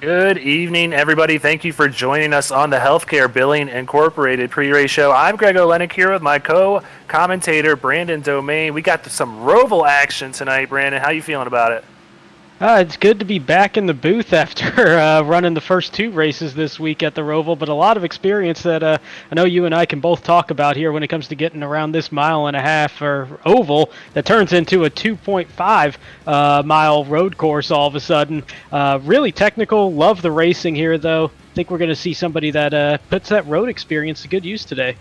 Good evening, everybody. Thank you for joining us on the Healthcare Billing Incorporated pre-race show. I'm Greg Olenek here with my co-commentator, Brandon Domain. We got some Roval action tonight, Brandon. How you feeling about it? It's good to be back in the booth after running the first two races this week at the Roval, but a lot of experience that I know you and I can both talk about here when it comes to getting around this mile and a half or oval that turns into a 2.5 mile road course all of a sudden. Really technical. Love the racing here, though. I think we're going to see somebody that puts that road experience to good use today.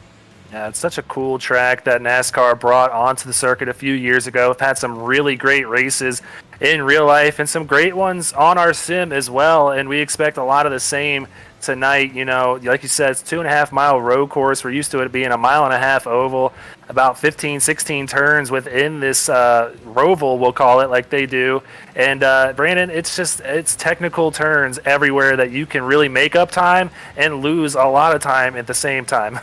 Yeah, it's such a cool track that NASCAR brought onto the circuit a few years ago. We've had some really great races in real life and some great ones on our sim as well, and we expect a lot of the same tonight. You know, like you said, it's 2.5 mile road course. We're used to it being a mile and a half oval, about 15, 16 turns within this Roval, we'll call it, like they do. And Brandon, it's technical turns everywhere that you can really make up time and lose a lot of time at the same time.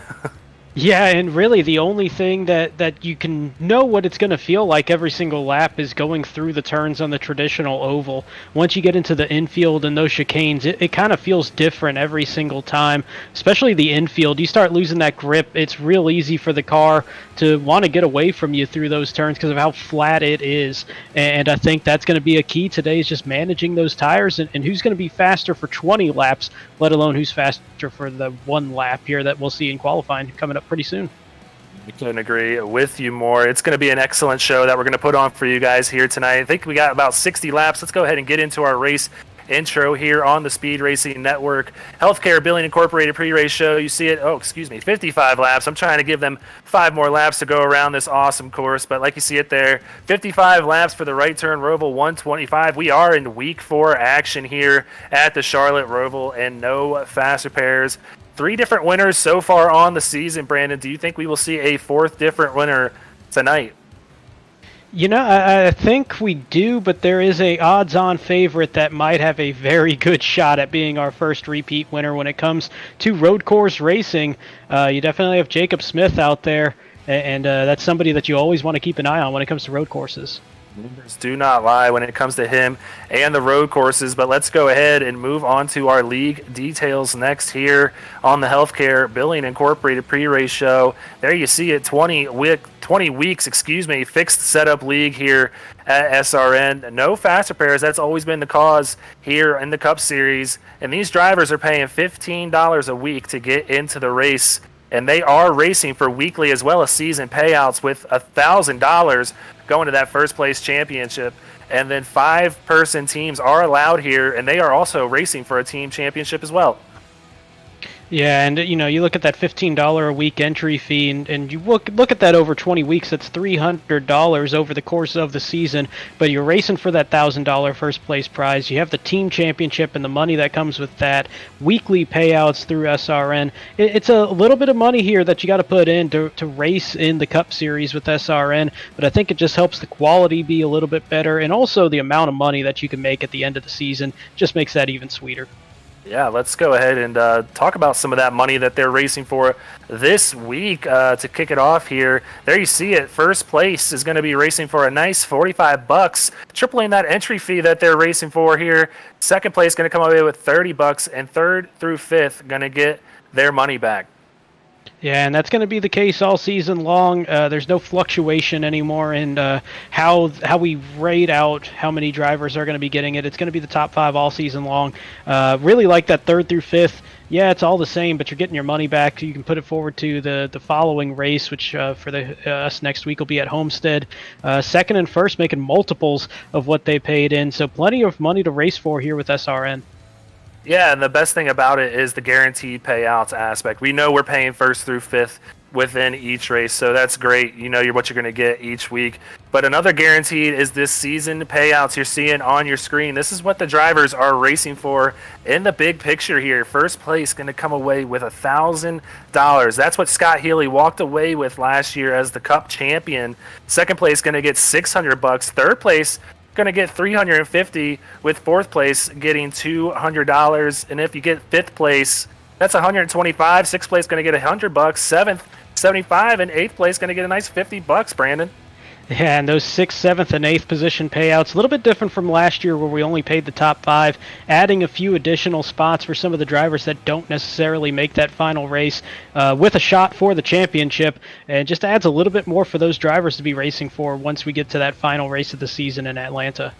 Yeah, and really the only thing that you can know what it's going to feel like every single lap is going through the turns on the traditional oval. Once you get into the infield and those chicanes, it kind of feels different every single time, especially the infield. You start losing that grip, it's real easy for the car to want to get away from you through those turns because of how flat it is. And I think that's going to be a key today is just managing those tires and who's going to be faster for 20 laps, let alone who's faster for the one lap here that we'll see in qualifying coming up pretty soon. I couldn't agree with you more. It's going to be an excellent show that we're going to put on for you guys here tonight. I think we got about 60 laps. Let's go ahead and get into our race intro here on the Speed Racing Network. Healthcare Billing Incorporated pre-race show. You see it, 55 laps. I'm trying to give them 5 more laps to go around this awesome course, but like you see it there, 55 laps for the right turn Roval 125. We are in week 4 action here at the Charlotte Roval, and no faster pairs. 3 different winners so far on the season, Brandon. Do you think we will see a 4th different winner tonight? You know, I think we do, but there is a odds-on favorite that might have a very good shot at being our first repeat winner when it comes to road course racing. You definitely have Jacob Smith out there, and that's somebody that you always want to keep an eye on when it comes to road courses. Numbers do not lie when it comes to him and the road courses, but let's go ahead and move on to our league details next here on the Healthcare Billing Incorporated pre-race show. There you see it, 20 weeks, fixed setup league here at SRN. No faster pairs. That's always been the cause here in the Cup Series, and these drivers are paying $15 a week to get into the race. And they are racing for weekly as well as season payouts with $1,000 going to that first place championship. And then 5-person teams are allowed here, and they are also racing for a team championship as well. Yeah, and you know, you look at that $15 a week entry fee, and you look at that over 20 weeks. That's $300 over the course of the season. But you're racing for that $1,000 first place prize. You have the team championship and the money that comes with that. Weekly payouts through SRN. It's a little bit of money here that you got to put in to race in the Cup Series with SRN. But I think it just helps the quality be a little bit better, and also the amount of money that you can make at the end of the season just makes that even sweeter. Yeah, let's go ahead and talk about some of that money that they're racing for this week to kick it off here. There you see it. First place is going to be racing for a nice $45, tripling that entry fee that they're racing for here. Second place going to come away with $30, and third through fifth going to get their money back. Yeah, and that's going to be the case all season long. There's no fluctuation anymore in how we rate out how many drivers are going to be getting it. It's going to be the top 5 all season long. Really like that third through fifth. Yeah, it's all the same, but you're getting your money back. You can put it forward to the following race, which for us next week will be at Homestead. Second and first making multiples of what they paid in, so plenty of money to race for here with SRN. Yeah, and the best thing about it is the guaranteed payouts aspect. We know we're paying first through fifth within each race, so that's great. You know what you're going to get each week. But another guaranteed is this season payouts you're seeing on your screen. This is what the drivers are racing for in the big picture here. First place going to come away with $1,000. That's what Scott Healy walked away with last year as the Cup champion. Second place going to get $600. Third place going to get $350, with fourth place getting $200. And if you get fifth place, that's $125. Sixth place going to get $100. Seventh, $75, and eighth place going to get a nice $50, Brandon. Yeah, and those 6th, 7th, and 8th position payouts, a little bit different from last year where we only paid the top 5, adding a few additional spots for some of the drivers that don't necessarily make that final race with a shot for the championship, and just adds a little bit more for those drivers to be racing for once we get to that final race of the season in Atlanta.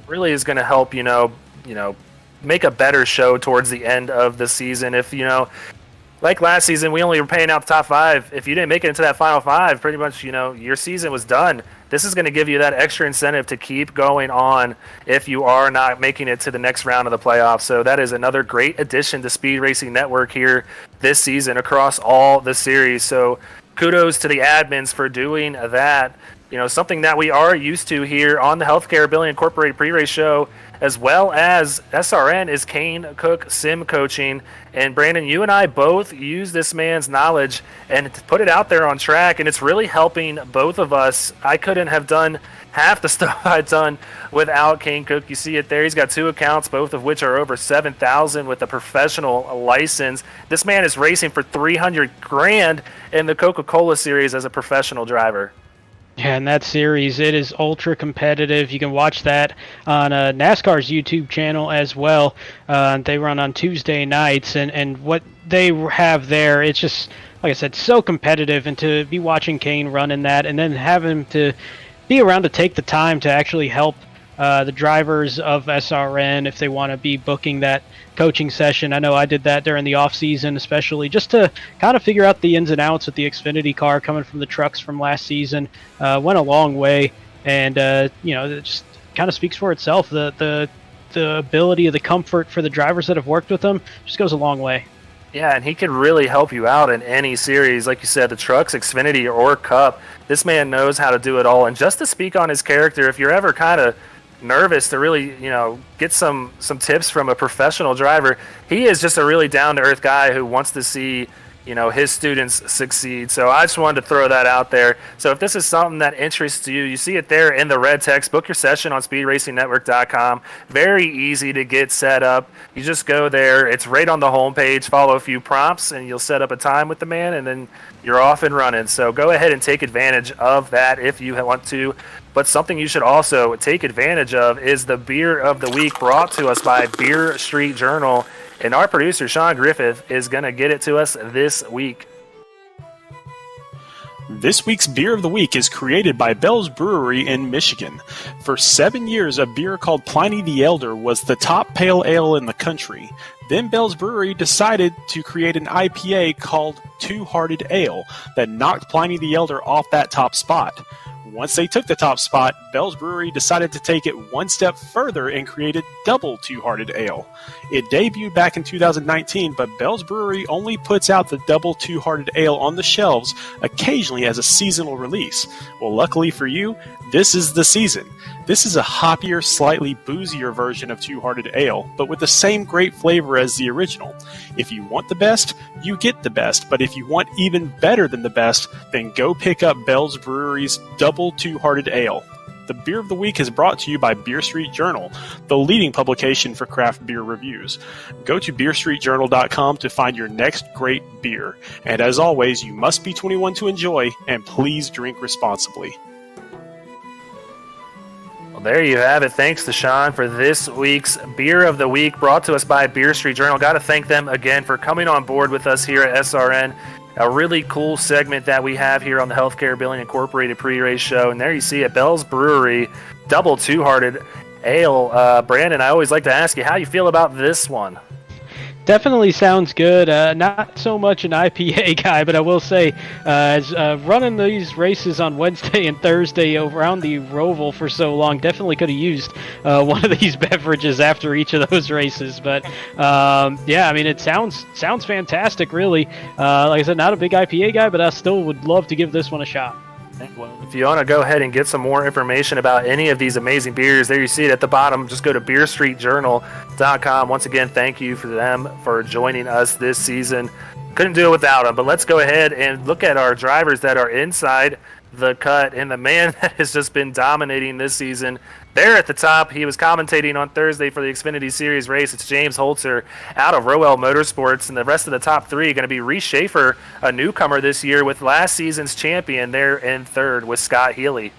Really is going to help, make a better show towards the end of the season. If, like last season, we only were paying out the top 5. If you didn't make it into that final 5, pretty much, your season was done. This is going to give you that extra incentive to keep going on if you are not making it to the next round of the playoffs. So that is another great addition to Speed Racing Network here this season across all the series. So kudos to the admins for doing that. Something that we are used to here on the Healthcare Billing Incorporated pre-race show, as well as SRN, is Kane Cook Sim Coaching. And Brandon, you and I both use this man's knowledge and put it out there on track, and it's really helping both of us. I couldn't have done half the stuff I've done without Kane Cook. You see it there. He's got 2 accounts, both of which are over 7,000 with a professional license. This man is racing for $300,000 in the Coca-Cola Series as a professional driver. Yeah, in that series, it is ultra competitive. You can watch that on NASCAR's YouTube channel as well. They run on Tuesday nights, and what they have there, it's just, like I said, so competitive. And to be watching Kane run in that, and then have him to be around to take the time to actually help the drivers of SRN if they want to be booking that coaching session. I know I did that during the off season, especially just to kind of figure out the ins and outs with the Xfinity car coming from the trucks from last season. Went a long way, and it just kind of speaks for itself. The ability, the comfort for the drivers that have worked with them just goes a long way. Yeah, and he could really help you out in any series. Like you said, the trucks, Xfinity, or Cup. This man knows how to do it all. And just to speak on his character, if you're ever kind of nervous to really, get some tips from a professional driver, he is just a really down-to-earth guy who wants to see, his students succeed. So I just wanted to throw that out there. So if this is something that interests you, you see it there in the red text. Book your session on speedracingnetwork.com. Very easy to get set up. You just go there. It's right on the homepage. Follow a few prompts, and you'll set up a time with the man, and then you're off and running. So go ahead and take advantage of that if you want to. But something you should also take advantage of is the Beer of the Week, brought to us by Beer Street Journal. And our producer, Sean Griffith, is going to get it to us this week. This week's Beer of the Week is created by Bell's Brewery in Michigan. For 7 years, a beer called Pliny the Elder was the top pale ale in the country. Then Bell's Brewery decided to create an IPA called Two-Hearted Ale that knocked Pliny the Elder off that top spot. Once they took the top spot, Bell's Brewery decided to take it one step further and created Double Two-Hearted Ale. It debuted back in 2019, but Bell's Brewery only puts out the Double Two-Hearted Ale on the shelves occasionally as a seasonal release. Well, luckily for you, this is the season. This is a hoppier, slightly boozier version of Two-Hearted Ale, but with the same great flavor as the original. If you want the best, you get the best, but if you want even better than the best, then go pick up Bell's Brewery's Double Two-Hearted Ale. The Beer of the Week is brought to you by Beer Street Journal, the leading publication for craft beer reviews. Go to beerstreetjournal.com to find your next great beer. And as always, you must be 21 to enjoy, and please drink responsibly. Well, there you have it. Thanks to Sean for this week's Beer of the Week, brought to us by Beer Street Journal. Got to thank them again for coming on board with us here at SRN. A really cool segment that we have here on the Healthcare Billing Incorporated pre-race show. And there you see it, Bell's Brewery, Double Two-Hearted Ale. Brandon, I always like to ask you how you feel about this one. Definitely sounds good. Not so much an IPA guy, but I will say, as running these races on Wednesday and Thursday around the Roval for so long, definitely could have used one of these beverages after each of those races. But yeah, I mean, it sounds fantastic, really. Like I said, not a big IPA guy, but I still would love to give this one a shot. Well, if you want to go ahead and get some more information about any of these amazing beers, there you see it at the bottom. Just go to beerstreetjournal.com. Once again, thank you for them for joining us this season. Couldn't do it without them, but let's go ahead and look at our drivers that are inside the cut. And the man that has just been dominating this season, there at the top, he was commentating on Thursday for the Xfinity Series race. It's James Holzer out of Roval Motorsports, and the rest of the top three going to be Reese Schaefer, a newcomer this year with last season's champion there in third with Scott Healy.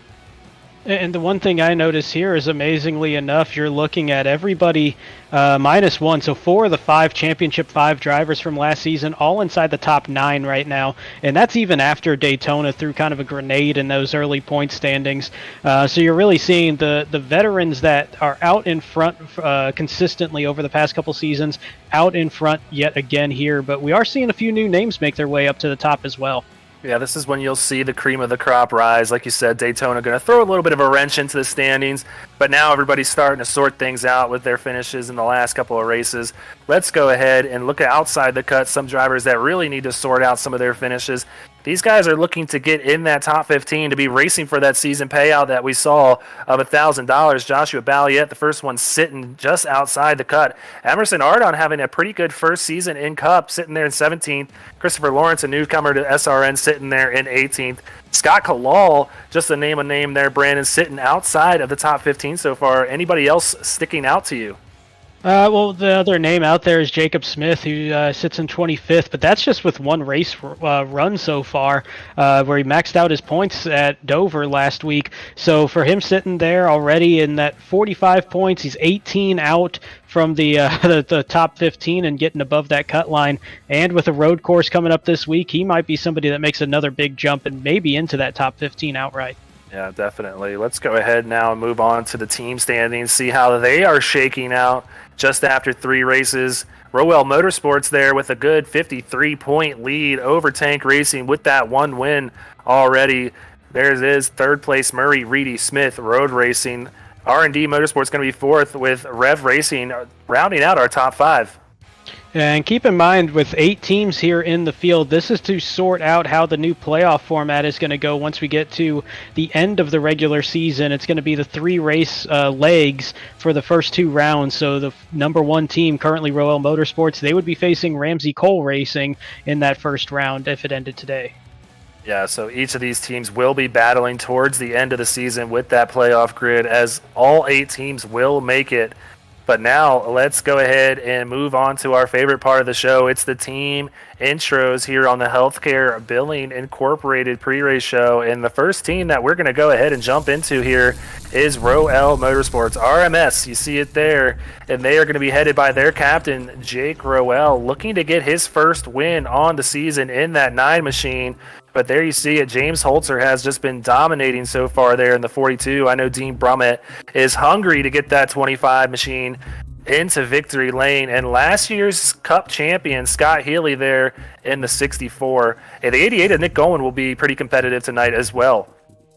And the one thing I notice here is, amazingly enough, you're looking at everybody -1. So 4 of the 5 Championship 5 drivers from last season, all inside the top 9 right now. And that's even after Daytona threw kind of a grenade in those early point standings. So you're really seeing the veterans that are out in front consistently over the past couple seasons, out in front yet again here. But we are seeing a few new names make their way up to the top as well. Yeah, this is when you'll see the cream of the crop rise. Like you said, Daytona going to throw a little bit of a wrench into the standings, but now everybody's starting to sort things out with their finishes in the last couple of races. Let's go ahead and look at outside the cut, some drivers that really need to sort out some of their finishes. These guys are looking to get in that top 15 to be racing for that season payout that we saw of $1,000. Joshua Balliet, the first one, sitting just outside the cut. Emerson Ardon having a pretty good first season in Cup, sitting there in 17th. Christopher Lawrence, a newcomer to SRN, sitting there in 18th. Scott Kalal, just to name a name there, Brandon, sitting outside of the top 15 so far. Anybody else sticking out to you? Well, the other name out there is Jacob Smith, who sits in 25th, but that's just with one race run so far, where he maxed out his points at Dover last week. So for him sitting there already in that 45 points, he's 18 out from the top 15 and getting above that cut line. And with a road course coming up this week, he might be somebody that makes another big jump and maybe into that top 15 outright. Yeah, definitely. Let's go ahead now and move on to the team standings, see how they are shaking out just after 3 races. Roval Motorsports there with a good 53-point lead over Tank Racing with that 1 win already. There's his third place, Murray Reedy Smith Road Racing. R&D Motorsports going to be 4th with Rev Racing rounding out our top 5. And keep in mind, with 8 teams here in the field, this is to sort out how the new playoff format is going to go once we get to the end of the regular season. It's going to be the 3 race legs for the first 2 rounds. So the number 1 team, currently Roval Motorsports, they would be facing Ramsey Cole Racing in that first round if it ended today. Yeah, so each of these teams will be battling towards the end of the season with that playoff grid, as all 8 teams will make it. But now let's go ahead and move on to our favorite part of the show. It's the team intros here on the Healthcare Billing Incorporated pre-race show. And the first team that we're going to go ahead and jump into here is Roval Motorsports, RMS. You see it there. And they are going to be headed by their captain, Jake Roval, looking to get his first win on the season in that 9 machine. But there you see it. James Holzer has just been dominating so far there in the 42. I know Dean Brummett is hungry to get that 25 machine into victory lane. And last year's Cup champion, Scott Healy, there in the 64. And the 88 of Nick Gowen will be pretty competitive tonight as well.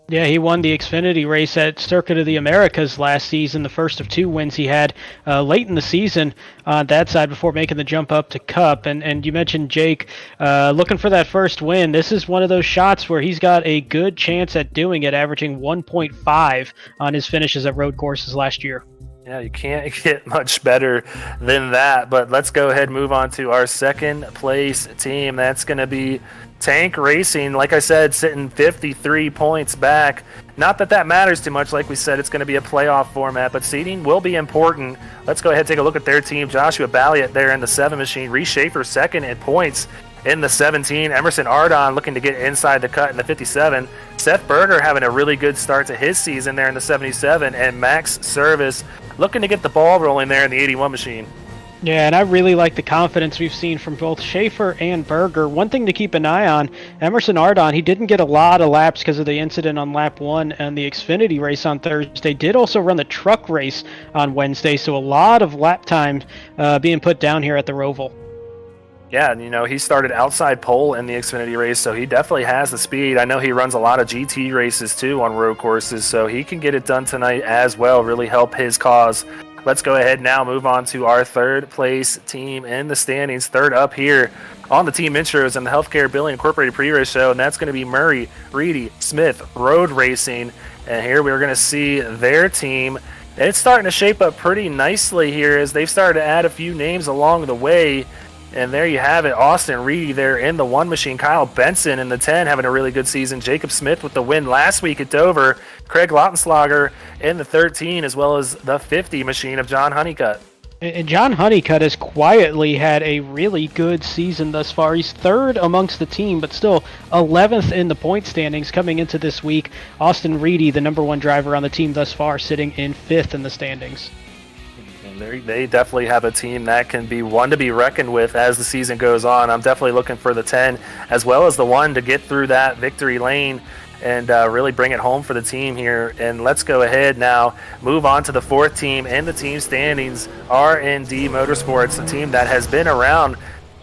Yeah, he won the Xfinity race at Circuit of the Americas last season, the first of 2 wins he had late in the season on that side before making the jump up to Cup. And you mentioned Jake looking for that first win. This is one of those shots where he's got a good chance at doing it, averaging 1.5 on his finishes at road courses last year. Yeah, you can't get much better than that. But let's go ahead and move on to our second place team. That's going to be Tank Racing. Like I said, sitting 53 points back. Not that that matters too much. Like we said, it's going to be a playoff format, but seeding will be important. Let's go ahead and take a look at their team. Joshua Balliet there in the 7 machine. Reese Schaefer second in points in the 17. Emerson Ardon looking to get inside the cut in the 57. Seth Berger having a really good start to his season there in the 77. And Max Service looking to get the ball rolling there in the 81 machine. Yeah, and I really like the confidence we've seen from both Schaefer and Berger. One thing to keep an eye on, Emerson Ardon, he didn't get a lot of laps because of the incident on lap 1 and the Xfinity race on Thursday. Did also run the truck race on Wednesday, so a lot of lap time being put down here at the Roval. Yeah, and he started outside pole in the Xfinity race, so he definitely has the speed. I know he runs a lot of GT races too on road courses, so he can get it done tonight as well, really help his cause. Let's go ahead now, move on to our third place team in the standings. Third up here on the team intros and the Healthcare Billing Incorporated pre-race show, and that's going to be Murray Reedy Smith Road Racing. And here we're going to see their team. It's starting to shape up pretty nicely here as they've started to add a few names along the way. And there you have it. Austin Reedy there in the 1 machine. Kyle Benson in the 10 having a really good season. Jacob Smith with the win last week at Dover. Craig Lautenslager in the 13, as well as the 50 machine of John Honeycutt. And John Honeycutt has quietly had a really good season thus far. He's third amongst the team, but still 11th in the point standings coming into this week. Austin Reedy, the number 1 driver on the team thus far, sitting in 5th in the standings. They definitely have a team that can be one to be reckoned with as the season goes on. I'm definitely looking for the 10 as well as the 1 to get through that victory lane and really bring it home for the team here. And let's go ahead now, move on to the 4th team in the team standings, R&D Motorsports, a team that has been around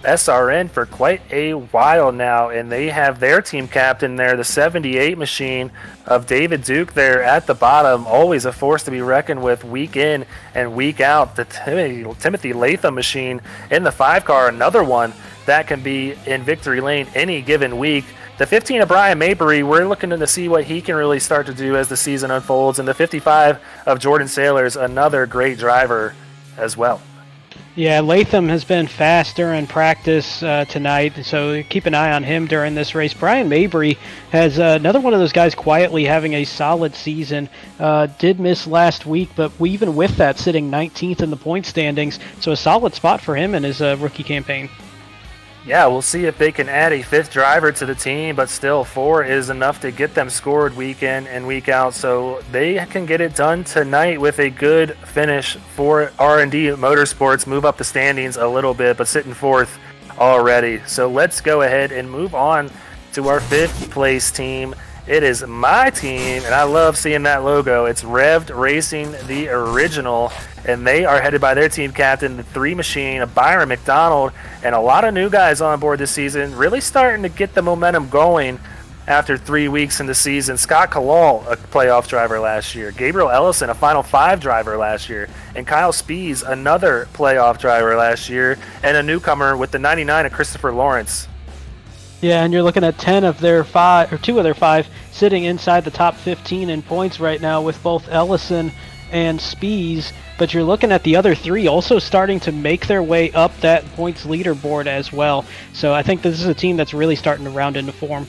SRN for quite a while now, and they have their team captain there, the 78 machine of David Duke there at the bottom, always a force to be reckoned with week in and week out. The Timothy Latham machine in the 5 car, another one that can be in victory lane any given week. The 15 of Brian Mabry, we're looking to see what he can really start to do as the season unfolds, and the 55 of Jordan Sailors, another great driver as well. Yeah, Latham has been fast during practice tonight, so keep an eye on him during this race. Brian Mabry has another one of those guys quietly having a solid season. Did miss last week, but even with that, sitting 19th in the point standings, so a solid spot for him in his rookie campaign. Yeah, we'll see if they can add a 5th driver to the team, but still 4 is enough to get them scored week in and week out. So they can get it done tonight with a good finish for R&D Motorsports, move up the standings a little bit, but sitting 4th already. So let's go ahead and move on to our 5th place team. It is my team, and I love seeing that logo. It's Revved Racing, the original, and they are headed by their team captain, the 3 machine of Byron McDonald, and a lot of new guys on board this season, really starting to get the momentum going after 3 weeks in the season. Scott Kalal, a playoff driver last year. Gabriel Ellison, a Final 5 driver last year. And Kyle Spees, another playoff driver last year, and a newcomer with the 99 of Christopher Lawrence. Yeah, and you're looking at 10 of their 5, or 2 of their 5, sitting inside the top 15 in points right now with both Ellison and Spees. But you're looking at the other 3 also starting to make their way up that points leaderboard as well. So I think this is a team that's really starting to round into form.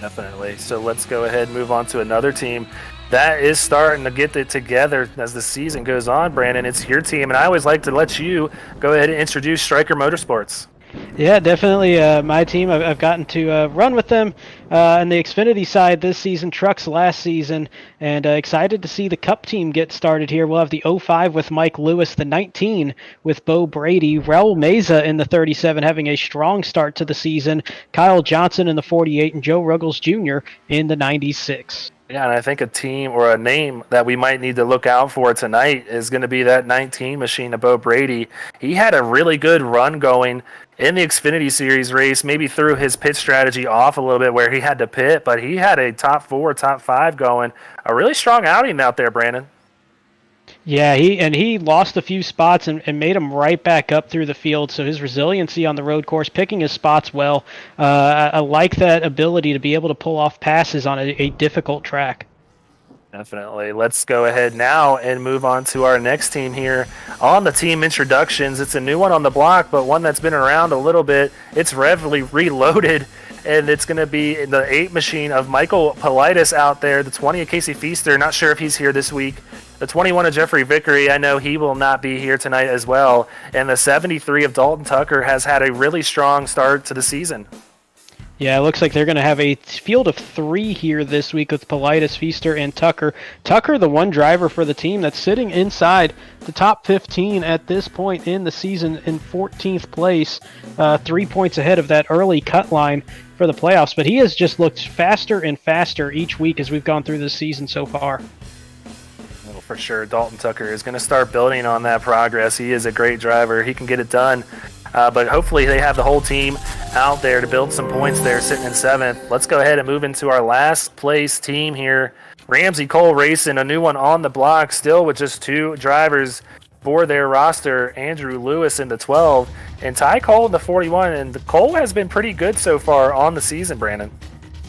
Definitely. So let's go ahead and move on to another team that is starting to get it together as the season goes on, Brandon. It's your team, and I always like to let you go ahead and introduce Stryker Motorsports. Yeah, definitely my team. I've gotten to run with them on the Xfinity side this season, trucks last season, and excited to see the Cup team get started here. We'll have the 05 with Mike Lewis, the 19 with Bo Brady, Raul Meza in the 37 having a strong start to the season, Kyle Johnson in the 48, and Joe Ruggles Jr. in the 96. Yeah, and I think a team or a name that we might need to look out for tonight is going to be that 19 machine of Bo Brady. He had a really good run going in the Xfinity Series race, maybe threw his pit strategy off a little bit where he had to pit, but he had a top 4, top 5 going. A really strong outing out there, Brandon. Yeah, he lost a few spots and made them right back up through the field. So his resiliency on the road course, picking his spots well. I like that ability to be able to pull off passes on a difficult track. Definitely. Let's go ahead now and move on to our next team here on the team introductions. It's a new one on the block, but one that's been around a little bit. It's Revly Reloaded, and it's going to be the 8 machine of Michael Politis out there, the 20 of Casey Feaster. Not sure if he's here this week. The 21 of Jeffrey Vickery, I know he will not be here tonight as well. And the 73 of Dalton Tucker has had a really strong start to the season. Yeah, it looks like they're going to have a field of 3 here this week with Politis, Feaster, and Tucker. Tucker, the one driver for the team that's sitting inside the top 15 at this point in the season in 14th place, 3 points ahead of that early cut line for the playoffs. But he has just looked faster and faster each week as we've gone through this season so far. Well, for sure, Dalton Tucker is going to start building on that progress. He is a great driver. He can get it done. But hopefully they have the whole team out there to build some points there, sitting in 7th. Let's go ahead and move into our last place team here. Ramsey Cole Racing, a new one on the block, still with just 2 drivers for their roster. Andrew Lewis in the 12 and Ty Cole in the 41. And the Cole has been pretty good so far on the season, Brandon.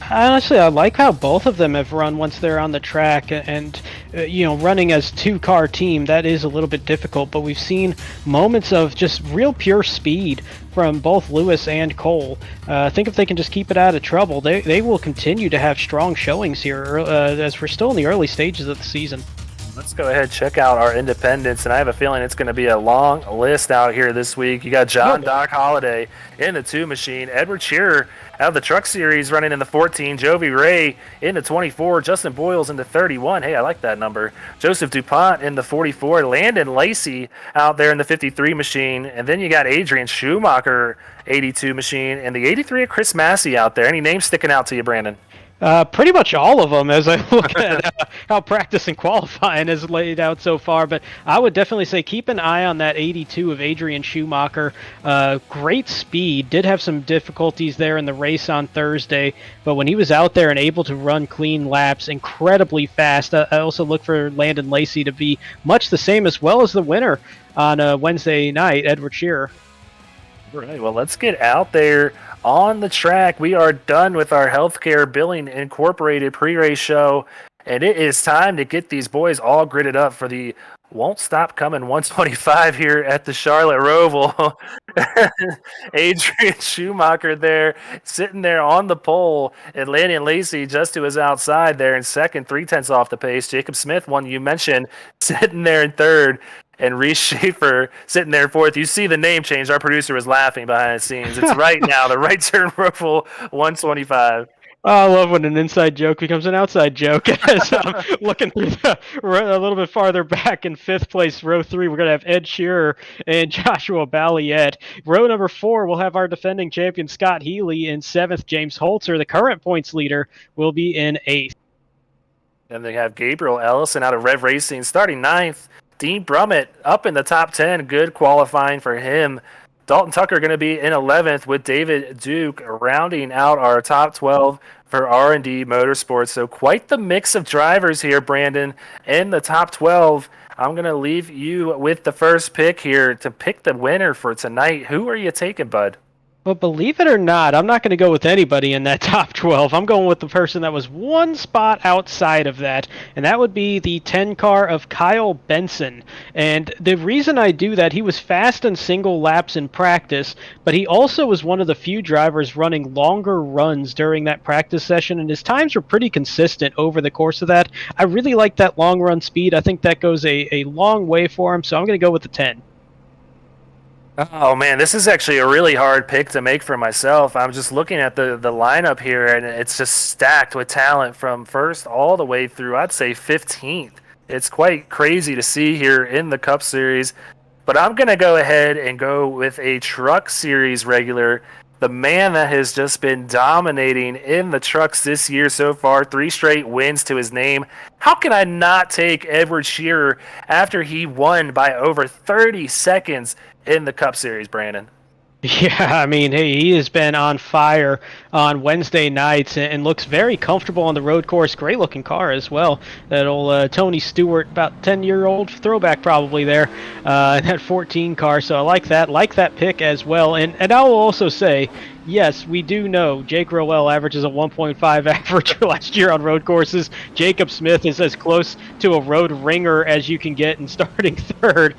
Honestly, I like how both of them have run once they're on the track, and running as two-car team, that is a little bit difficult, but we've seen moments of just real pure speed from both Lewis and Cole. I think if they can just keep it out of trouble, they will continue to have strong showings here as we're still in the early stages of the season. Let's go ahead and check out our independents, and I have a feeling it's going to be a long list out here this week. You got John Doc Holliday in the 2 machine, Edward Shearer out of the Truck Series running in the 14, Jovi Ray in the 24, Justin Boyles in the 31. Hey, I like that number. Joseph DuPont in the 44, Landon Lacey out there in the 53 machine, and then you got Adrian Schumacher 82 machine, and the 83 of Chris Massey out there. Any names sticking out to you, Brandon? Pretty much all of them as I look at how practice and qualifying is laid out so far. But I would definitely say keep an eye on that 82 of Adrian Schumacher. Great speed. Did have some difficulties there in the race on Thursday. But when he was out there and able to run clean laps, incredibly fast. I also look for Landon Lacey to be much the same as well as the winner on Wednesday night, Edward Shearer. All right, well, let's get out there on the track. We are done with our Healthcare Billing Incorporated pre-race show, and it is time to get these boys all gridded up for the Won't Stop Coming 125 here at the Charlotte Roval. Adrian Schumacher there, sitting there on the pole, and Landon Lacey just to his outside there in second, 0.3 off the pace. Jacob Smith, one you mentioned, sitting there in third. And Reese Schaefer sitting there fourth. You see the name change. Our producer was laughing behind the scenes. It's right now, the Right Turn Roval 125. Oh, I love when an inside joke becomes an outside joke. As I'm looking through a little bit farther back in 5th place, row 3, we're going to have Ed Shearer and Joshua Balliet. Row number 4, we'll have our defending champion Scott Healy in 7th. James Holzer, the current points leader, will be in 8th. And they have Gabriel Ellison out of Rev Racing starting 9th. Dean Brummett up in the top 10. Good qualifying for him. Dalton Tucker going to be in 11th with David Duke rounding out our top 12 for R&D Motorsports. So quite the mix of drivers here, Brandon, in the top 12. I'm going to leave you with the first pick here to pick the winner for tonight. Who are you taking, bud? Well, believe it or not, I'm not going to go with anybody in that top 12. I'm going with the person that was one spot outside of that, and that would be the 10 car of Kyle Benson. And the reason I do that, he was fast in single laps in practice, but he also was one of the few drivers running longer runs during that practice session, and his times were pretty consistent over the course of that. I really like that long run speed. I think that goes a long way for him, so I'm going to go with the 10. Oh, man, this is actually a really hard pick to make for myself. I'm just looking at the lineup here, and it's just stacked with talent from first all the way through, I'd say, 15th. It's quite crazy to see here in the Cup Series. But I'm going to go ahead and go with a Truck Series regular, the man that has just been dominating in the trucks this year so far, 3 straight wins to his name. How can I not take Edward Shearer after he won by over 30 seconds in the Cup Series, Brandon? Yeah, I mean, hey, he has been on fire on Wednesday nights and looks very comfortable on the road course. Great-looking car as well. That old Tony Stewart, about 10-year-old throwback probably there, that 14 car. So I like that pick as well. And I will also say, yes, we do know Jake Roval averages a 1.5 average last year on road courses. Jacob Smith is as close to a road ringer as you can get in starting third.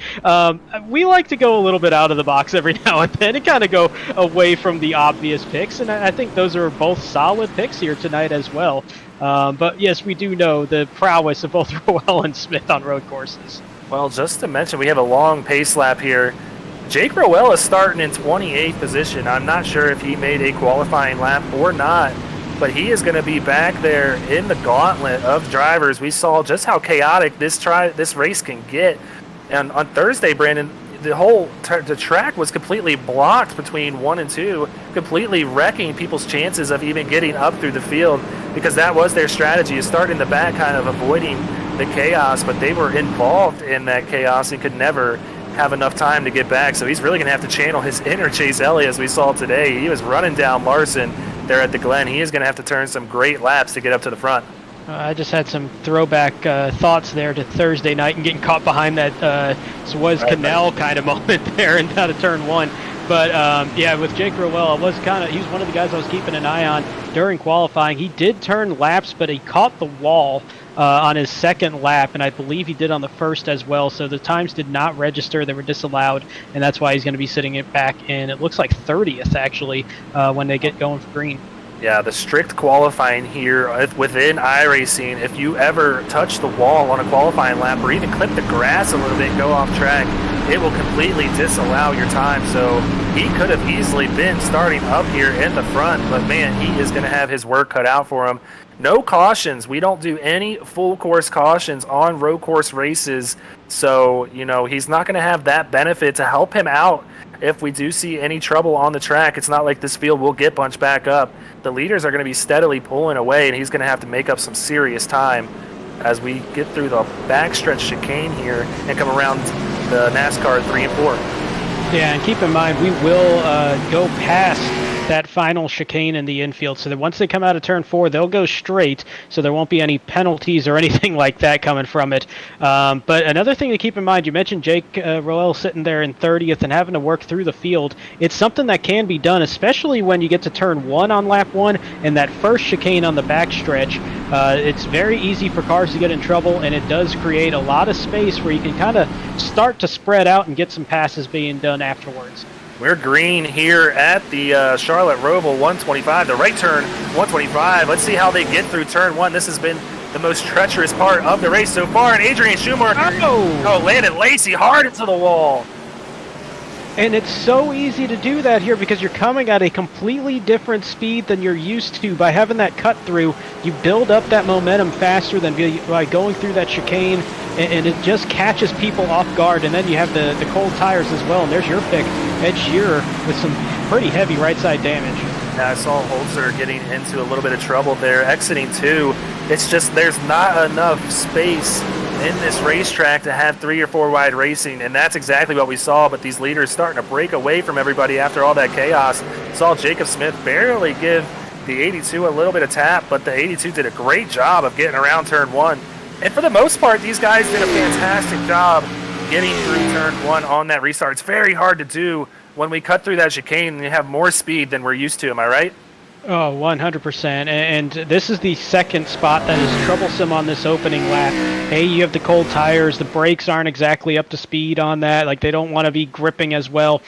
We like to go a little bit out of the box every now and then and kind of go away from the obvious picks, and I think those are both solid picks here tonight as well. But yes, we do know the prowess of both Roval and Smith on road courses. Well, just to mention, we have a long pace lap here. Jake Roval is starting in 28th position. I'm not sure if he made a qualifying lap or not, but he is going to be back there in the gauntlet of drivers. We saw just how chaotic this race can get. And on Thursday, Brandon, the track was completely blocked between 1 and 2, completely wrecking people's chances of even getting up through the field, because that was their strategy, is start in the back, kind of avoiding the chaos, but they were involved in that chaos and could never have enough time to get back. So he's really going to have to channel his inner Chase Elliott, as we saw today. He was running down Larson there at the Glen. He is going to have to turn some great laps to get up to the front. I just had some throwback thoughts there to Thursday night and getting caught behind that Suez Canal kind of moment there and out of turn 1. But yeah, with Jake Roval, he was one of the guys I was keeping an eye on during qualifying. He did turn laps, but he caught the wall on his second lap, and I believe he did on the first as well. So the times did not register; they were disallowed, and that's why he's going to be sitting it back in. It looks like 30th actually when they get going for green. Yeah, the strict qualifying here within iRacing, if you ever touch the wall on a qualifying lap or even clip the grass a little bit and go off track, it will completely disallow your time. So he could have easily been starting up here in the front, but man, he is going to have his work cut out for him. No cautions. We don't do any full course cautions on road course races. So, he's not going to have that benefit to help him out. If we do see any trouble on the track, it's not like this field will get bunched back up. The leaders are going to be steadily pulling away, and he's going to have to make up some serious time as we get through the backstretch chicane here and come around the NASCAR 3 and 4. Yeah, and keep in mind, we will go past that final chicane in the infield, so that once they come out of turn 4, they'll go straight, so there won't be any penalties or anything like that coming from it. But another thing to keep in mind, you mentioned Jake Roval sitting there in 30th and having to work through the field. It's something that can be done, especially when you get to turn 1 on lap 1 and that first chicane on the backstretch. It's very easy for cars to get in trouble, and it does create a lot of space where you can kind of start to spread out and get some passes being done afterwards. We're green here at the Charlotte Roval 125, the right turn 125. Let's see how they get through turn 1. This has been the most treacherous part of the race so far, and Adrian Schumacher landed Lacey hard into the wall. And it's so easy to do that here because you're coming at a completely different speed than you're used to. By having that cut through, you build up that momentum faster than by going through that chicane, and it just catches people off guard. And then you have the cold tires as well, and there's your pick, Ed Shearer, with some pretty heavy right side damage. Yeah, I saw Holzer getting into a little bit of trouble there, exiting 2. It's just there's not enough space in this racetrack to have 3 or 4 wide racing, and that's exactly what we saw. But these leaders starting to break away from everybody after all that chaos. Saw Jacob Smith barely give the 82 a little bit of tap, but the 82 did a great job of getting around turn 1. And for the most part, these guys did a fantastic job getting through turn 1 on that restart. It's very hard to do when we cut through that chicane and you have more speed than we're used to. Am I right? Oh, 100%. And this is the second spot that is troublesome on this opening lap. Hey, you have the cold tires. The brakes aren't exactly up to speed on that. Like, they don't want to be gripping as well.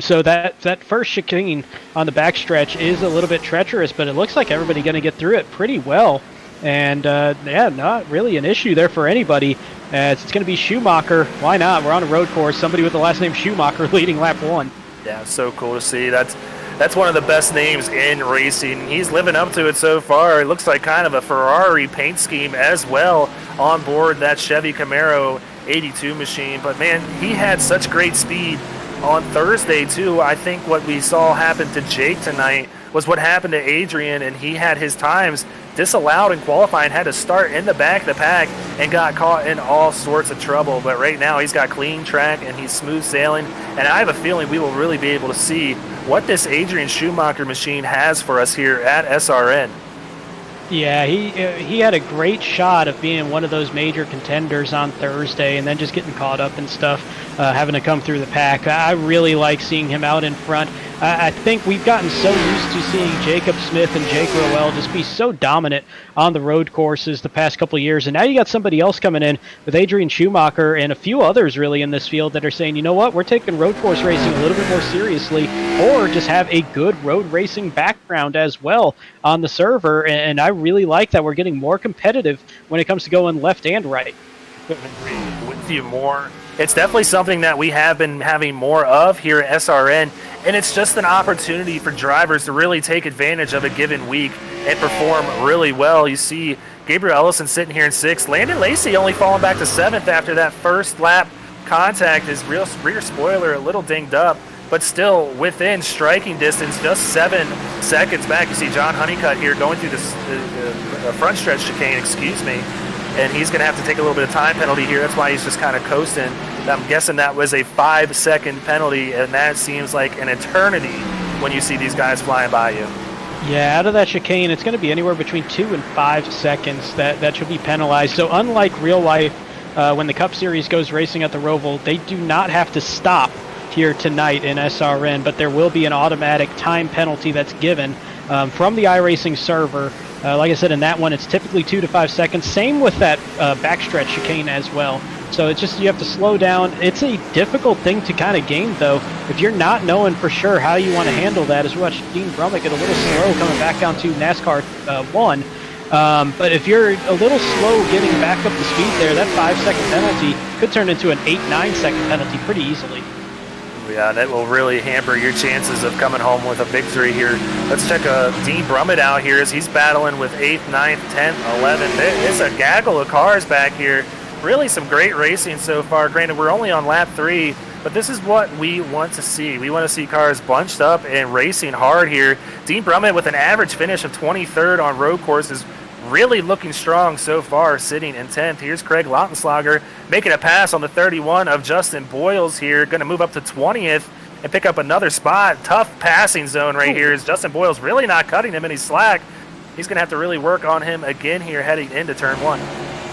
So that first chicane on the backstretch is a little bit treacherous, but it looks like everybody going to get through it pretty well. And, yeah, not really an issue there for anybody. It's going to be Schumacher. Why not? We're on a road course. Somebody with the last name Schumacher leading lap 1. Yeah, so cool to see. That's one of the best names in racing. He's living up to it so far. It looks like kind of a Ferrari paint scheme as well on board that Chevy Camaro 82 machine. But, man, he had such great speed on Thursday, too. I think what we saw happen to Jake tonight was what happened to Adrian, and he had his times disallowed in qualifying, had to start in the back of the pack and got caught in all sorts of trouble. But right now he's got clean track and he's smooth sailing, and I have a feeling we will really be able to see what this Adrian Schumacher machine has for us here at SRN. Yeah, he had a great shot of being one of those major contenders on Thursday and then just getting caught up and stuff, having to come through the pack. I really like seeing him out in front. I think we've gotten so used to seeing Jacob Smith and Jake Roval just be so dominant on the road courses the past couple of years. And now you got somebody else coming in with Adrian Schumacher and a few others really in this field that are saying, you know what, we're taking road course racing a little bit more seriously, or just have a good road racing background as well on the server. And I really like that we're getting more competitive when it comes to going left and right. With you more. It's definitely something that we have been having more of here at SRN, and it's just an opportunity for drivers to really take advantage of a given week and perform really well. You see Gabriel Ellison sitting here in 6th. Landon Lacey only falling back to 7th after that first lap contact. His rear spoiler a little dinged up, but still within striking distance, just 7 seconds back. You see John Honeycutt here going through the front stretch chicane, and he's going to have to take a little bit of time penalty here. That's why he's just kind of coasting. I'm guessing that was a 5-second penalty, and that seems like an eternity when you see these guys flying by you. Yeah, out of that chicane, it's going to be anywhere between 2 and 5 seconds that should be penalized. So unlike real life, when the Cup Series goes racing at the Roval, they do not have to stop here tonight in SRN, but there will be an automatic time penalty that's given from the iRacing server. Like I said, in that one, it's typically 2 to 5 seconds. Same with that backstretch chicane as well. So it's just you have to slow down. It's a difficult thing to kind of game, though. If you're not knowing for sure how you want to handle that, as we watched Dean Brummett get a little slow coming back down to NASCAR 1. But if you're a little slow getting back up to speed there, that 5-second penalty could turn into an 8-9-second penalty pretty easily. Yeah, that will really hamper your chances of coming home with a victory here. Let's check Dean Brummett out here as he's battling with 8th, 9th, 10th, 11th. It's a gaggle of cars back here. Really some great racing so far. Granted, we're only on lap 3, but this is what we want to see. We want to see cars bunched up and racing hard here. Dean Brummett with an average finish of 23rd on road courses, really looking strong so far, sitting in 10th. Here's Craig Lautenschlager making a pass on the 31 of Justin Boyles here, going to move up to 20th and pick up another spot. Tough passing zone right here as Justin Boyles really not cutting him any slack. He's going to have to really work on him again here heading into turn 1.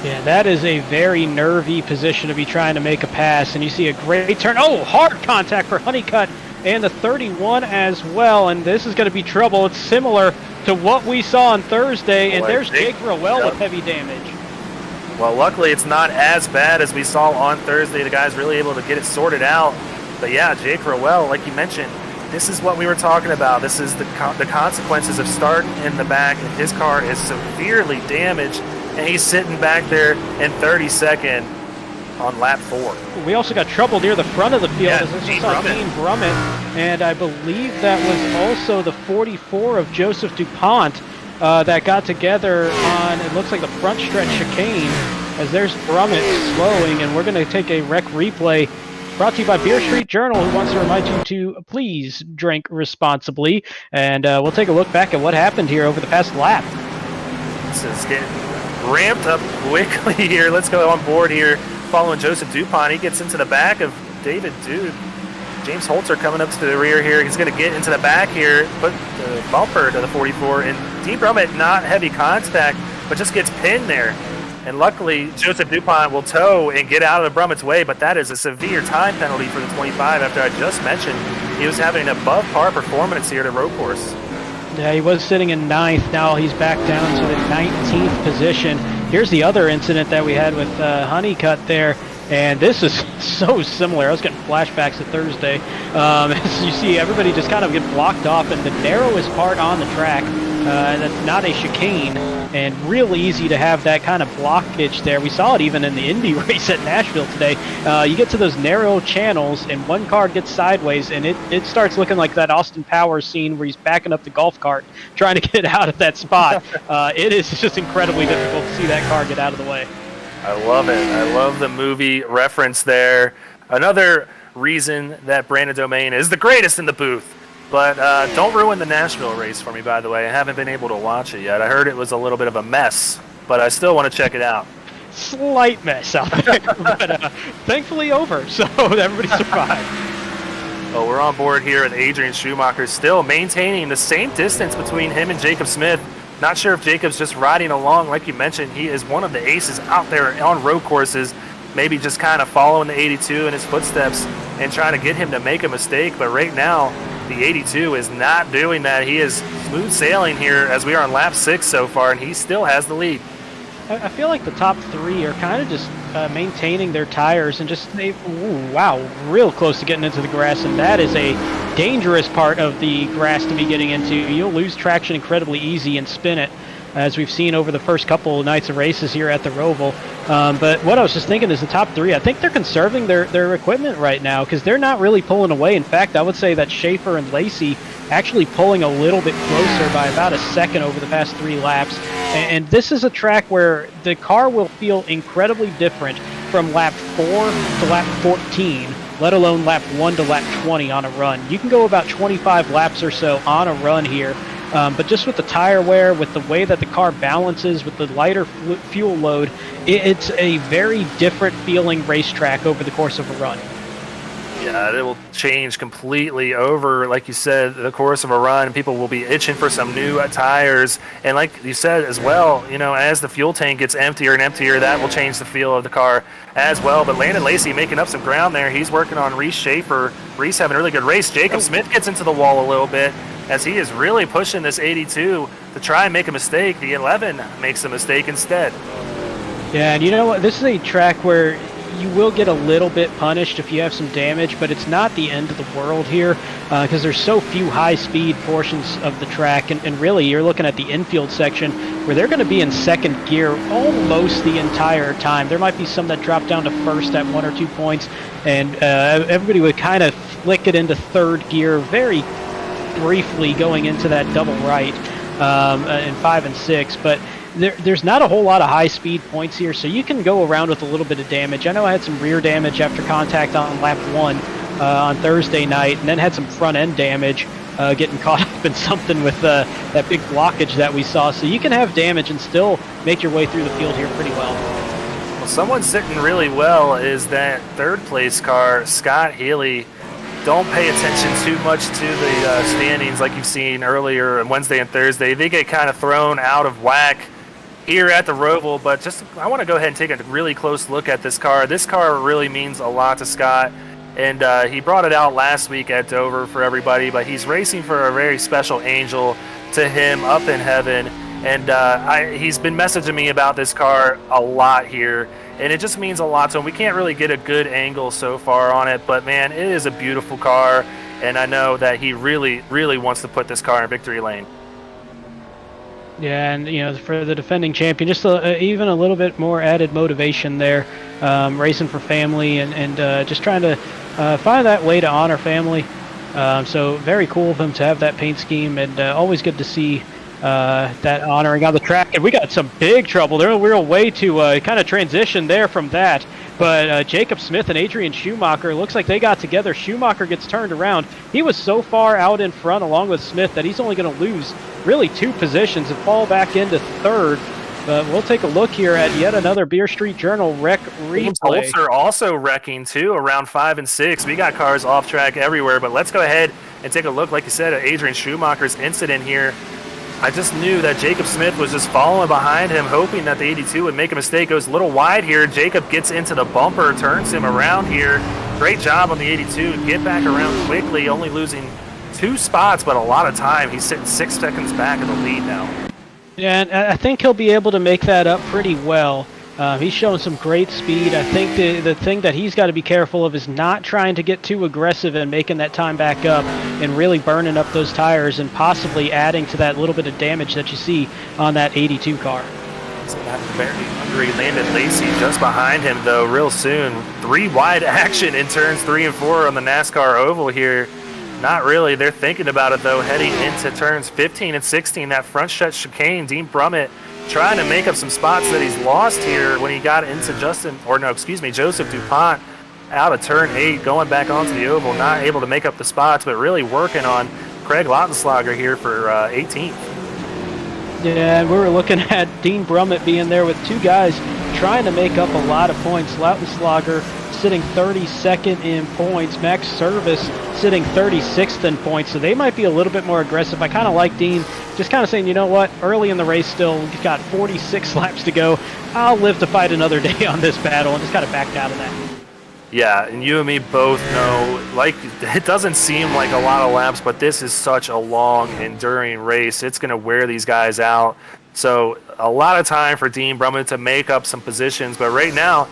Yeah, that is a very nervy position to be trying to make a pass, and you see a great turn. Oh, hard contact for Honeycutt and the 31 as well, and this is going to be trouble. It's similar to what we saw on Thursday, and there's Jake Roval with heavy damage. Well, luckily it's not as bad as we saw on Thursday. The guy's really able to get it sorted out. But yeah, Jake Roval, like you mentioned, this is what we were talking about. This is the consequences of starting in the back, and his car is severely damaged, and he's sitting back there in 32nd on lap 4. We also got trouble near the front of the field. Yeah, As this Dean is Dean Brummett, and I believe that was also the 44 of Joseph DuPont that got together on, it looks like the front stretch chicane, as there's Brummett slowing, and we're going to take a rec replay brought to you by Beer Street Journal, who wants to remind you to please drink responsibly, and we'll take a look back at what happened here over the past lap. This is getting ramped up quickly here. Let's go on board here. Following Joseph DuPont, he gets into the back of David Dude. James Holzer coming up to the rear here. He's going to get into the back here, put the bumper to the 44, and Dean Brummett not heavy contact, but just gets pinned there. And luckily, Joseph DuPont will tow and get out of Brummett's way, but that is a severe time penalty for the 25 after I just mentioned he was having an above par performance here at a road course. Yeah, he was sitting in 9th. Now he's back down to the 19th position. Here's the other incident that we had with Honeycutt there, and this is so similar. I was getting flashbacks to Thursday. As you see, everybody just kind of get blocked off in the narrowest part on the track. That's not a chicane, and real easy to have that kind of blockage there. We saw it even in the Indy race at Nashville today. You get to those narrow channels, and one car gets sideways, and it starts looking like that Austin Powers scene where he's backing up the golf cart trying to get out of that spot. It is just incredibly difficult to see that car get out of the way. I love it. I love the movie reference there. Another reason that Brandon Domain is the greatest in the booth. But don't ruin the Nashville race for me, by the way. I haven't been able to watch it yet. I heard it was a little bit of a mess, but I still want to check it out. Slight mess out there, but thankfully over, so everybody survived. Well, we're on board here with Adrian Schumacher, still maintaining the same distance between him and Jacob Smith. Not sure if Jacob's just riding along. Like you mentioned, he is one of the aces out there on road courses, maybe just kind of following the 82 in his footsteps and trying to get him to make a mistake. But right now, the 82 is not doing that. He is smooth sailing here as we are on lap 6 so far, and he still has the lead. I feel like the top 3 are kind of just maintaining their tires and just, wow, real close to getting into the grass, and that is a dangerous part of the grass to be getting into. You'll lose traction incredibly easy and spin it, as we've seen over the first couple of nights of races here at the Roval. But what I was just thinking is the top 3, I think they're conserving their equipment right now because they're not really pulling away. In fact, I would say that Schaefer and Lacey actually pulling a little bit closer by about a second over the past 3 laps. And this is a track where the car will feel incredibly different from lap 4 to lap 14, let alone lap 1 to lap 20 on a run. You can go about 25 laps or so on a run here. But just with the tire wear, with the way that the car balances, with the lighter fuel load, it's a very different feeling racetrack over the course of a run. Yeah, it will change completely over, like you said, the course of a run. People will be itching for some new tires. And like you said as well, you know, as the fuel tank gets emptier and emptier, that will change the feel of the car as well. But Landon Lacey making up some ground there. He's working on Reese Schaefer. Reese having a really good race. Jacob Smith gets into the wall a little bit as he is really pushing this 82 to try and make a mistake. The 11 makes a mistake instead. Yeah, and you know what? This is a track where you will get a little bit punished if you have some damage, but it's not the end of the world here because there's so few high-speed portions of the track, and really you're looking at the infield section where they're going to be in second gear almost the entire time. There might be some that drop down to first at 1 or 2 points, and everybody would kind of flick it into third gear very briefly going into that double right in 5 and 6, but there's not a whole lot of high-speed points here, so you can go around with a little bit of damage. I know I had some rear damage after contact on lap 1 on Thursday night, and then had some front-end damage getting caught up in something with that big blockage that we saw. So you can have damage and still make your way through the field here pretty well. Well, someone sitting really well is that third-place car, Scott Healy. Don't pay attention too much to the standings like you've seen earlier on Wednesday and Thursday. They get kind of thrown out of whack here at the Roval, but just I want to go ahead and take a really close look at this car. This car really means a lot to Scott, and he brought it out last week at Dover for everybody, but he's racing for a very special angel to him up in heaven, and he's been messaging me about this car a lot here, and it just means a lot to him. We can't really get a good angle so far on it, but man, it is a beautiful car, and I know that he really, really wants to put this car in victory lane. Yeah, and you know, for the defending champion, just even a little bit more added motivation there, racing for family and just trying to find that way to honor family. So very cool of him to have that paint scheme, and always good to see that honoring on the track. And we got some big trouble. There's a real way to kind of transition there from that. But Jacob Smith and Adrian Schumacher, looks like they got together. Schumacher gets turned around. He was so far out in front along with Smith that he's only going to lose really 2 positions and fall back into third. But we'll take a look here at yet another Beer Street Journal wreck replay. Bolts are also wrecking too around 5 and 6. We got cars off track everywhere, but let's go ahead and take a look, like you said, at Adrian Schumacher's incident here. I just knew that Jacob Smith was just following behind him, hoping that the 82 would make a mistake. Goes a little wide here. Jacob gets into the bumper, turns him around here. Great job on the 82. Get back around quickly, only losing 2 spots, but a lot of time. He's sitting 6 seconds back in the lead now. Yeah, and I think he'll be able to make that up pretty well. He's showing some great speed. I think the thing that he's got to be careful of is not trying to get too aggressive and making that time back up and really burning up those tires and possibly adding to that little bit of damage that you see on that 82 car. So that very hungry Landon Lacey just behind him, though, real soon. 3 wide action in turns 3 and 4 on the NASCAR oval here. Not really. They're thinking about it, though, heading into turns 15 and 16. That front stretch chicane, Dean Brummett trying to make up some spots that he's lost here when he got into Joseph DuPont out of turn 8, going back onto the oval, not able to make up the spots, but really working on Craig Lautenschlager here for 18th. Yeah, and we were looking at Dean Brummett being there with 2 guys trying to make up a lot of points. Lautenschlager sitting 32nd in points. Max Service sitting 36th in points. So they might be a little bit more aggressive. I kind of like Dean just kind of saying, you know what, early in the race still, we've got 46 laps to go. I'll live to fight another day on this battle, and just kind of backed out of that. Yeah, and you and me both know, like, it doesn't seem like a lot of laps, but this is such a long, enduring race. It's going to wear these guys out. So a lot of time for Dean Brummett to make up some positions, but right now,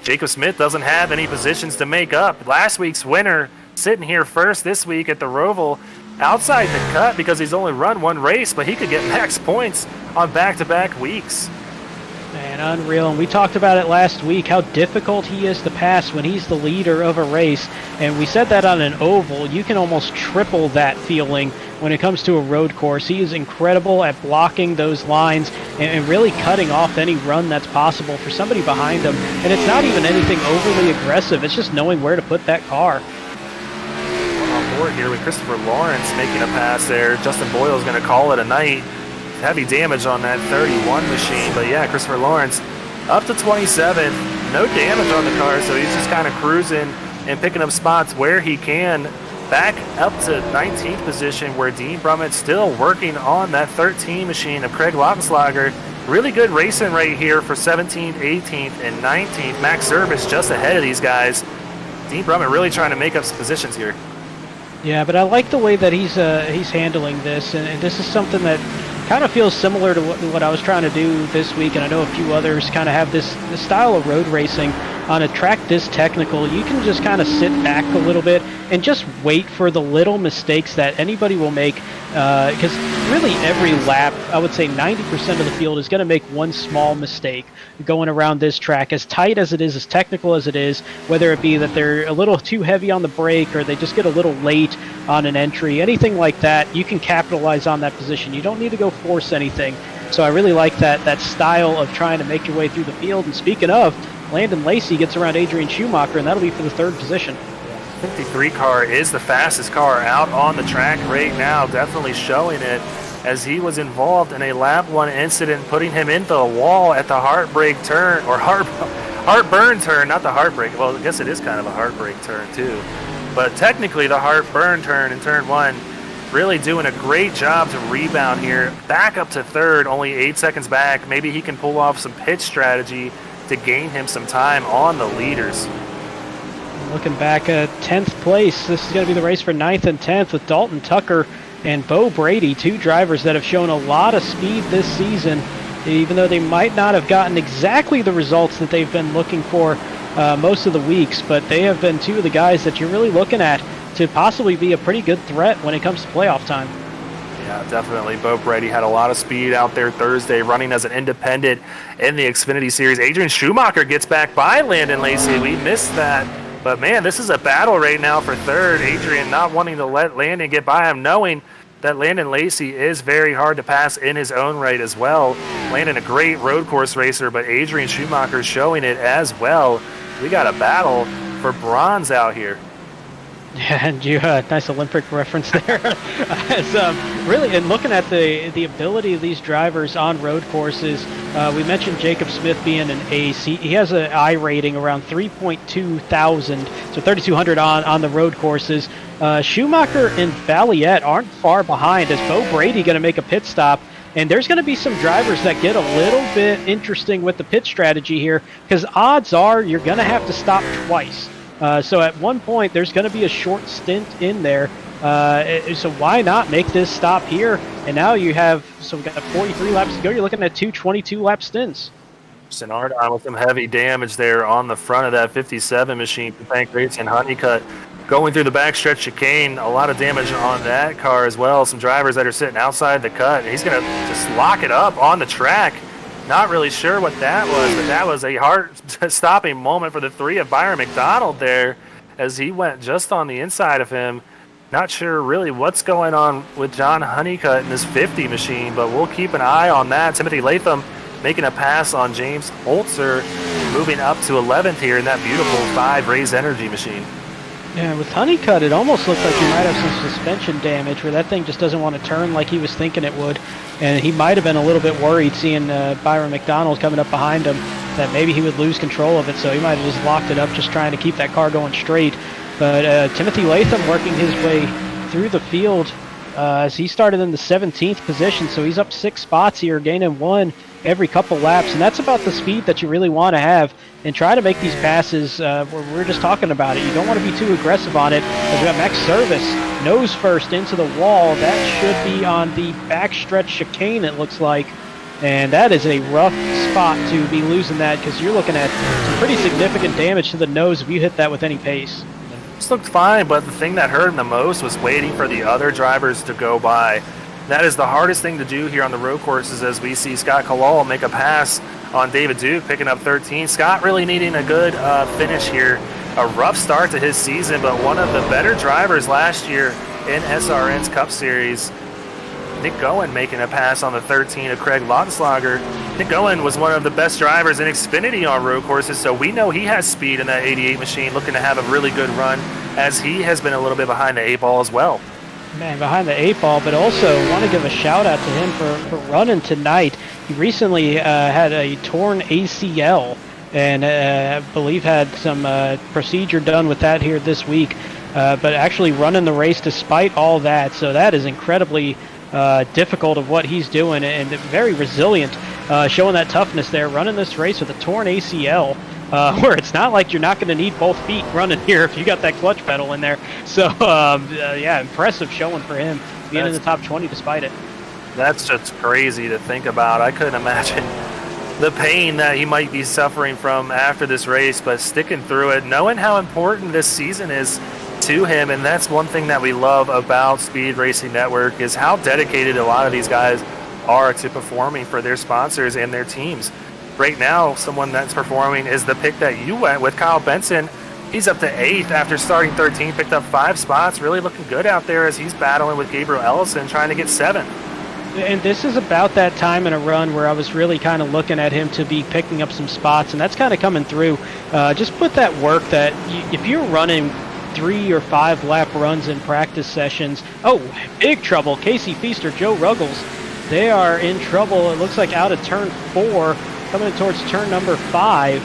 Jacob Smith doesn't have any positions to make up. Last week's winner sitting here first this week at the Roval, outside the cut because he's only run 1 race, but he could get max points on back-to-back weeks. Man, unreal. And we talked about it last week, how difficult he is to pass when he's the leader of a race. And we said that on an oval. You can almost triple that feeling when it comes to a road course. He is incredible at blocking those lines and really cutting off any run that's possible for somebody behind him. And it's not even anything overly aggressive. It's just knowing where to put that car. On board here with Christopher Lawrence making a pass there. Justin Boyle's going to call it a night. Heavy damage on that 31 machine, but yeah, Christopher Lawrence up to 27, no damage on the car, so he's just kind of cruising and picking up spots where he can. Back up to 19th position, where Dean Brummett's still working on that 13 machine of Craig Lautenschlager. Really good racing right here for 17th, 18th, and 19th. Max Service just ahead of these guys. Dean Brummett really trying to make up some positions here. Yeah, but I like the way that he's handling this, and this is something that kind of feels similar to what I was trying to do this week, and I know a few others kind of have this style of road racing. On a track this technical, you can just kind of sit back a little bit and just wait for the little mistakes that anybody will make, because really every lap, I would say 90% of the field is going to make one small mistake going around this track. As tight as it is, as technical as it is, whether it be that they're a little too heavy on the brake or they just get a little late on an entry, anything like that, you can capitalize on that position. You don't need to go force anything. So I really like that style of trying to make your way through the field. And speaking of, Landon Lacey gets around Adrian Schumacher, and that'll be for the 3rd position. 53 car is the fastest car out on the track right now, definitely showing it, as he was involved in a lap 1 incident, putting him into the wall at the Heartbreak Turn, or Heartburn Turn, not the Heartbreak. Well, I guess it is kind of a Heartbreak Turn too, but technically the Heartburn Turn in Turn 1. Really doing a great job to rebound here. Back up to 3rd, only 8 seconds back. Maybe he can pull off some pit strategy to gain him some time on the leaders. Looking back at 10th place, this is going to be the race for 9th and 10th with Dalton Tucker and Bo Brady, 2 drivers that have shown a lot of speed this season, even though they might not have gotten exactly the results that they've been looking for most of the weeks, but they have been 2 of the guys that you're really looking at to possibly be a pretty good threat when it comes to playoff time. Yeah, definitely. Bo Brady had a lot of speed out there Thursday, running as an independent in the Xfinity Series. Adrian Schumacher gets back by Landon Lacey. We missed that. But, man, this is a battle right now for 3rd. Adrian not wanting to let Landon get by him, knowing that Landon Lacey is very hard to pass in his own right as well. Landon, a great road course racer, but Adrian Schumacher showing it as well. We got a battle for bronze out here. Yeah, and you nice Olympic reference there. Really, and looking at the ability of these drivers on road courses, we mentioned Jacob Smith being an ace. He has an I rating around 3.2 thousand, so 3,200 on the road courses. Schumacher and Valiette aren't far behind, as Bo Brady going to make a pit stop. And there's going to be some drivers that get a little bit interesting with the pit strategy here, because odds are you're going to have to stop twice. So at one point, there's going to be a short stint in there. So why not make this stop here? And now you have, so we've got 43 laps to go. You're looking at 2 22-lap stints. Sinardon with some heavy damage there on the front of that 57 machine. Pancrates and Honeycutt going through the backstretch chicane. A lot of damage on that car as well. Some drivers that are sitting outside the cut. He's going to just lock it up on the track. Not really sure what that was, but that was a heart-stopping moment for the 3 of Byron McDonald there, as he went just on the inside of him. Not sure really what's going on with John Honeycutt in this 50 machine, but we'll keep an eye on that. Timothy Latham making a pass on James Holzer, moving up to 11th here in that beautiful 5 Raise Energy machine. Yeah, with Honeycutt, it almost looked like he might have some suspension damage where that thing just doesn't want to turn like he was thinking it would. And he might have been a little bit worried seeing Byron McDonald coming up behind him that maybe he would lose control of it, so he might have just locked it up just trying to keep that car going straight. But Timothy Latham working his way through the field as he started in the 17th position, so he's up 6 spots here, gaining 1 every couple laps, and that's about the speed that you really want to have, and try to make these passes where we're just talking about it. You don't want to be too aggressive on it, because we got Max Service nose first into the wall. That should be on the backstretch chicane, it looks like, and that is a rough spot to be losing that, because you're looking at some pretty significant damage to the nose if you hit that with any pace. This looked fine, but the thing that hurt him the most was waiting for the other drivers to go by. That is the hardest thing to do here on the road courses, as we see Scott Kalal make a pass on David Duke, picking up 13. Scott really needing a good finish here. A rough start to his season, but one of the better drivers last year in SRN's Cup Series. Nick Gowen making a pass on the 13 of Craig Lautenschlager. Nick Gowen was one of the best drivers in Xfinity on road courses, so we know he has speed in that 88 machine, looking to have a really good run, as he has been a little bit behind the 8 ball as well. Man, behind the 8 ball, but also want to give a shout out to him for running tonight. He recently had a torn ACL, and I believe had some procedure done with that here this week. But actually running the race despite all that, so that is incredibly difficult of what he's doing, and very resilient, showing that toughness there, running this race with a torn ACL, where it's not like you're not going to need both feet running here if you got that clutch pedal in there. So, yeah, impressive showing for him, being in the top 20 despite it. That's just crazy to think about. I couldn't imagine the pain that he might be suffering from after this race, but sticking through it, knowing how important this season is to him. And that's one thing that we love about Speed Racing Network, is how dedicated a lot of these guys are to performing for their sponsors and their teams. Right now, someone that's performing is the pick that you went with, Kyle Benson. He's up to 8th after starting 13, picked up 5 spots, really looking good out there as he's battling with Gabriel Ellison trying to get 7th. And this is about that time in a run where I was really kind of looking at him to be picking up some spots, and that's kind of coming through. Just put that work that if you're running 3 or 5 lap runs in practice sessions, oh, big trouble. Casey Feaster, Joe Ruggles, they are in trouble. It looks like out of turn 4, coming towards turn number 5,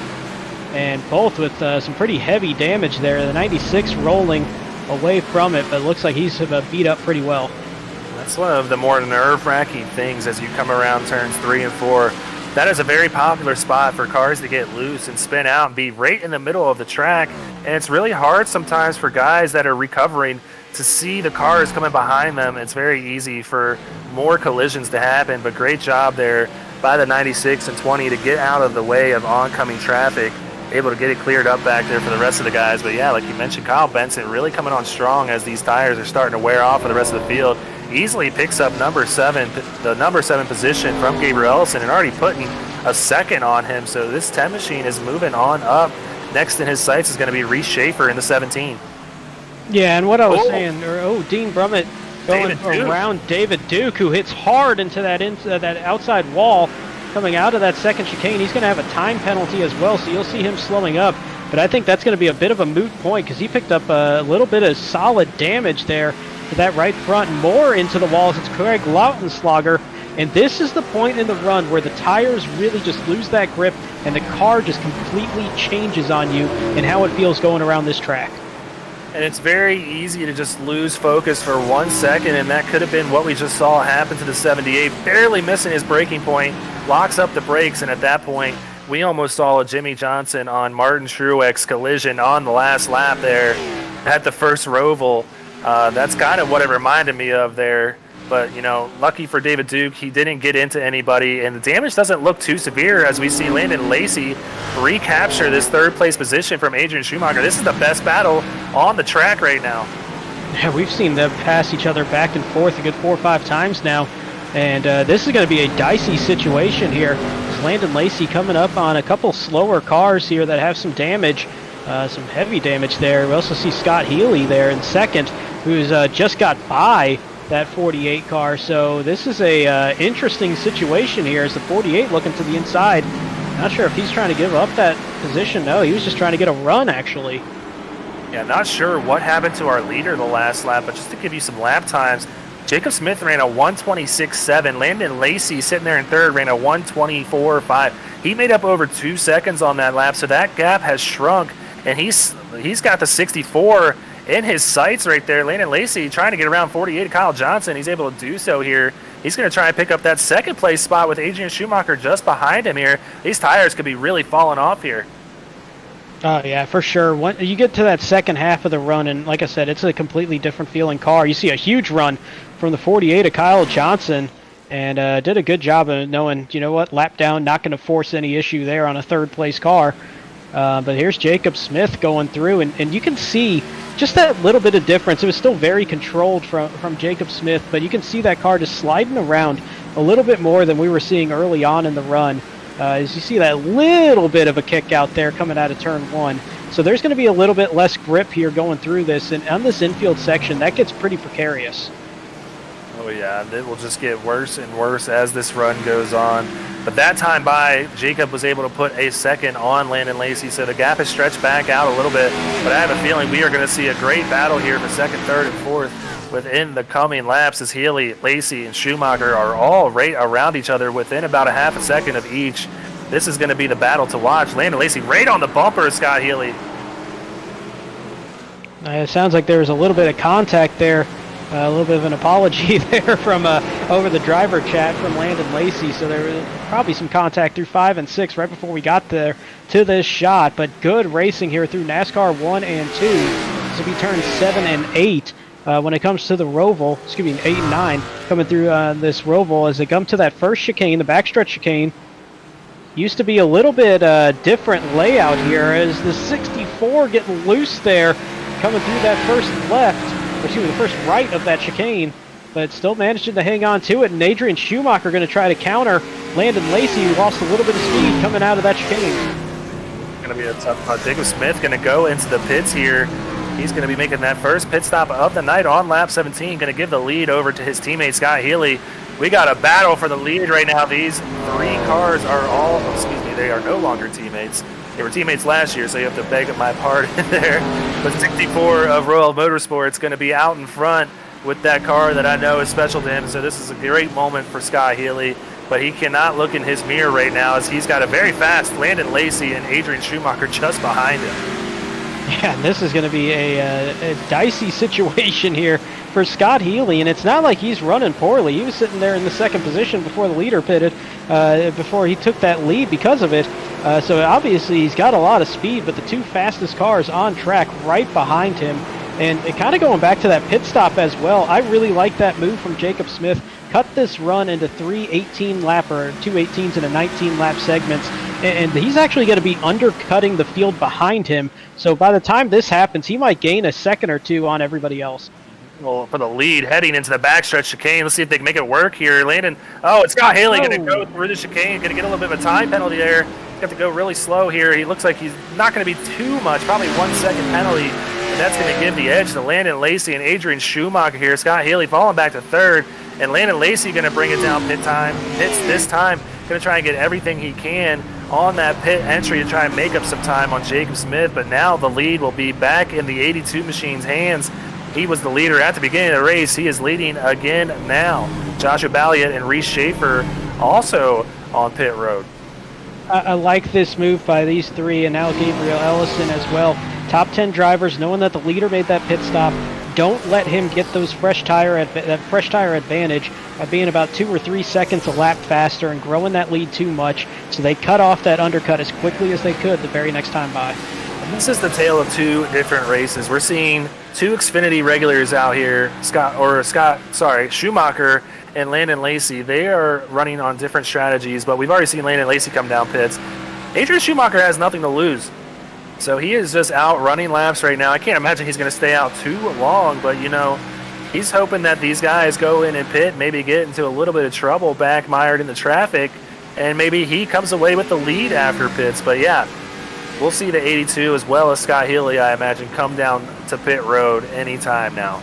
and both with some pretty heavy damage there. The 96 rolling away from it, but it looks like he's beat up pretty well. That's one of the more nerve-wracking things as you come around turns 3 and 4. That is a very popular spot for cars to get loose and spin out and be right in the middle of the track. And it's really hard sometimes for guys that are recovering to see the cars coming behind them. It's very easy for more collisions to happen, but great job there by the 96 and 20 to get out of the way of oncoming traffic, able to get it cleared up back there for the rest of the guys. But yeah, like you mentioned, Kyle Benson really coming on strong as these tires are starting to wear off for the rest of the field. Easily picks up the number 7 position from Gabriel Ellison, and already putting a second on him. So this 10 machine is moving on up. Next in his sights is going to be Reese Schaefer in the 17. Yeah, and what I was saying, Dean Brummett going around David Duke, who hits hard into that outside wall coming out of that second chicane. He's going to have a time penalty as well, so you'll see him slowing up. But I think that's going to be a bit of a moot point because he picked up a little bit of solid damage there to that right front, more into the walls. It's Craig Lautenschlager, and this is the point in the run where the tires really just lose that grip and the car just completely changes on you and how it feels going around this track. And it's very easy to just lose focus for 1 second, and that could have been what we just saw happen to the 78, barely missing his braking point, locks up the brakes, and at that point, we almost saw a Jimmy Johnson on Martin Truex collision on the last lap there at the first Roval. That's kind of what it reminded me of there. But, you know, lucky for David Duke, he didn't get into anybody, and the damage doesn't look too severe as we see Landon Lacey recapture this third-place position from Adrian Schumacher. This is the best battle on the track right now. Yeah, we've seen them pass each other back and forth a good 4 or 5 times now, and this is going to be a dicey situation here. Landon Lacey coming up on a couple slower cars here that have some damage, some heavy damage there. We also see Scott Healy there in second, who's just got by that 48 car. So this is a interesting situation here as the 48 looking to the inside. Not sure if he's trying to give up that position. No, he was just trying to get a run, actually. Yeah, not sure what happened to our leader the last lap, but just to give you some lap times, Jacob Smith ran a 1:26.7. Landon Lacey sitting there in third ran a 1:24.5. He made up over 2 seconds on that lap, so that gap has shrunk, and he's got the 64 in his sights right there. Landon Lacey trying to get around 48. Kyle Johnson, he's able to do so here. He's going to try and pick up that second place spot with Adrian Schumacher just behind him here. These tires could be really falling off here. Oh, yeah, for sure. When you get to that second half of the run, and like I said, it's a completely different feeling car. You see a huge run from the 48 of Kyle Johnson, and did a good job of knowing, you know what, lap down, not going to force any issue there on a third-place car. But here's Jacob Smith going through, and you can see just that little bit of difference. It was still very controlled from Jacob Smith, but you can see that car just sliding around a little bit more than we were seeing early on in the run. As you see that little bit of a kick out there coming out of turn 1. So there's going to be a little bit less grip here going through this, and on this infield section, that gets pretty precarious. Oh yeah, it will just get worse and worse as this run goes on. But that time by, Jacob was able to put a second on Landon Lacey, so the gap has stretched back out a little bit. But I have a feeling we are going to see a great battle here for second, third, and fourth within the coming laps as Healy, Lacey, and Schumacher are all right around each other within about a half a second of each. This is going to be the battle to watch. Landon Lacey right on the bumper, Scott Healy. It sounds like there was a little bit of contact there, a little bit of an apology there from over the driver chat from Landon Lacey. So there was probably some contact through 5 and 6 right before we got there to this shot. But good racing here through NASCAR 1 and 2. This will be turns 7 and 8. When it comes to the Roval, 8 and 9, coming through this Roval as they come to that first chicane, the backstretch chicane. Used to be a little bit different layout here as the 64 getting loose there, coming through that first the first right of that chicane, but still managing to hang on to it. And Adrian Schumacher going to try to counter Landon Lacey, who lost a little bit of speed coming out of that chicane. Going to be a tough one. Jacob Smith going to go into the pits here. He's going to be making that first pit stop of the night on lap 17. Going to give the lead over to his teammate Scott Healy. We got a battle for the lead right now. These 3 cars are all, they are no longer teammates. They were teammates last year, so you have to beg my pardon there. But 64 of Royal Motorsports going to be out in front with that car that I know is special to him. So this is a great moment for Scott Healy. But he cannot look in his mirror right now as he's got a very fast Landon Lacey and Adrian Schumacher just behind him. Yeah, and this is going to be a dicey situation here for Scott Healy, and it's not like he's running poorly. He was sitting there in the second position before the leader pitted, before he took that lead because of it. So obviously he's got a lot of speed, but the 2 fastest cars on track right behind him. And kind of going back to that pit stop as well, I really like that move from Jacob Smith. Cut this run into 3 18-lap or 2 18s and a 19-lap segments, and he's actually going to be undercutting the field behind him. So by the time this happens, he might gain a second or 2 on everybody else. Well, for the lead heading into the backstretch chicane. Let's see if they can make it work here. Landon, it's Scott Haley going to go through the chicane, going to get a little bit of a time penalty there. You have to go really slow here. He looks like he's not going to be too much, probably 1 second penalty. And that's going to give the edge to Landon Lacey and Adrian Schumacher here. Scott Haley falling back to third. And Landon Lacey going to bring it down pits this time. Going to try and get everything he can on that pit entry to try and make up some time on Jacob Smith. But now the lead will be back in the 82 machine's hands. He was the leader at the beginning of the race. He is leading again now. Joshua Balliet and Reese Schaefer also on pit road. I like this move by these 3, and now Gabriel Ellison as well. Top 10 drivers, knowing that the leader made that pit stop. Don't let him get those fresh tire advantage by being about 2 or 3 seconds a lap faster and growing that lead too much. So they cut off that undercut as quickly as they could the very next time by. This is the tale of 2 different races. We're seeing 2 Xfinity regulars out here, Schumacher and Landon Lacey. They are running on different strategies, but we've already seen Landon Lacey come down pits. Adrian Schumacher has nothing to lose. So he is just out running laps right now. I can't imagine he's going to stay out too long, but, he's hoping that these guys go in and pit, maybe get into a little bit of trouble back mired in the traffic, and maybe he comes away with the lead after pits. But, yeah, we'll see the 82 as well as Scott Healy, I imagine, come down to pit road anytime now.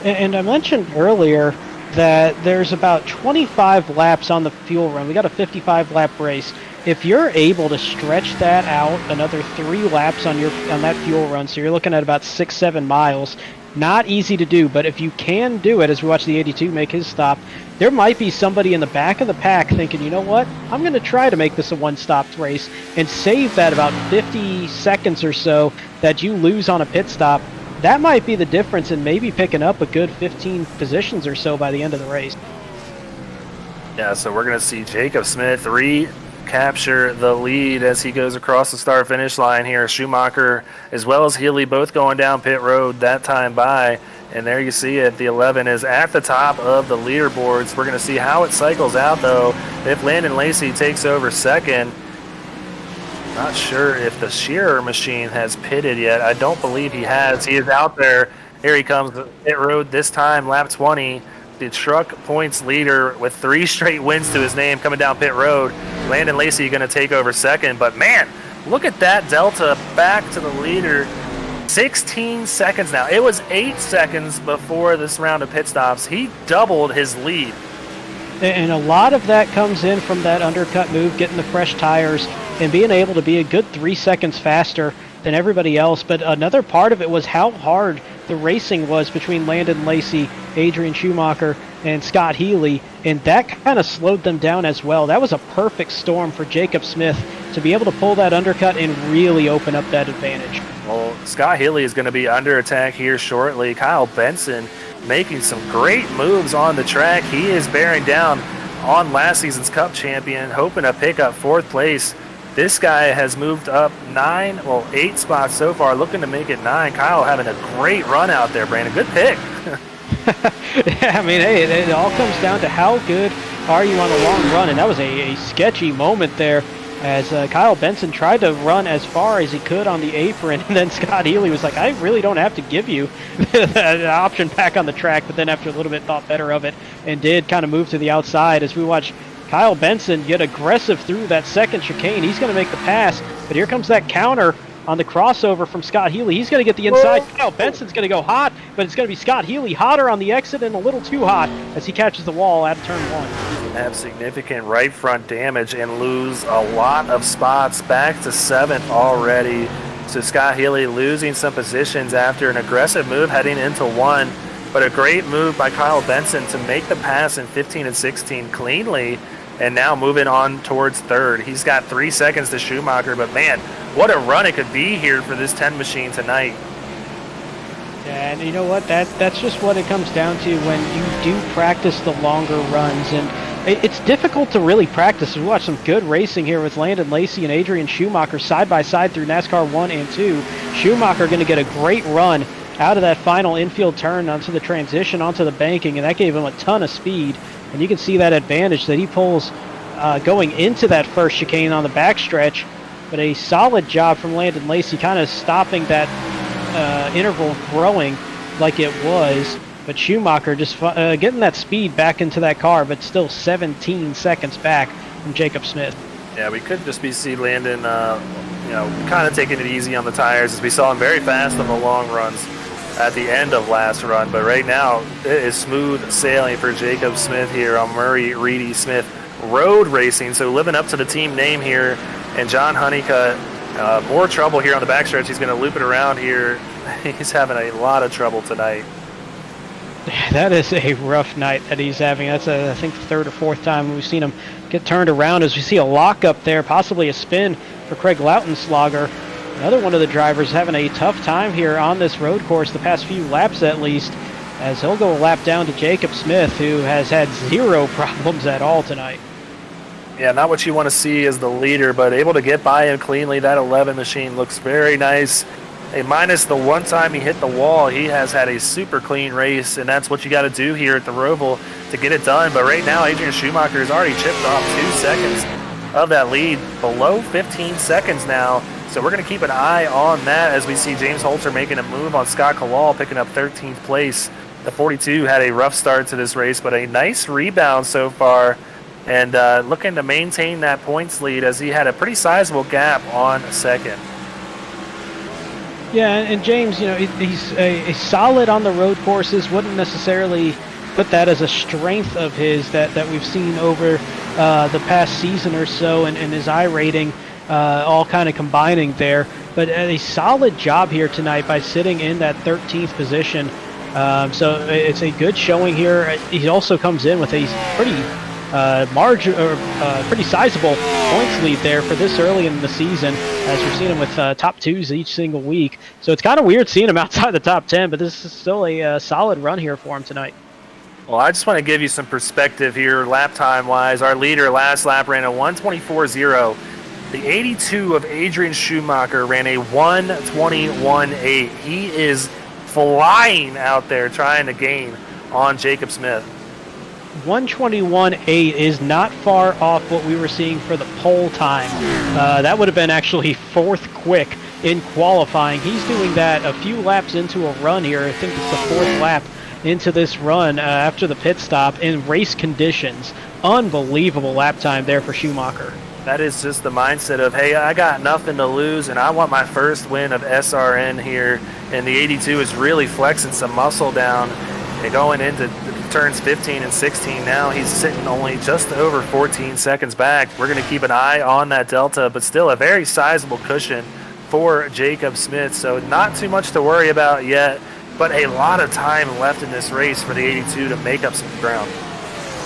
And I mentioned earlier that there's about 25 laps on the fuel run. We got a 55-lap race. If you're able to stretch that out another 3 laps on that fuel run, so you're looking at about 6-7 miles, not easy to do, but if you can do it, as we watch the 82 make his stop, there might be somebody in the back of the pack thinking, you know what, I'm going to try to make this a one-stop race and save that about 50 seconds or so that you lose on a pit stop. That might be the difference in maybe picking up a good 15 positions or so by the end of the race. Yeah, so we're going to see Jacob Smith recapture the lead as he goes across the start-finish line here. Schumacher as well as Healy both going down pit road that time by. And there you see it. The 11 is at the top of the leaderboards. We're going to see how it cycles out, though. If Landon Lacey takes over second, not sure if the Shearer machine has pitted yet. I don't believe he has. He is out there. Here he comes, pit road this time, lap 20. The truck points leader with 3 straight wins to his name coming down pit road. Landon Lacey going to take over second. But, man, look at that delta back to the leader. 16 seconds now. It was 8 seconds before this round of pit stops. He doubled his lead. And a lot of that comes in from that undercut move, getting the fresh tires, and being able to be a good 3 seconds faster than everybody else. But another part of it was how hard the racing was between Landon Lacey, Adrian Schumacher, and Scott Healy, and that kind of slowed them down as well. That was a perfect storm for Jacob Smith to be able to pull that undercut and really open up that advantage. Well, Scott Healy is going to be under attack here shortly. Kyle Benson making some great moves on the track. He is bearing down on last season's Cup champion, hoping to pick up 4th place. This guy has moved up 8 spots so far, looking to make it 9. Kyle having a great run out there, Brandon. Good pick. Yeah, I mean, hey, it all comes down to how good are you on a long run, and that was a sketchy moment there as Kyle Benson tried to run as far as he could on the apron, and then Scott Healy was like, I really don't have to give you that option back on the track, but then after a little bit thought better of it and did kind of move to the outside as we watch Kyle Benson get aggressive through that second chicane. He's going to make the pass, but here comes that counter on the crossover from Scott Healy. He's going to get the inside. Kyle Benson's going to go hot, but it's going to be Scott Healy hotter on the exit and a little too hot as he catches the wall out of turn 1. Have significant right front damage and lose a lot of spots back to 7th already. So Scott Healy losing some positions after an aggressive move heading into 1, but a great move by Kyle Benson to make the pass in 15 and 16 cleanly, and now moving on towards 3rd. He's got 3 seconds to Schumacher, but man, what a run it could be here for this 10 machine tonight. And you know what? That's just what it comes down to when you do practice the longer runs. And it's difficult to really practice. We watched some good racing here with Landon Lacey and Adrian Schumacher side by side through NASCAR 1 and 2. Schumacher going to get a great run out of that final infield turn onto the transition, onto the banking, and that gave him a ton of speed. And you can see that advantage that he pulls going into that first chicane on the backstretch. But a solid job from Landon Lacey kind of stopping that interval growing like it was. But Schumacher just getting that speed back into that car, but still 17 seconds back from Jacob Smith. Yeah, we could just see Landon, kind of taking it easy on the tires, as we saw him very fast on the long runs at the end of last run. But right now, it is smooth sailing for Jacob Smith here on Murray Reedy Smith Road Racing. So living up to the team name here. And John Honeycutt, more trouble here on the backstretch. He's going to loop it around here. He's having a lot of trouble tonight. That is a rough night that he's having. That's, I think, the 3rd or 4th time we've seen him get turned around as we see a lockup there, possibly a spin for Craig Lautenslager. Another one of the drivers having a tough time here on this road course the past few laps at least, as he'll go a lap down to Jacob Smith, who has had 0 problems at all tonight. Yeah, not what you want to see as the leader, but able to get by him cleanly. That 11 machine looks very nice. Minus the one time he hit the wall, he has had a super clean race, and that's what you got to do here at the Roval to get it done. But right now, Adrian Schumacher has already chipped off 2 seconds of that lead, below 15 seconds now. So we're going to keep an eye on that as we see James Holter making a move on Scott Kalal, picking up 13th place. The 42 had a rough start to this race, but a nice rebound so far, and looking to maintain that points lead as he had a pretty sizable gap on 2nd. Yeah, and James, he's a solid on the road courses. Wouldn't necessarily put that as a strength of his that we've seen over the past season or so, and his I rating all kind of combining there. But a solid job here tonight by sitting in that 13th position. So it's a good showing here. He also comes in with a pretty pretty sizable points lead there for this early in the season, as we've seen him with top 2s each single week. So it's kind of weird seeing him outside the top 10, but this is still a solid run here for him tonight. Well, I just want to give you some perspective here, lap time-wise. Our leader last lap ran a 1:24.0. The 82 of Adrian Schumacher ran a 1:21.8. He is flying out there trying to gain on Jacob Smith. 1:21.8 is not far off what we were seeing for the pole time. That would have been actually 4th quick in qualifying. He's doing that a few laps into a run here. I think it's the 4th lap into this run after the pit stop in race conditions. Unbelievable lap time there for Schumacher. That is just the mindset of, hey, I got nothing to lose, and I want my first win of SRN here. And the 82 is really flexing some muscle down and going into turns 15 and 16 now. He's sitting only just over 14 seconds back. We're going to keep an eye on that delta, but still a very sizable cushion for Jacob Smith. So not too much to worry about yet, but a lot of time left in this race for the 82 to make up some ground.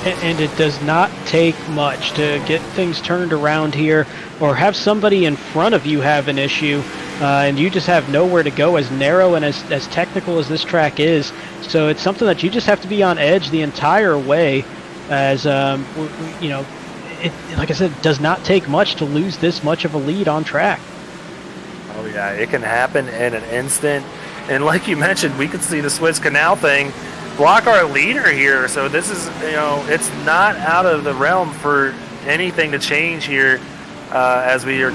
And it does not take much to get things turned around here or have somebody in front of you have an issue, and you just have nowhere to go, as narrow and as technical as this track is. So it's something that you just have to be on edge the entire way, as you know, like I said, it does not take much to lose this much of a lead on track. Oh yeah, it can happen in an instant. And like you mentioned, we could see the Swiss Canal thing block our leader here. So this is, it's not out of the realm for anything to change here as we're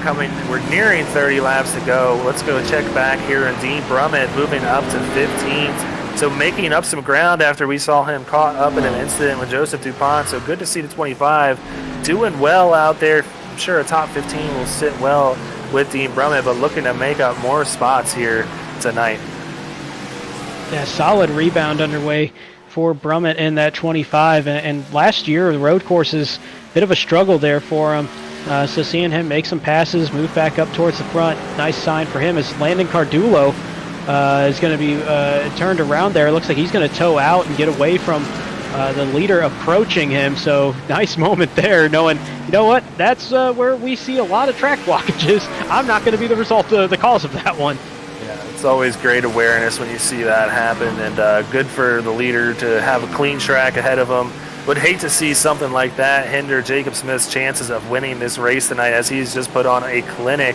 nearing 30 laps to go. Let's go check back here. And Dean Brummett moving up to 15th. So making up some ground after we saw him caught up in an incident with Joseph DuPont. So good to see the 25 doing well out there. I'm sure a top 15 will sit well with Dean Brummett, but looking to make up more spots here tonight. Yeah, solid rebound underway for Brummett in that 25. And last year, the road course is a bit of a struggle there for him. So seeing him make some passes, move back up towards the front, nice sign for him as Landon Cardulo is going to be turned around there. It looks like he's going to tow out and get away from the leader approaching him. So nice moment there, knowing, you know what, that's where we see a lot of track blockages. I'm not going to be the cause of that one. Yeah, it's always great awareness when you see that happen, and good for the leader to have a clean track ahead of him. Would hate to see something like that hinder Jacob Smith's chances of winning this race tonight, as he's just put on a clinic.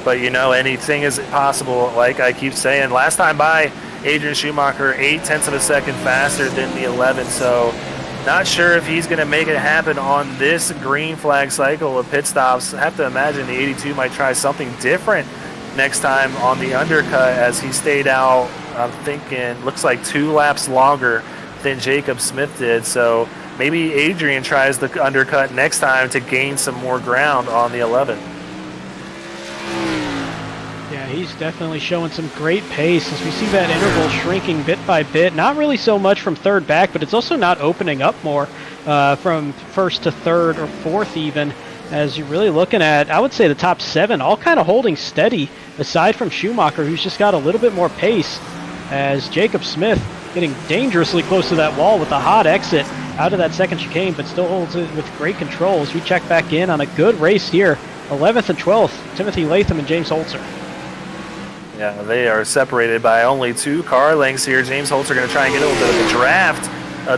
But anything is possible, like I keep saying. Last time by, Adrian Schumacher 0.8 of a second faster than the 11, so not sure if he's going to make it happen on this green flag cycle of pit stops. I have to imagine the 82 might try something different next time on the undercut, as he stayed out, I'm thinking, looks like 2 laps longer than Jacob Smith did. So maybe Adrian tries the undercut next time to gain some more ground on the 11. Yeah, he's definitely showing some great pace as we see that interval shrinking bit by bit. Not really so much from third back, but it's also not opening up more from first to third or fourth even. As you're really looking at, I would say, the top 7 all kind of holding steady, aside from Schumacher, who's just got a little bit more pace, as Jacob Smith getting dangerously close to that wall with a hot exit out of that second chicane, but still holds it with great control as we check back in on a good race here. 11th and 12th, Timothy Latham and James Holzer. Yeah, they are separated by only 2 car lengths here. James Holzer going to try and get a little bit of a draft.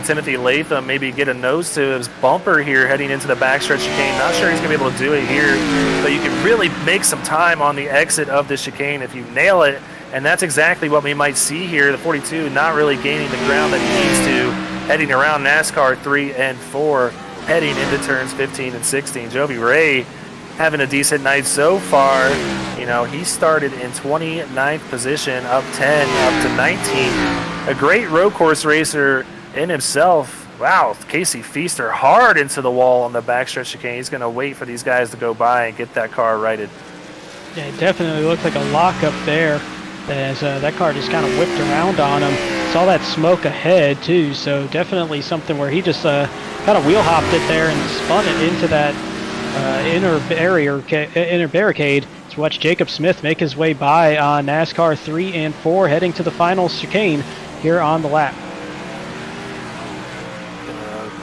Timothy Latham maybe get a nose to his bumper here heading into the backstretch chicane. Not sure he's going to be able to do it here, but you can really make some time on the exit of the chicane if you nail it, and that's exactly what we might see here. The 42 not really gaining the ground that he needs to, heading around NASCAR 3 and 4, heading into turns 15 and 16. Jovi Ray having a decent night so far. He started in 29th position, up 10, up to 19. A great road course racer in himself. Wow, Casey Feaster hard into the wall on the backstretch chicane. He's going to wait for these guys to go by and get that car righted. Yeah, it definitely looked like a lockup there, as that car just kind of whipped around on him. Saw that smoke ahead too, so definitely something where he just kind of wheel hopped it there and spun it into that inner barricade to watch Jacob Smith make his way by on NASCAR 3 and 4, heading to the final chicane here on the lap.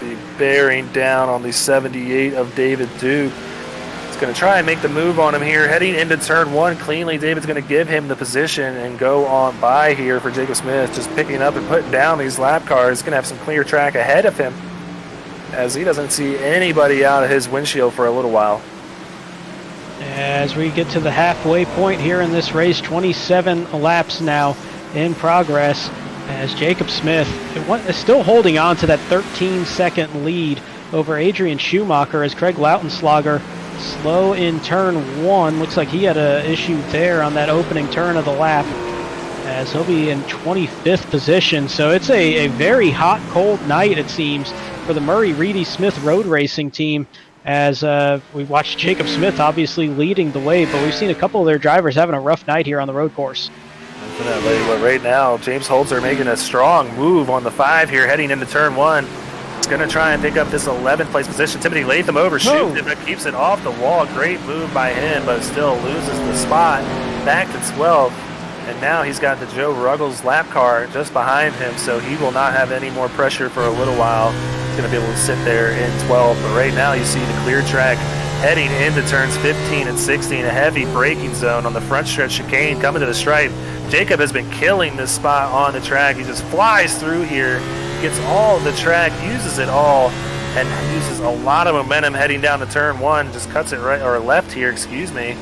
Be bearing down on the 78 of David Duke. He's going to try and make the move on him here, heading into turn 1 cleanly. David's going to give him the position and go on by here for Jacob Smith, just picking up and putting down these lap cars. He's going to have some clear track ahead of him, as he doesn't see anybody out of his windshield for a little while. As we get to the halfway point here in this race, 27 laps now in progress, as Jacob Smith is still holding on to that 13-second lead over Adrian Schumacher, as Craig Lautenschlager slow in turn 1. Looks like he had an issue there on that opening turn of the lap, as he'll be in 25th position. So it's a very hot, cold night, it seems, for the Murray Reedy Smith Road Racing team, as we watched Jacob Smith obviously leading the way, but we've seen a couple of their drivers having a rough night here on the road course. Definitely, but right now, James Holzer making a strong move on the 5 here, heading into turn 1. He's going to try and pick up this 11th place position. Timothy Latham overshoots it, but keeps it off the wall. Great move by him, but still loses the spot. back to 12th. And now he's got the Joe Ruggles lap car just behind him, so he will not have any more pressure for a little while. He's going to be able to sit there in 12th. But right now you see the clear track heading into turns 15 and 16, a heavy braking zone on the front stretch chicane coming to the stripe. Jacob has been killing this spot on the track. He just flies through here, gets all the track, uses it all, and uses a lot of momentum heading down to turn 1, just cuts it right, or left here, excuse me.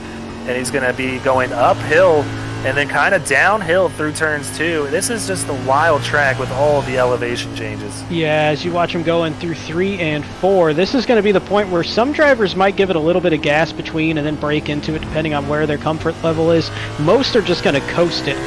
And he's going to be going uphill and then kind of downhill through turns 2. This is just a wild track with all of the elevation changes. Yeah, as you watch him going through 3 and 4, this is going to be the point where some drivers might give it a little bit of gas between and then brake into it depending on where their comfort level is. Most are just going to coast it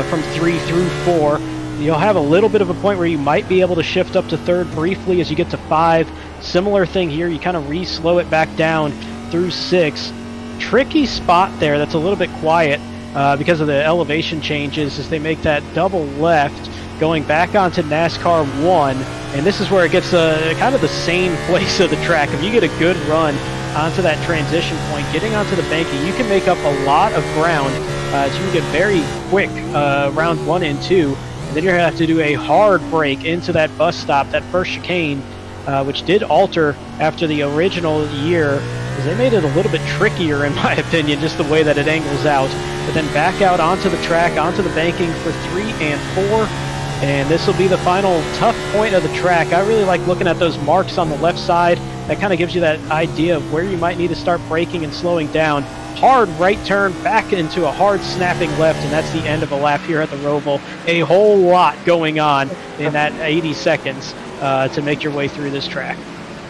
from 3 through 4. You'll have a little bit of a point where you might be able to shift up to 3rd briefly as you get to 5. Similar thing here, you kind of re-slow it back down through 6. Tricky spot there that's a little bit quiet. Because of the elevation changes as they make that double left going back onto NASCAR 1, and this is where it gets kind of the same place of the track. If you get a good run onto that transition point, getting onto the banking, you can make up a lot of ground, so you can get very quick round 1 and 2, and then you're going to have to do a hard break into that bus stop, that first chicane, which did alter after the original year, because they made it a little bit trickier in my opinion, just the way that it angles out. But then back out onto the track, onto the banking for 3 and 4. And this will be the final tough point of the track. I really like looking at those marks on the left side. That kind of gives you that idea of where you might need to start braking and slowing down. Hard right turn back into a hard snapping left, and that's the end of a lap here at the Roval. A whole lot going on in that 80 seconds to make your way through this track.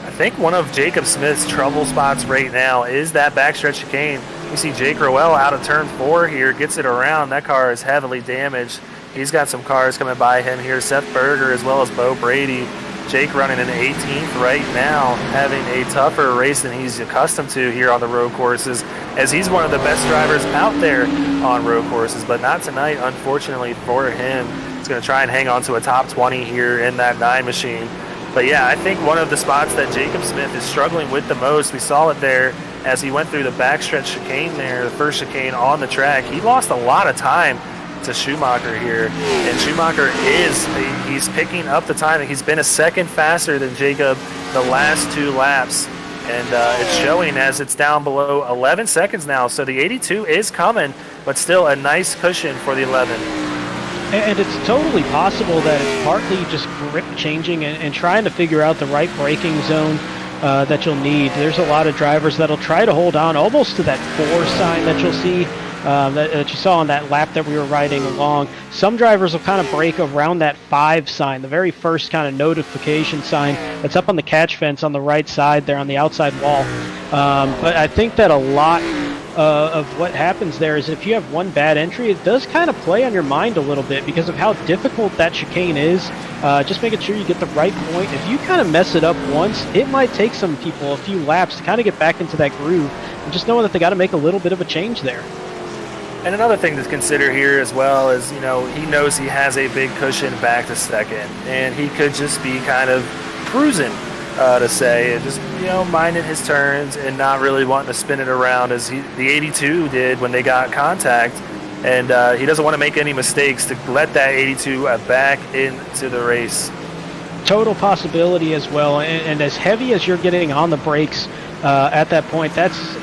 I think one of Jacob Smith's trouble spots right now is that backstretch chicane. You see Jake Roval out of turn 4 here, gets it around. That car is heavily damaged. He's got some cars coming by him here. Seth Berger as well as Bo Brady. Jake running in 18th right now, having a tougher race than he's accustomed to here on the road courses, as he's one of the best drivers out there on road courses, but not tonight, unfortunately for him. He's going to try and hang on to a top 20 here in that 9 machine. But yeah, I think one of the spots that Jacob Smith is struggling with the most, we saw it there as he went through the backstretch chicane there, the first chicane on the track. He lost a lot of time to Schumacher here, and Schumacher he's picking up the time. He's been a second faster than Jacob the last 2 laps, and it's showing as it's down below 11 seconds now. So the 82 is coming, but still a nice cushion for the 11. And it's totally possible that it's partly just grip changing and trying to figure out the right braking zone that you'll need. There's a lot of drivers that'll try to hold on almost to that 4 sign that you'll see that you saw on that lap that we were riding along. Some drivers will kind of brake around that 5 sign, the very first kind of notification sign that's up on the catch fence on the right side there on the outside wall. But I think that a lot of what happens there is if you have one bad entry, it does kind of play on your mind a little bit because of how difficult that chicane is. Just making sure you get the right point. If you kind of mess it up once, it might take some people a few laps to kind of get back into that groove, and just knowing that they got to make a little bit of a change there. And another thing to consider here as well is, he knows he has a big cushion back to second, and he could just be kind of cruising, to say, and just, minding his turns and not really wanting to spin it around as the 82 did when they got contact. And he doesn't want to make any mistakes to let that 82 back into the race. Total possibility as well, and as heavy as you're getting on the brakes at that point, that's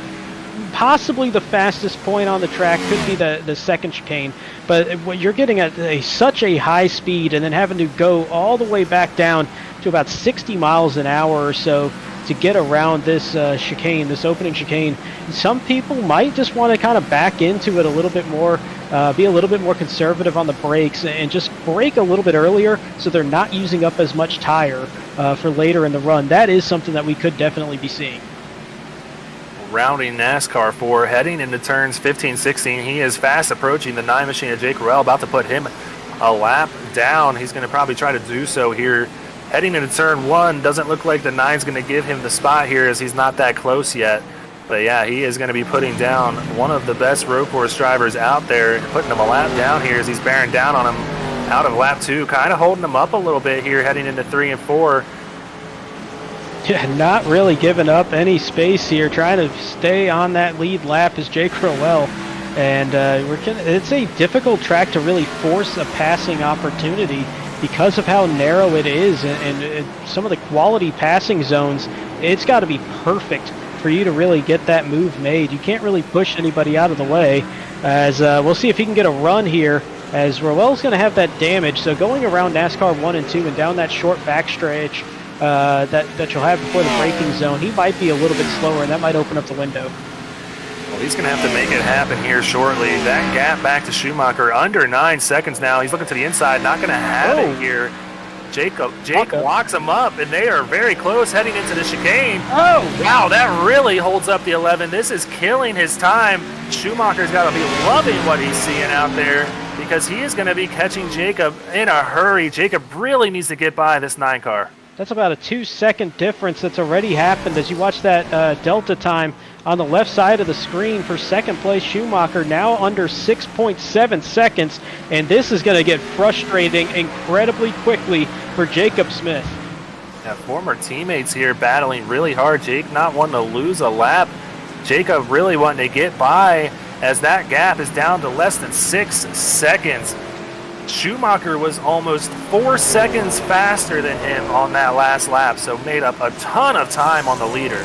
possibly the fastest point on the track, could be the second chicane, but when you're getting at such a high speed and then having to go all the way back down to about 60 miles an hour or so to get around this chicane, this opening chicane, some people might just want to kind of back into it a little bit more, be a little bit more conservative on the brakes and just brake a little bit earlier so they're not using up as much tire for later in the run. That is something that we could definitely be seeing. Rounding NASCAR 4, heading into turns 15, 16. He is fast approaching the 9 machine of Jake Roval, about to put him a lap down. He's going to probably try to do so here. Heading into turn 1, doesn't look like the 9's going to give him the spot here as he's not that close yet. But yeah, he is going to be putting down one of the best road course drivers out there, putting him a lap down here as he's bearing down on him out of lap 2, kind of holding him up a little bit here heading into 3 and 4. Yeah, not really giving up any space here, trying to stay on that lead lap is Jake Roval. And it's a difficult track to really force a passing opportunity because of how narrow it is, and some of the quality passing zones. It's got to be perfect for you to really get that move made. You can't really push anybody out of the way. As we'll see if he can get a run here, as Roval's going to have that damage. So going around NASCAR 1 and 2 and down that short backstretch that you'll have before the braking zone, he might be a little bit slower, and that might open up the window. Well, he's going to have to make it happen here shortly. That gap back to Schumacher, under 9 seconds now. He's looking to the inside, not going to have it here. Jake locks him up, and they are very close heading into the chicane. Oh! Wow, that really holds up the 11. This is killing his time. Schumacher's got to be loving what he's seeing out there, because he is going to be catching Jacob in a hurry. Jacob really needs to get by this 9 car. That's about a 2-second difference that's already happened as you watch that delta time on the left side of the screen for second place. Schumacher now under 6.7 seconds, and this is going to get frustrating incredibly quickly for Jacob Smith. Yeah, former teammates here battling really hard. Jake not wanting to lose a lap. Jacob really wanting to get by, as that gap is down to less than 6 seconds. Schumacher was almost 4 seconds faster than him on that last lap, so made up a ton of time on the leader.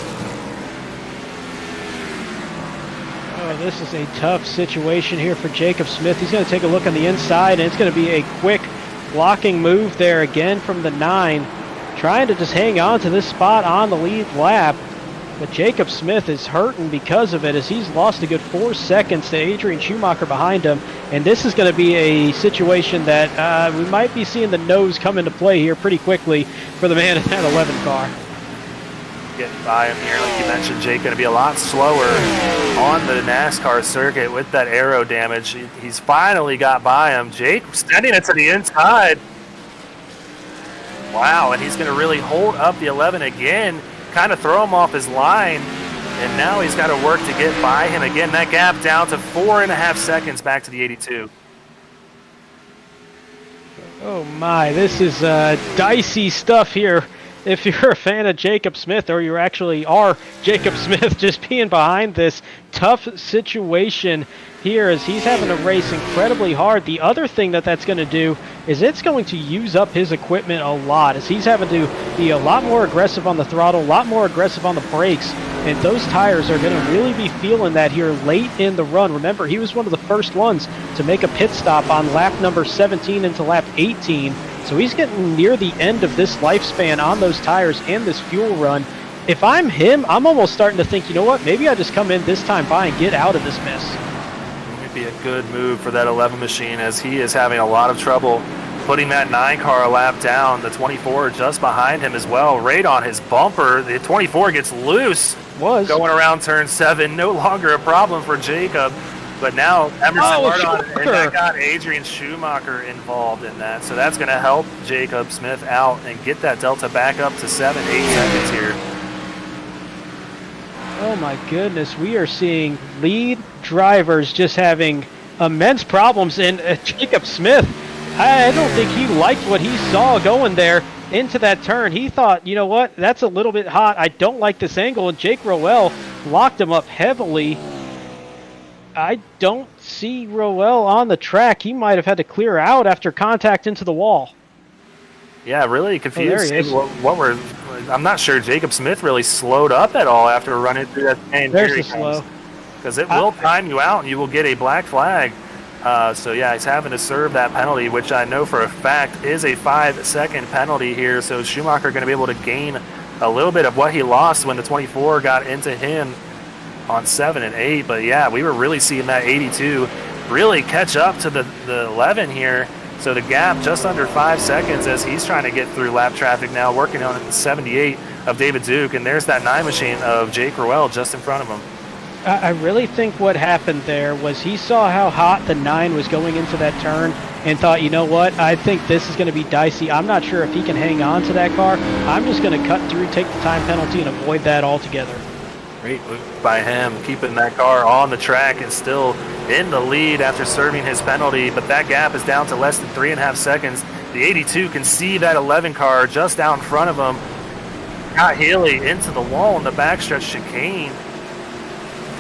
Oh, this is a tough situation here for Jacob Smith. He's going to take a look on the inside, and it's going to be a quick blocking move there again from the 9, trying to just hang on to this spot on the lead lap. But Jacob Smith is hurting because of it, as he's lost a good 4 seconds to Adrian Schumacher behind him. And this is going to be a situation that we might be seeing the nose come into play here pretty quickly for the man in that 11 car. Getting by him here, like you mentioned, Jake going to be a lot slower on the NASCAR circuit with that aero damage. He's finally got by him. Jake sending it to the inside. Wow, and he's going to really hold up the 11 again, kind of throw him off his line, and now he's got to work to get by him again. That gap down to 4.5 seconds back to the 82. Oh my, this is dicey stuff here. If you're a fan of Jacob Smith, or you actually are Jacob Smith, just being behind this tough situation here, as he's having to race incredibly hard. The other thing that's going to do is it's going to use up his equipment a lot, as he's having to be a lot more aggressive on the throttle, a lot more aggressive on the brakes, and those tires are going to really be feeling that here late in the run. Remember, he was one of the first ones to make a pit stop on lap number 17 into lap 18, so he's getting near the end of this lifespan on those tires and this fuel run. If I'm him, I'm almost starting to think, you know what, maybe I just come in this time by and get out of this mess. Be a good move for that 11 machine, as he is having a lot of trouble putting that 9 car a lap down. The 24 just behind him as well, right on his bumper. The 24 gets loose. Going around turn 7, no longer a problem for Jacob, but now Emerson Mardon, and that got Adrian Schumacher involved in that, so that's going to help Jacob Smith out and get that delta back up to 7-8 seconds here. Oh my goodness, we are seeing lead drivers just having immense problems, and Jacob Smith, I don't think he liked what he saw going there into that turn. He thought, you know what, that's a little bit hot, I don't like this angle, and Jake Roval locked him up heavily. I don't see Roval on the track. He might have had to clear out after contact into the wall. Yeah, really confused. I'm not sure Jacob Smith really slowed up at all after running through that same. There's the slow. Because it will time you out and you will get a black flag. So yeah, he's having to serve that penalty, which I know for a fact is a 5-second penalty here. So Schumacher going to be able to gain a little bit of what he lost when the 24 got into him on 7 and 8. But yeah, we were really seeing that 82 really catch up to the 11 here. So the gap just under 5 seconds as he's trying to get through lap traffic now, working on the 78 of David Duke, and there's that 9 machine of Jake Roval just in front of him. I really think what happened there was he saw how hot the 9 was going into that turn and thought, you know what, I think this is going to be dicey. I'm not sure if he can hang on to that car. I'm just going to cut through, take the time penalty, and avoid that altogether. Great move by him, keeping that car on the track and still in the lead after serving his penalty, but that gap is down to less than 3.5 seconds. The 82 can see that 11 car just down in front of him. Got Healy into the wall in the backstretch chicane.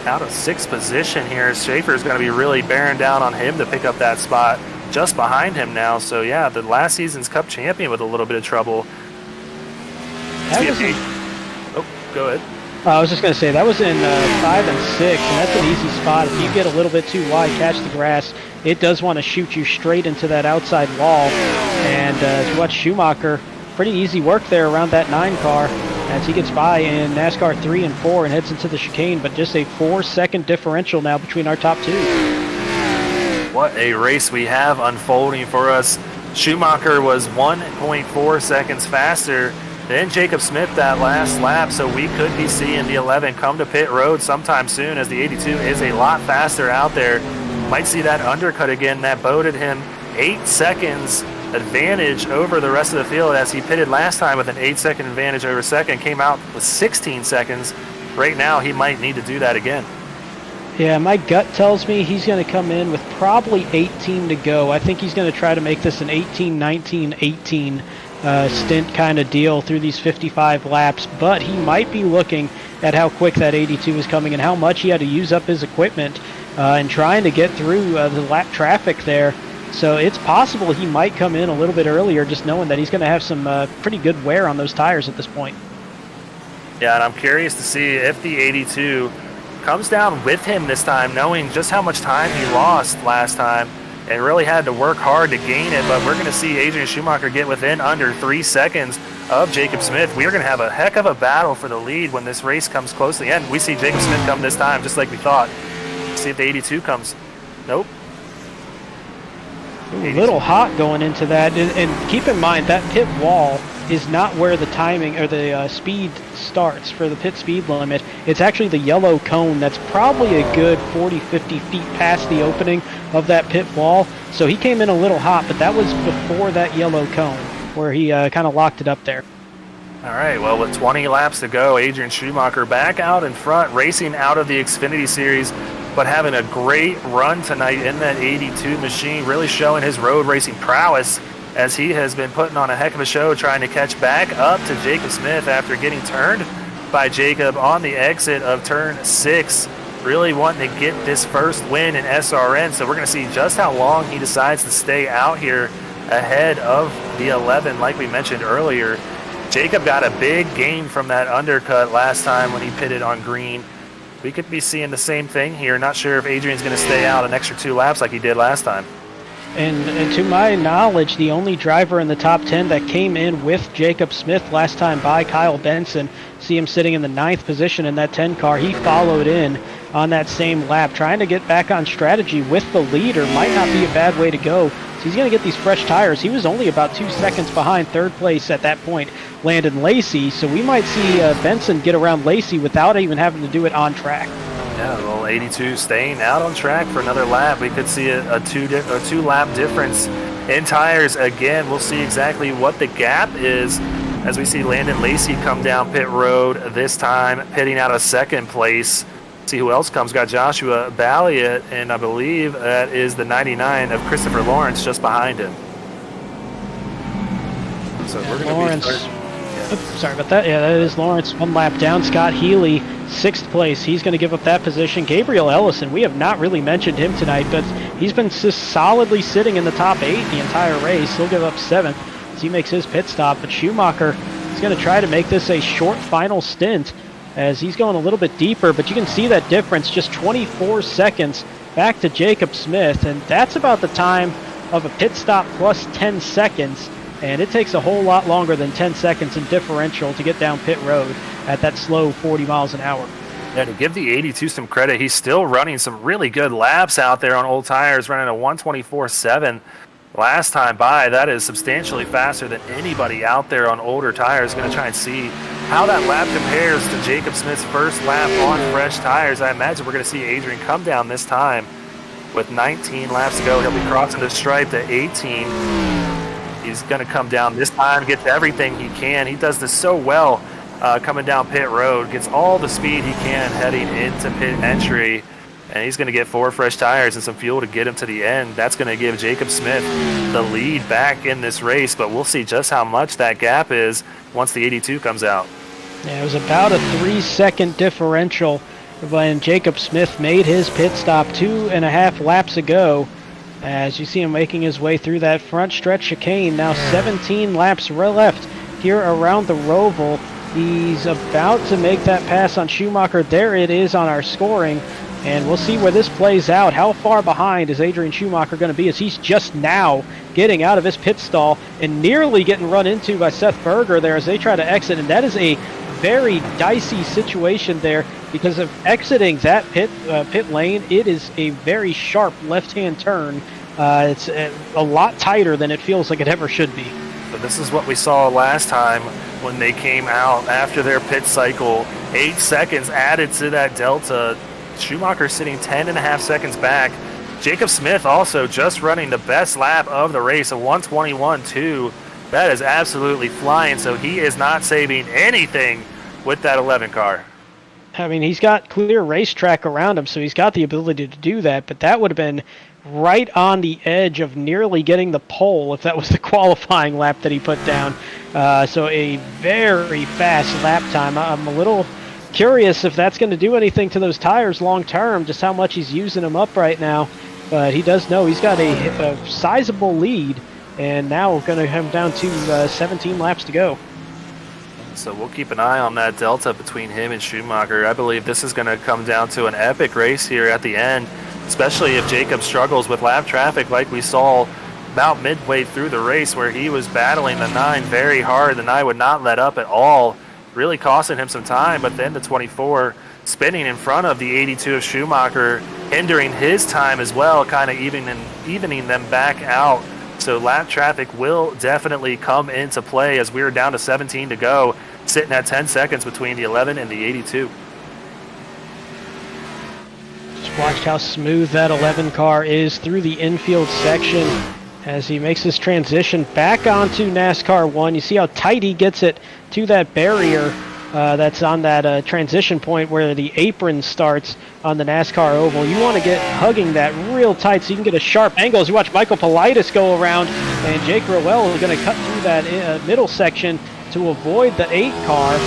out of 6th position here. Schaefer's going to be really bearing down on him to pick up that spot just behind him now. So yeah, the last season's Cup champion with a little bit of trouble. Oh, go ahead. I was just going to say, that was in 5 and 6, and that's an easy spot. If you get a little bit too wide, catch the grass, it does want to shoot you straight into that outside wall. And as you watch Schumacher, pretty easy work there around that 9 car as he gets by in NASCAR 3 and 4 and heads into the chicane, but just a 4-second differential now between our top 2. What a race we have unfolding for us. Schumacher was 1.4 seconds faster than Jacob Smith that last lap, so we could be seeing the 11 come to pit road sometime soon, as the 82 is a lot faster out there. Might see that undercut again. That boded him 8 seconds advantage over the rest of the field, as he pitted last time with an 8-second advantage over second, came out with 16 seconds. Right now, he might need to do that again. Yeah, my gut tells me he's going to come in with probably 18 to go. I think he's going to try to make this an 18, 19, 18 stint kind of deal through these 55 laps, but he might be looking at how quick that 82 is coming and how much he had to use up his equipment and trying to get through the lap traffic there. So it's possible he might come in a little bit earlier, just knowing that he's going to have some pretty good wear on those tires at this point. Yeah, and I'm curious to see if the 82 comes down with him this time, knowing just how much time he lost last time and really had to work hard to gain it. But we're going to see Adrian Schumacher get within under 3 seconds of Jacob Smith. We are going to have a heck of a battle for the lead when this race comes close to the end. We see Jacob Smith come this time, just like we thought. See if the 82 comes. Nope. A little hot going into that, and keep in mind that pit wall is not where the timing or the speed starts for the pit speed limit. It's actually the yellow cone that's probably a good 40-50 feet past the opening of that pit wall. So he came in a little hot, but that was before that yellow cone where he kind of locked it up there. All right, well, with 20 laps to go, Adrian Schumacher back out in front, racing out of the Xfinity Series, but having a great run tonight in that 82 machine, really showing his road racing prowess, as he has been putting on a heck of a show trying to catch back up to Jacob Smith after getting turned by Jacob on the exit of turn 6, really wanting to get this first win in SRN. So we're going to see just how long he decides to stay out here ahead of the 11, like we mentioned earlier. Jacob got a big gain from that undercut last time when he pitted on green. We could be seeing the same thing here. Not sure if Adrian's going to stay out an extra 2 laps like he did last time. And to my knowledge, the only driver in the top 10 that came in with Jacob Smith last time by Kyle Benson, see him sitting in the 9th position in that 10 car. He followed in on that same lap, trying to get back on strategy with the leader. Might not be a bad way to go. So he's going to get these fresh tires. He was only about 2 seconds behind third place at that point, Landon Lacey. So we might see Benson get around Lacey without even having to do it on track. Yeah, well, 82 staying out on track for another lap. We could see a two-lap difference in tires again. We'll see exactly what the gap is as we see Landon Lacey come down pit road this time, pitting out of second place. See who else comes. Got Joshua Balliot, and I believe that is the 99 of Christopher Lawrence just behind him. So we're going to Lawrence. Sorry about that. Yeah, that is Lawrence. 1 lap down. Scott Healy, 6th place. He's going to give up that position. Gabriel Ellison, we have not really mentioned him tonight, but he's been just solidly sitting in the top 8 the entire race. He'll give up 7th as he makes his pit stop. But Schumacher is going to try to make this a short final stint as he's going a little bit deeper, but you can see that difference, just 24 seconds back to Jacob Smith, and that's about the time of a pit stop plus 10 seconds. And it takes a whole lot longer than 10 seconds in differential to get down pit road at that slow 40 miles an hour. Yeah, to give the 82 some credit, he's still running some really good laps out there on old tires, running a 124.7 last time by. That is substantially faster than anybody out there on older tires. Going to try and see how that lap compares to Jacob Smith's first lap on fresh tires. I imagine we're going to see Adrian come down this time with 19 laps to go. He'll be crossing the stripe to 18. He's going to come down this time, gets everything he can. He does this so well coming down pit road, gets all the speed he can heading into pit entry, and he's going to get 4 fresh tires and some fuel to get him to the end. That's going to give Jacob Smith the lead back in this race, but we'll see just how much that gap is once the 82 comes out. Yeah, it was about a 3-second differential when Jacob Smith made his pit stop 2.5 laps ago. As you see him making his way through that front stretch chicane. Now 17 laps left here around the Roval. He's about to make that pass on Schumacher. There it is on our scoring. And we'll see where this plays out. How far behind is Adrian Schumacher going to be, as he's just now getting out of his pit stall and nearly getting run into by Seth Berger there as they try to exit. And that is a very dicey situation there, because of exiting that pit lane, it is a very sharp left-hand turn. It's a lot tighter than it feels like it ever should be. But this is what we saw last time when they came out after their pit cycle. 8 seconds added to that delta. Schumacher sitting 10.5 seconds back. Jacob Smith also just running the best lap of the race, a 1:21.2. That is absolutely flying, so he is not saving anything with that 11 car. I mean, he's got clear racetrack around him, so he's got the ability to do that, but that would have been right on the edge of nearly getting the pole if that was the qualifying lap that he put down. So a very fast lap time. I'm a little curious if that's going to do anything to those tires long term, just how much he's using them up right now. But he does know he's got a sizable lead, and now we're going to come down to 17 laps to go. So we'll keep an eye on that delta between him and Schumacher. I believe this is going to come down to an epic race here at the end, especially if Jacob struggles with lap traffic like we saw about midway through the race, where he was battling the 9 very hard. The 9 would not let up at all, really costing him some time. But then the 24 spinning in front of the 82 of Schumacher, hindering his time as well, kind of evening them back out. So lap traffic will definitely come into play as we're down to 17 to go, sitting at 10 seconds between the 11 and the 82. Just watch how smooth that 11 car is through the infield section as he makes this transition back onto NASCAR 1. You see how tight he gets it to that barrier that's on that transition point where the apron starts on the NASCAR oval. You want to get hugging that real tight so you can get a sharp angle. As you watch Michael Politis go around, and Jake Roval is going to cut through that middle section to avoid the 8 car.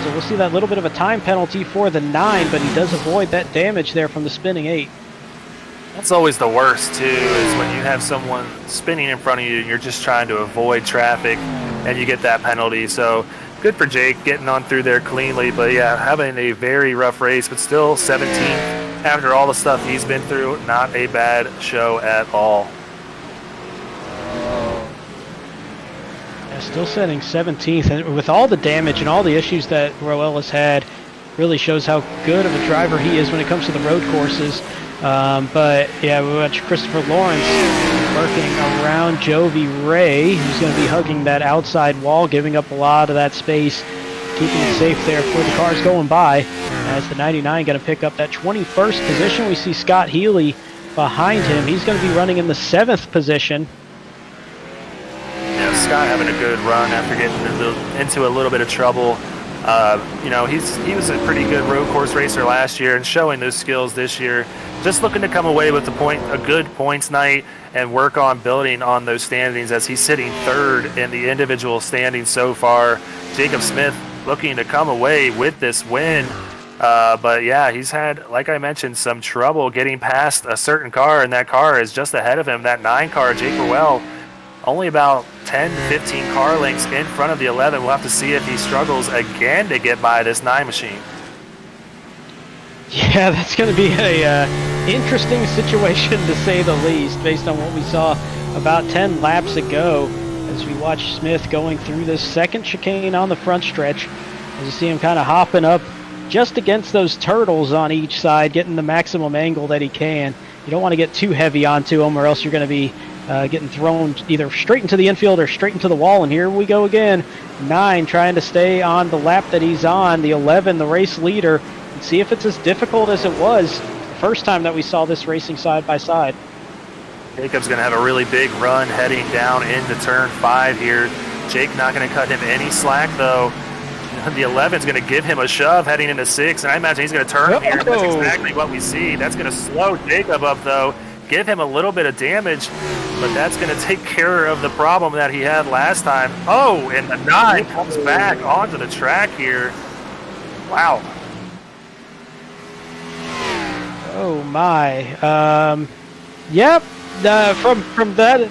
So we'll see that little bit of a time penalty for the 9, but he does avoid that damage there from the spinning 8. That's always the worst, too, is when you have someone spinning in front of you and you're just trying to avoid traffic and you get that penalty. So good for Jake getting on through there cleanly. But, yeah, having a very rough race, but still 17th after all the stuff he's been through. Not a bad show at all. Yeah, still setting 17th. And with all the damage and all the issues that Roval has had, really shows how good of a driver he is when it comes to the road courses. But yeah, we watch Christopher Lawrence working around Jovi Ray, who's going to be hugging that outside wall, giving up a lot of that space, keeping it safe there for the cars going by. As the 99 going to pick up that 21st position, we see Scott Healy behind him. He's going to be running in the 7th position. Yeah, Scott having a good run after getting into a little bit of trouble. You know, he was a pretty good road course racer last year and showing those skills this year. Just looking to come away with a good points night and work on building on those standings, as he's sitting 3rd in the individual standings so far. Jacob Smith looking to come away with this win. But yeah, he's had, like I mentioned, some trouble getting past a certain car, and that car is just ahead of him. That 9 car, Jake Roval, only about 10 to 15 car lengths in front of the 11. We'll have to see if he struggles again to get by this 9 machine. Yeah, that's going to be a interesting situation to say the least, based on what we saw about 10 laps ago as we watch Smith going through this second chicane on the front stretch. As you see him kind of hopping up just against those turtles on each side, getting the maximum angle that he can. You don't want to get too heavy onto him, or else you're going to be getting thrown either straight into the infield or straight into the wall. And here we go again. 9 trying to stay on the lap that he's on. The 11, the race leader. And see if it's as difficult as it was the first time that we saw this racing side by side. Jacob's going to have a really big run heading down into turn 5 here. Jake not going to cut him any slack, though. The 11 is going to give him a shove heading into 6, and I imagine he's going to turn here. That's exactly what we see. That's going to slow Jacob up, though, give him a little bit of damage, but that's going to take care of the problem that he had last time. Oh, and the 9 comes back onto the track here. Wow. my. Yep. From that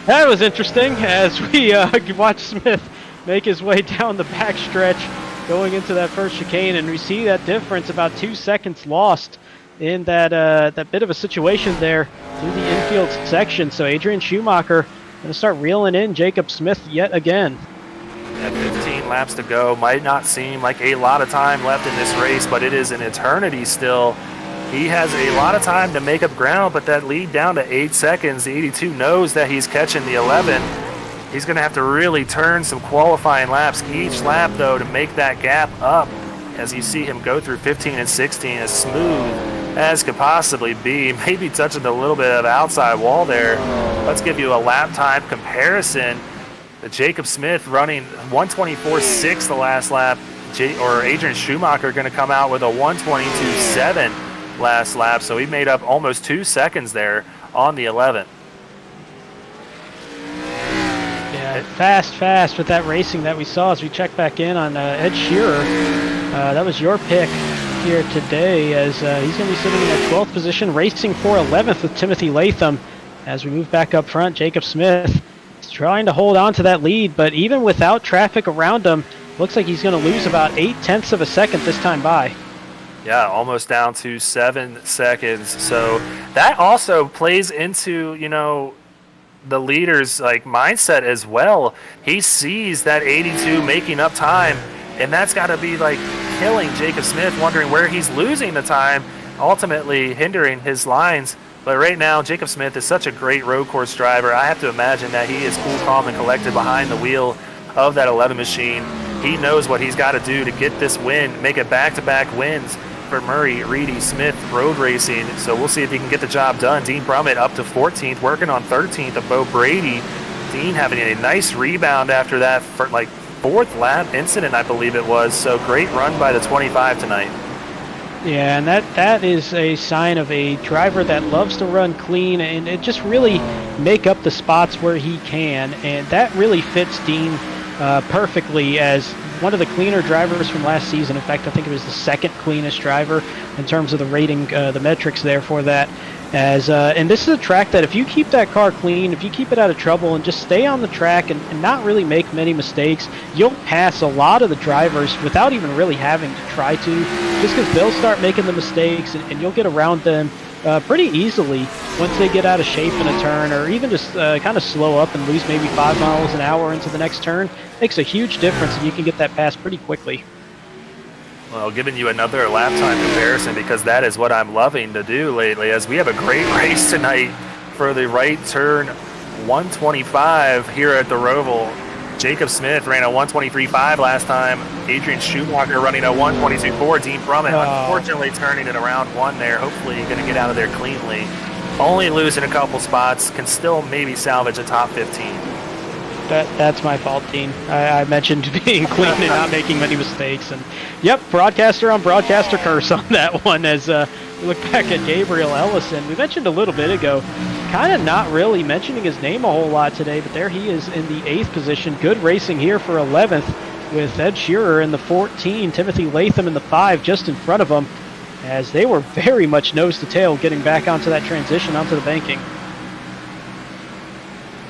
was interesting as we watch Smith make his way down the backstretch, going into that first chicane, and we see that difference, about 2 seconds lost in that bit of a situation there through the infield section. So Adrian Schumacher going to start reeling in Jacob Smith yet again. At 15 laps to go, might not seem like a lot of time left in this race, but it is an eternity still. He has a lot of time to make up ground, but that lead down to 8 seconds. The 82 knows that he's catching the 11. He's going to have to really turn some qualifying laps each lap, though, to make that gap up, as you see him go through 15 and 16 as smooth as could possibly be, maybe touching a little bit of outside wall there. Let's give you a lap time comparison. Jacob Smith running 124.6 the last lap, Adrian Schumacher going to come out with a 122.7 last lap, so he made up almost 2 seconds there on the 11. Yeah, fast with that racing that we saw as we check back in on Ed Shearer. That was your pick here today, as he's going to be sitting in that 12th position, racing for 11th with Timothy Latham. As we move back up front, Jacob Smith is trying to hold on to that lead, but even without traffic around him, looks like he's going to lose about 0.8 of a second this time by. Yeah, almost down to 7 seconds. So that also plays into, you know, the leader's mindset as well. He sees that 82 making up time, and that's got to be killing Jacob Smith, wondering where he's losing the time, ultimately hindering his lines. But right now, Jacob Smith is such a great road course driver. I have to imagine that he is cool, calm, and collected behind the wheel of that 11 machine. He knows what he's got to do to get this win, make it back-to-back wins for Murray, Reedy, Smith Road Racing. So we'll see if he can get the job done. Dean Brummett up to 14th, working on 13th of Bo Brady. Dean having a nice rebound after that for fourth lap incident, I believe it was. So great run by the 25 tonight. Yeah, and that is a sign of a driver that loves to run clean and just really make up the spots where he can. And that really fits Dean perfectly as one of the cleaner drivers from last season. In fact, I think it was the second cleanest driver in terms of the rating, the metrics there for that. And this is a track that if you keep that car clean, if you keep it out of trouble and just stay on the track and not really make many mistakes, you'll pass a lot of the drivers without even really having to try to, just because they'll start making the mistakes and you'll get around them pretty easily once they get out of shape in a turn, or even just kind of slow up and lose maybe 5 miles an hour into the next turn. Makes a huge difference, and you can get that pass pretty quickly. Well, giving you another lap time comparison, because that is what I'm loving to do lately, as we have a great race tonight for the right turn 125 here at the Roval. Jacob Smith ran a 123.5 last time. Adrian Schumacher running a 122.4. Dean Brummett unfortunately turning it around one there. Hopefully going to get out of there cleanly. Only losing a couple spots. Can still maybe salvage a top 15. That's my fault, Dean. I mentioned being clean and not making many mistakes. And yep, broadcaster on broadcaster curse on that one as we look back at Gabriel Ellison. We mentioned a little bit ago, kind of not really mentioning his name a whole lot today, but there he is in the 8th position. Good racing here for 11th with Ed Shearer in the 14, Timothy Latham in the 5 just in front of him, as they were very much nose to tail getting back onto that transition onto the banking.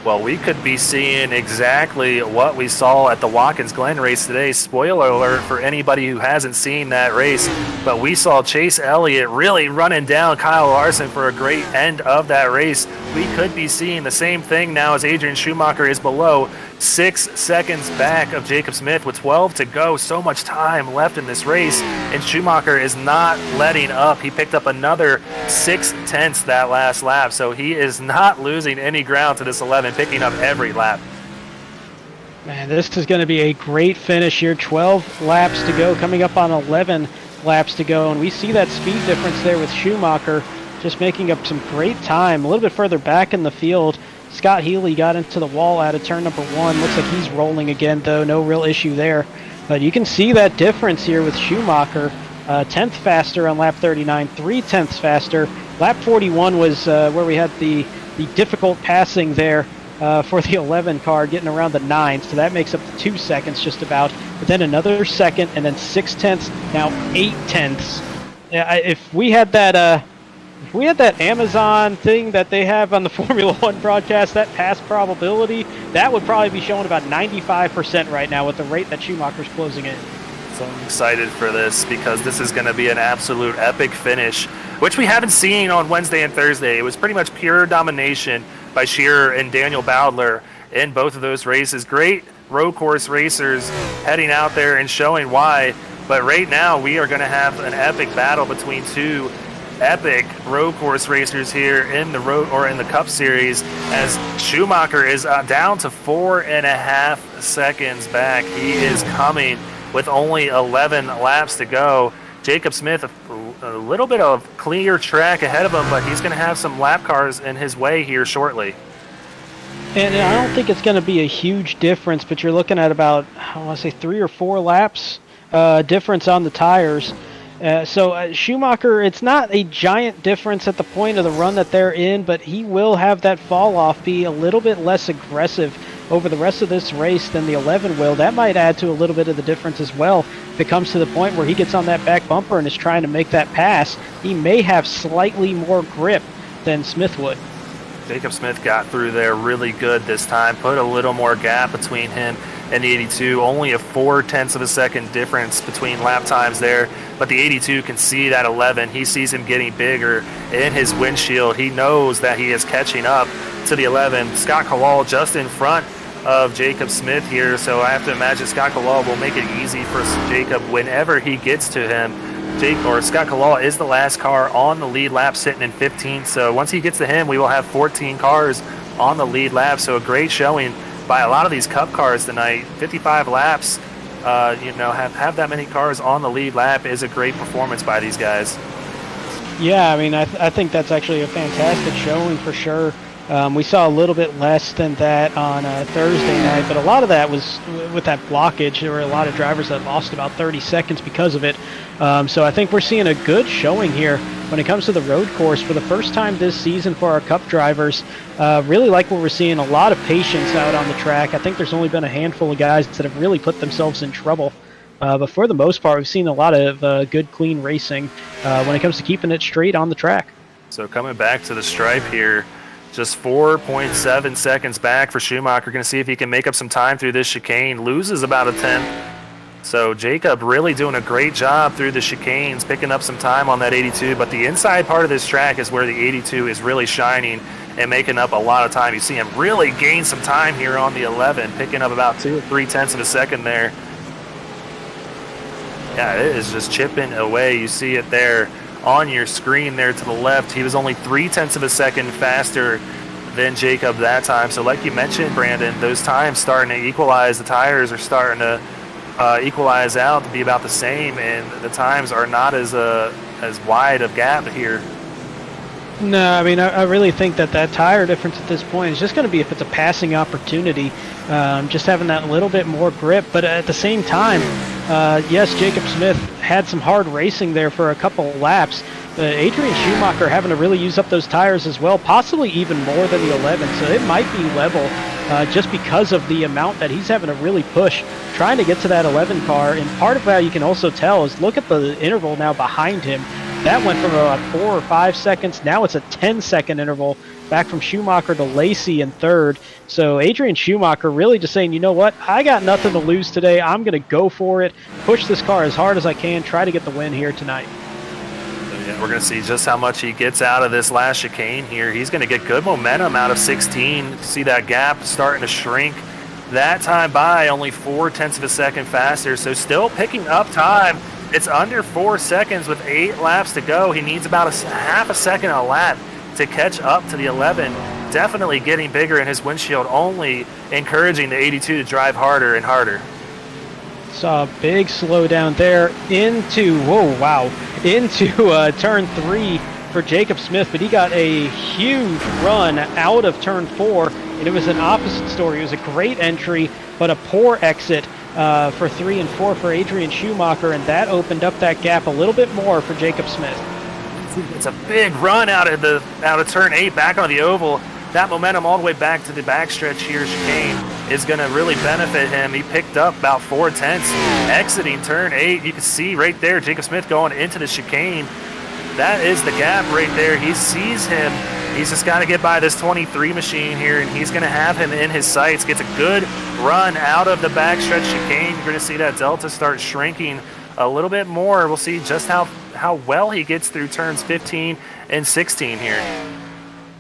Well, we could be seeing exactly what we saw at the Watkins Glen race today. Spoiler alert for anybody who hasn't seen that race, but we saw Chase Elliott really running down Kyle Larson for a great end of that race. We could be seeing the same thing now as Adrian Schumacher is below 6 seconds back of Jacob Smith with 12 to go. So much time left in this race, and Schumacher is not letting up. He picked up another 6/10 that last lap, so he is not losing any ground to this 11, picking up every lap. Man, this is going to be a great finish here. 12 laps to go, coming up on 11 laps to go, and we see that speed difference there with Schumacher just making up some great time. A little bit further back in the field, Scott Healy got into the wall out of turn number 1. Looks like he's rolling again, though. No real issue there. But you can see that difference here with Schumacher. 10th faster on lap 39, 3/10 faster. Lap 41 was where we had the difficult passing there for the 11 car, getting around the 9. So that makes up 2 seconds just about. But then another second, and then 6/10, now 8/10. If we had that If we had that Amazon thing that they have on the Formula One broadcast, that pass probability, that would probably be showing about 95% right now with the rate that Schumacher's closing in. So I'm excited for this because this is going to be an absolute epic finish, which we haven't seen on Wednesday and Thursday. It was pretty much pure domination by Shearer and Daniel Bowdler in both of those races. Great road course racers heading out there and showing why. But right now we are going to have an epic battle between two epic road course racers here in the Cup Series, as Schumacher is down to 4.5 seconds back. He is coming with only 11 laps to go. Jacob Smith, a little bit of clear track ahead of him, but he's going to have some lap cars in his way here shortly. And I don't think it's going to be a huge difference, but you're looking at about, I want to say 3 or 4 laps difference on the tires. So Schumacher, it's not a giant difference at the point of the run that they're in, but he will have that fall off be a little bit less aggressive over the rest of this race than the 11 will. That might add to a little bit of the difference as well. If it comes to the point where he gets on that back bumper and is trying to make that pass, he may have slightly more grip than Smith would. Jacob Smith got through there really good this time, put a little more gap between him and the 82, only a 0.4 of a second difference between lap times there, but the 82 can see that 11. He sees him getting bigger in his windshield. He knows that he is catching up to the 11. Scott Kowal just in front of Jacob Smith here, so I have to imagine Scott Kowal will make it easy for Jacob whenever he gets to him. Scott Kowal is the last car on the lead lap, sitting in 15th. So once he gets to him, we will have 14 cars on the lead lap. So a great showing by a lot of these Cup cars tonight. 55 laps, have that many cars on the lead lap is a great performance by these guys. Yeah, I mean, I think that's actually a fantastic showing for sure. We saw a little bit less than that on Thursday night, but a lot of that was with that blockage. There were a lot of drivers that lost about 30 seconds because of it. So I think we're seeing a good showing here when it comes to the road course for the first time this season for our Cup drivers. Really like what we're seeing, a lot of patience out on the track. I think there's only been a handful of guys that have really put themselves in trouble. But for the most part, we've seen a lot of good, clean racing when it comes to keeping it straight on the track. So coming back to the stripe here, just 4.7 seconds back for Schumacher. Going to see if he can make up some time through this chicane. Loses about a 10th. So Jacob really doing a great job through the chicanes, picking up some time on that 82. But the inside part of this track is where the 82 is really shining and making up a lot of time. You see him really gain some time here on the 11, picking up about 2 or 3/10 of a second there. Yeah, it is just chipping away. You see it there on your screen there to the left. He was only 3/10 of a second faster than Jacob that time. So like you mentioned, Brandon, those times starting to equalize. The tires are starting to equalize out to be about the same, and the times are not as wide of gap here. No, I mean, I really think that tire difference at this point is just going to be if it's a passing opportunity, just having that little bit more grip. But at the same time, yes, Jacob Smith had some hard racing there for a couple of laps. Adrian Schumacher having to really use up those tires as well, possibly even more than the 11. So it might be level just because of the amount that he's having to really push, trying to get to that 11 car. And part of how you can also tell is look at the interval now behind him. That went from about 4 or 5 seconds. Now it's a 10-second interval back from Schumacher to Lacey in third. So Adrian Schumacher really just saying, you know what, I got nothing to lose today. I'm going to go for it, push this car as hard as I can, try to get the win here tonight. Yeah, we're going to see just how much he gets out of this last chicane here. He's going to get good momentum out of 16. See that gap starting to shrink. That time by only 4/10 of a second faster, so still picking up time. It's under 4 seconds with 8 laps to go. He needs about half a second a lap to catch up to the 11. Definitely getting bigger in his windshield, only encouraging the 82 to drive harder and harder. Saw a big slowdown there into turn 3 for Jacob Smith, but he got a huge run out of turn 4, and it was an opposite story. It was a great entry, but a poor exit for 3 and 4 for Adrian Schumacher, and that opened up that gap a little bit more for Jacob Smith. It's a big run out of turn 8 back on the oval. That momentum all the way back to the backstretch here, chicane, is going to really benefit him. He picked up about 4/10 exiting turn 8. You can see right there Jacob Smith going into the chicane. That is the gap right there. He sees him. He's just got to get by this 23 machine here, and he's going to have him in his sights. Gets a good run out of the backstretch chicane. You're going to see that delta start shrinking a little bit more. We'll see just how well he gets through turns 15 and 16 here.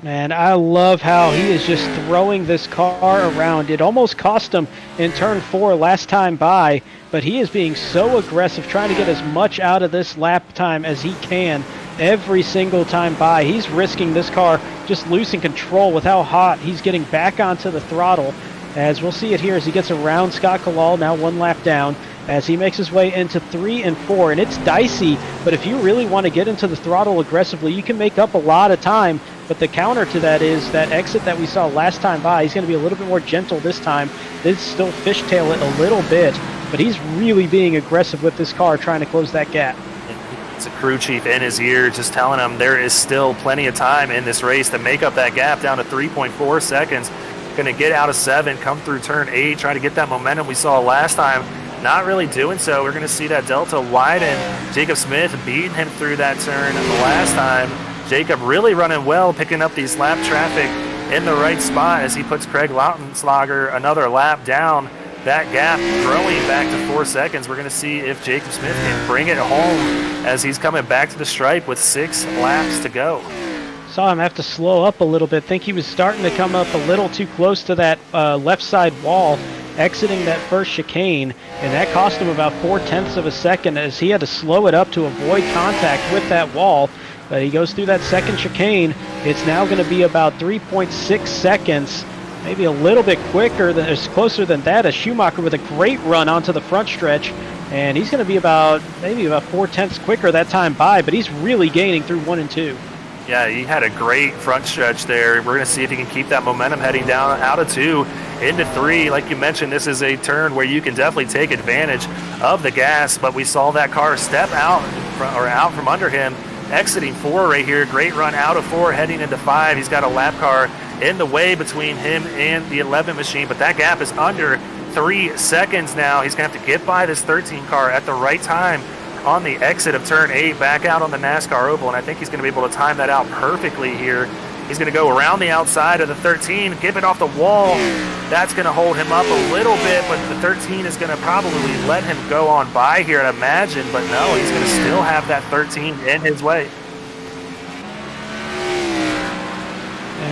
Man, I love how he is just throwing this car around. It almost cost him in turn 4 last time by, but he is being so aggressive, trying to get as much out of this lap time as he can every single time by. He's risking this car just losing control with how hot he's getting back onto the throttle. As we'll see it here as he gets around Scott Kalal, now 1 lap down, as he makes his way into 3 and 4. And it's dicey, but if you really want to get into the throttle aggressively, you can make up a lot of time. But the counter to that is that exit that we saw last time by. He's going to be a little bit more gentle this time. This still fishtail it a little bit, but he's really being aggressive with this car, trying to close that gap. It's a crew chief in his ear just telling him there is still plenty of time in this race to make up that gap down to 3.4 seconds. Going to get out of 7, come through turn 8, try to get that momentum we saw last time. Not really doing so. We're going to see that delta widen. Jacob Smith beating him through that turn the last time. Jacob really running well, picking up these lap traffic in the right spot as he puts Craig Lautenslager another lap down. That gap growing back to 4 seconds. We're going to see if Jacob Smith can bring it home as he's coming back to the stripe with 6 laps to go. Saw him have to slow up a little bit. Think he was starting to come up a little too close to that left side wall, exiting that first chicane, and that cost him about 0.4 of a second as he had to slow it up to avoid contact with that wall. But he goes through that second chicane. It's now going to be about 3.6 seconds, maybe a little bit quicker, it's closer than that, as Schumacher with a great run onto the front stretch. And he's going to be maybe about 0.4 quicker that time by, but he's really gaining through 1 and 2. Yeah, he had a great front stretch there. We're going to see if he can keep that momentum heading down out of 2 into 3. Like you mentioned, this is a turn where you can definitely take advantage of the gas, but we saw that car step out from under him, exiting 4 right here. Great run out of 4, heading into 5. He's got a lap car in the way between him and the 11 machine, but that gap is under 3 seconds now. He's going to have to get by this 13 car at the right time on the exit of turn 8, back out on the NASCAR Oval, and I think he's going to be able to time that out perfectly here. He's going to go around the outside of the 13, get it off the wall. That's going to hold him up a little bit, but the 13 is going to probably let him go on by here, I'd imagine, but no, he's going to still have that 13 in his way.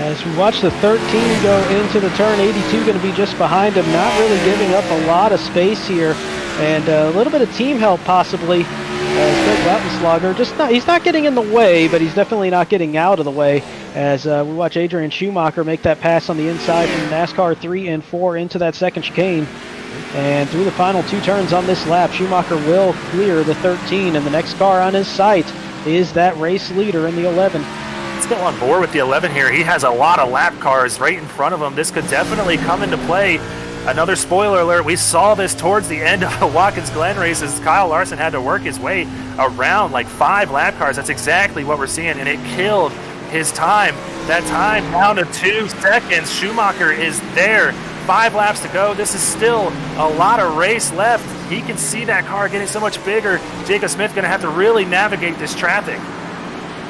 As we watch the 13 go into the turn, 82 going to be just behind him, not really giving up a lot of space here. And a little bit of team help possibly. Craig Lautenslager, he's not getting in the way, but he's definitely not getting out of the way. As we watch Adrian Schumacher make that pass on the inside from NASCAR 3 and 4 into that second chicane. And through the final 2 turns on this lap, Schumacher will clear the 13, and the next car on his sight is that race leader in the 11. Let's go on board with the 11 here. He has a lot of lap cars right in front of him. This could definitely come into play. Another spoiler alert, we saw this towards the end of the Watkins Glen race as Kyle Larson had to work his way around like 5 lap cars. That's exactly what we're seeing, and it killed his time. That time down to 2 seconds. Schumacher is there. 5 laps to go. This is still a lot of race left. He can see that car getting so much bigger. Jacob Smith going to have to really navigate this traffic.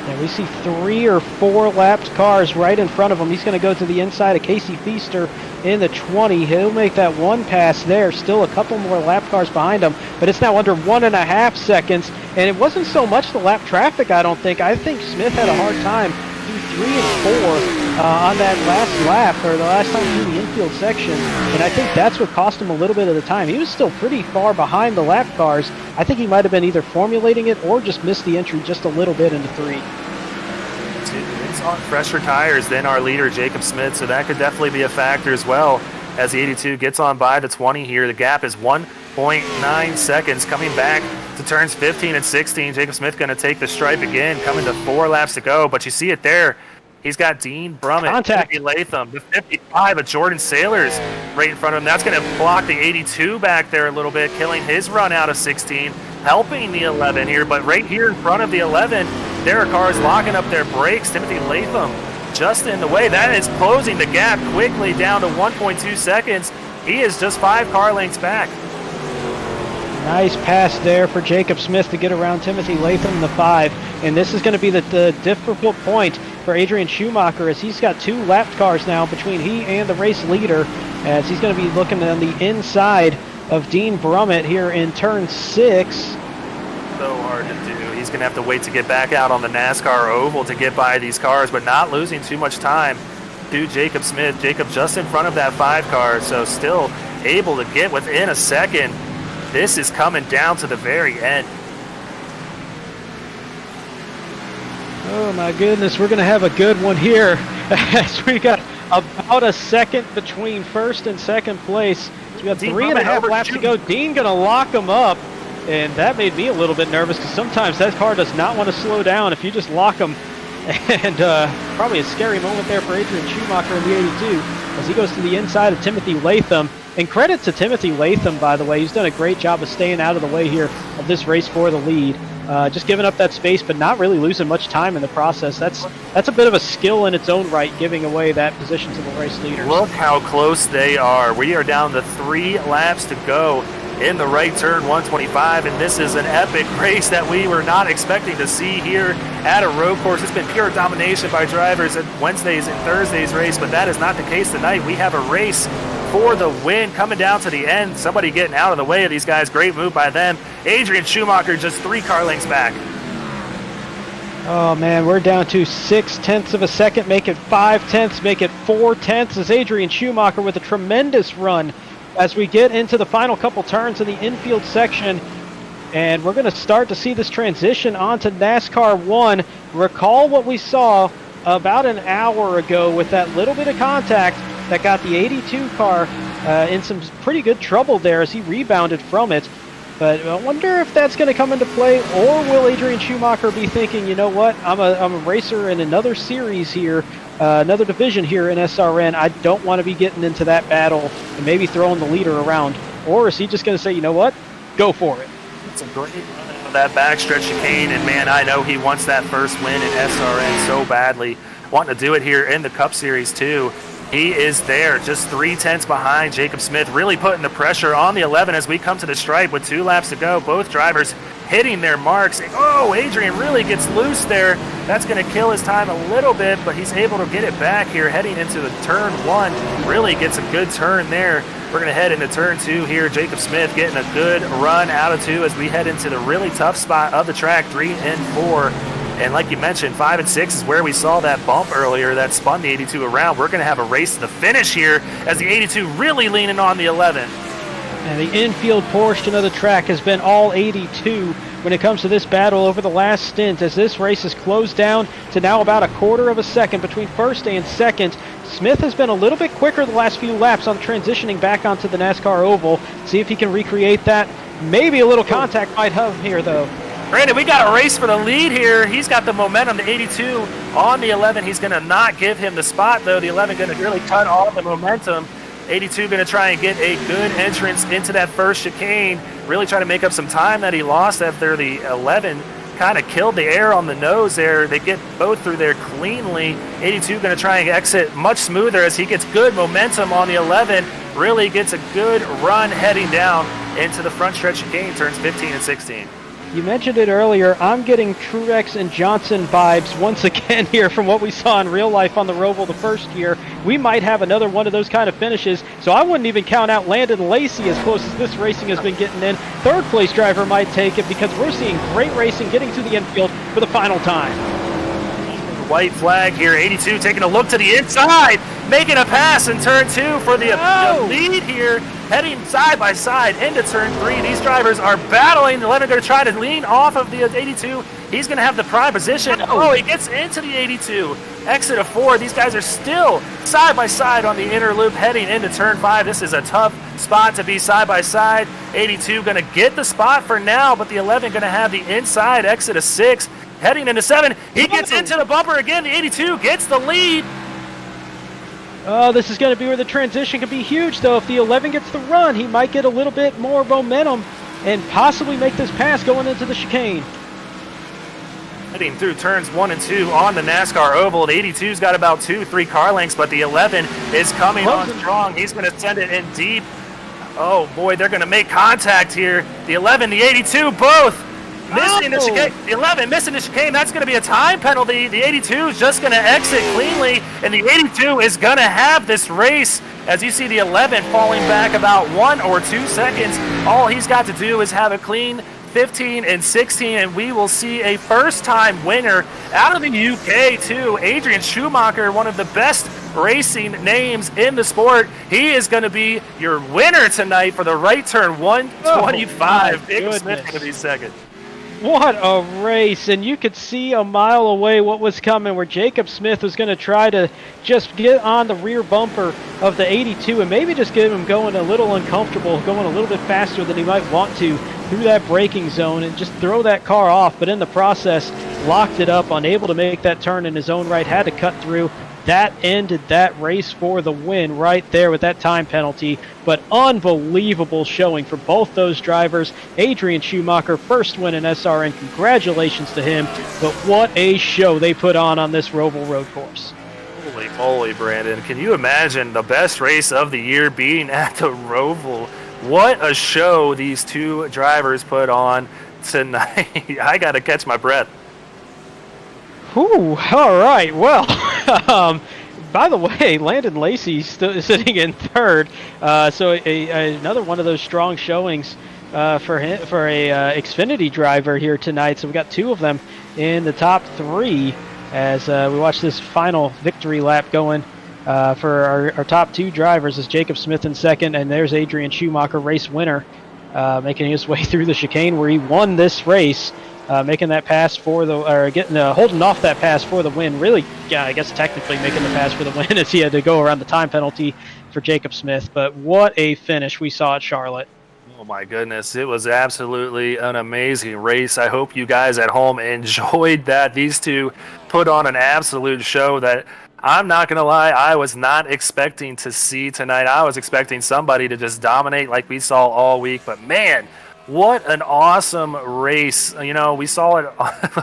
And we see 3 or 4 lapped cars right in front of him. He's going to go to the inside of Casey Feaster in the 20. He'll make that 1 pass there. Still a couple more lap cars behind him, but it's now under 1.5 seconds. And it wasn't so much the lap traffic, I don't think. I think Smith had a hard time through 3 and 4 on that last lap, or the last time through the infield section. And I think that's what cost him a little bit of the time. He was still pretty far behind the lap cars. I think he might have been either formulating it or just missed the entry just a little bit into 3. It's on fresher tires than our leader, Jacob Smith, so that could definitely be a factor as well as the 82 gets on by the 20 here. The gap is 1.9 seconds coming back to turns 15 and 16. Jacob Smith going to take the stripe again, coming to 4 laps to go, but you see it there. He's got Dean Brummett, Timothy Latham, the 55 of Jordan Sailors right in front of him. That's going to block the 82 back there a little bit, killing his run out of 16, helping the 11 here. But right here in front of the 11, there are cars locking up their brakes. Timothy Latham just in the way. That is closing the gap quickly down to 1.2 seconds. He is just 5 car lengths back. Nice pass there for Jacob Smith to get around Timothy Latham in the 5. And this is going to be the difficult point for Adrian Schumacher, as he's got 2 lapped cars now between he and the race leader, as he's going to be looking on the inside of Dean Brummett here in turn 6. So hard to do. He's going to have to wait to get back out on the NASCAR oval to get by these cars, but not losing too much time to Jacob Smith. Jacob just in front of that 5 car, so still able to get within a second. This is coming down to the very end. Oh my goodness, we're going to have a good one here as we got about a second between first and second place. So we got 3.5 laps to go. Dean going to lock him up, and that made me a little bit nervous because sometimes that car does not want to slow down if you just lock him. And probably a scary moment there for Adrian Schumacher in the 82 as he goes to the inside of Timothy Latham. And credit to Timothy Latham, by the way. He's done a great job of staying out of the way here of this race for the lead. Just giving up that space, but not really losing much time in the process. That's a bit of a skill in its own right, giving away that position to the race leaders. Look how close they are. We are down to 3 laps to go in the right turn 125, and this is an epic race that we were not expecting to see here at a road course. It's been pure domination by drivers at Wednesday's and Thursday's race, but that is not the case tonight. We have a race for the win coming down to the end. Somebody getting out of the way of these guys. Great move by them. Adrian Schumacher just 3 car lengths back. Oh man, we're down to 0.6 of a second, make it 0.5, make it 0.4 as Adrian Schumacher with a tremendous run as we get into the final couple turns in the infield section. And we're going to start to see this transition onto NASCAR 1. Recall what we saw about an hour ago with that little bit of contact that got the 82 car in some pretty good trouble there as he rebounded from it. But I wonder if that's going to come into play, or will Adrian Schumacher be thinking, you know what, I'm a racer in another series here, another division here in SRN. I don't want to be getting into that battle and maybe throwing the leader around. Or is he just going to say, you know what, go for it? It's a great run out of that backstretch chicane, and man, I know he wants that first win in SRN so badly. Wanting to do it here in the Cup Series too. He is there, just 0.3 behind Jacob Smith, really putting the pressure on the 11 as we come to the stripe with 2 laps to go. Both drivers hitting their marks. Oh, Adrian really gets loose there. That's going to kill his time a little bit, but he's able to get it back here heading into the turn 1. Really gets a good turn there. We're going to head into turn 2 here. Jacob Smith getting a good run out of 2 as we head into the really tough spot of the track, 3 and 4. And like you mentioned, 5 and 6 is where we saw that bump earlier that spun the 82 around. We're going to have a race to the finish here as the 82 really leaning on the 11. And the infield portion of the track has been all 82 when it comes to this battle over the last stint, as this race has closed down to now about 1/4 of a second between first and second. Smith has been a little bit quicker the last few laps on transitioning back onto the NASCAR oval. See if he can recreate that. Maybe a little contact might have here, though. Brandon, we got a race for the lead here. He's got the momentum, the 82 on the 11. He's going to not give him the spot, though. The 11 going to really cut all the momentum. 82 going to try and get a good entrance into that first chicane. Really try to make up some time that he lost after the 11 kind of killed the air on the nose there. They get both through there cleanly. 82 going to try and exit much smoother as he gets good momentum on the 11. Really gets a good run heading down into the front stretch chicane, turns 15 and 16. You mentioned it earlier, I'm getting Truex and Johnson vibes once again here from what we saw in real life on the Roval the first year. We might have another one of those kind of finishes, so I wouldn't even count out Landon Lacey as close as this racing has been getting in. Third place driver might take it because we're seeing great racing getting to the infield for the final time. White flag here, 82 taking a look to the inside, making a pass in turn 2 for the lead here, heading side by side into turn 3. These drivers are battling. The 11 going to try to lean off of the 82. He's going to have the prime position. Oh, he gets into the 82. Exit of 4. These guys are still side by side on the inner loop heading into turn 5. This is a tough spot to be side by side. 82 going to get the spot for now, but the 11 going to have the inside exit of 6. Heading into 7, he gets into the bumper again. The 82 gets the lead. Oh, this is going to be where the transition could be huge, though. If the 11 gets the run, he might get a little bit more momentum and possibly make this pass going into the chicane. Heading through turns 1 and 2 on the NASCAR oval. The 82's got about 2-3 car lengths, but the 11 is coming on strong. He's going to send it in deep. Oh, boy, they're going to make contact here. The 11, the 82, both Missing the chicane. The 11 missing the chicane. That's going to be a time penalty. The 82 is just going to exit cleanly, and the 82 is going to have this race. As you see the 11 falling back about 1 or 2 seconds, all he's got to do is have a clean 15 and 16, and we will see a first-time winner out of the UK too. Adrian Schumacher, one of the best racing names in the sport. He is going to be your winner tonight for the right turn 125. Jacob Smith going to be second. What a race, and you could see a mile away what was coming, where Jacob Smith was going to try to just get on the rear bumper of the 82 and maybe just get him going a little uncomfortable, going a little bit faster than he might want to through that braking zone and just throw that car off, but in the process locked it up, unable to make that turn in his own right, had to cut through. That ended that race for the win right there with that time penalty. But unbelievable showing for both those drivers. Adrian Schumacher, first win in SRN. Congratulations to him. But what a show they put on this Roval road course. Holy moly, Brandon. Can you imagine the best race of the year being at the Roval? What a show these two drivers put on tonight. I got to catch my breath. Ooh, all right. Well, by the way, Landon Lacey's sitting in third. So another one of those strong showings for a Xfinity driver here tonight. So we got 2 of them in the top 3 as we watch this final victory lap going for our top 2 drivers. Is Jacob Smith in second, and there's Adrian Schumacher, race winner, making his way through the chicane where he won this race. Making that pass for holding off that pass for the win. Really, yeah, I guess technically making the pass for the win as he had to go around the time penalty for Jacob Smith. But what a finish we saw at Charlotte. Oh my goodness, it was absolutely an amazing race. I hope you guys at home enjoyed that. These two put on an absolute show that I'm not going to lie, I was not expecting to see tonight. I was expecting somebody to just dominate like we saw all week, but man, what an awesome race. You know, we saw it.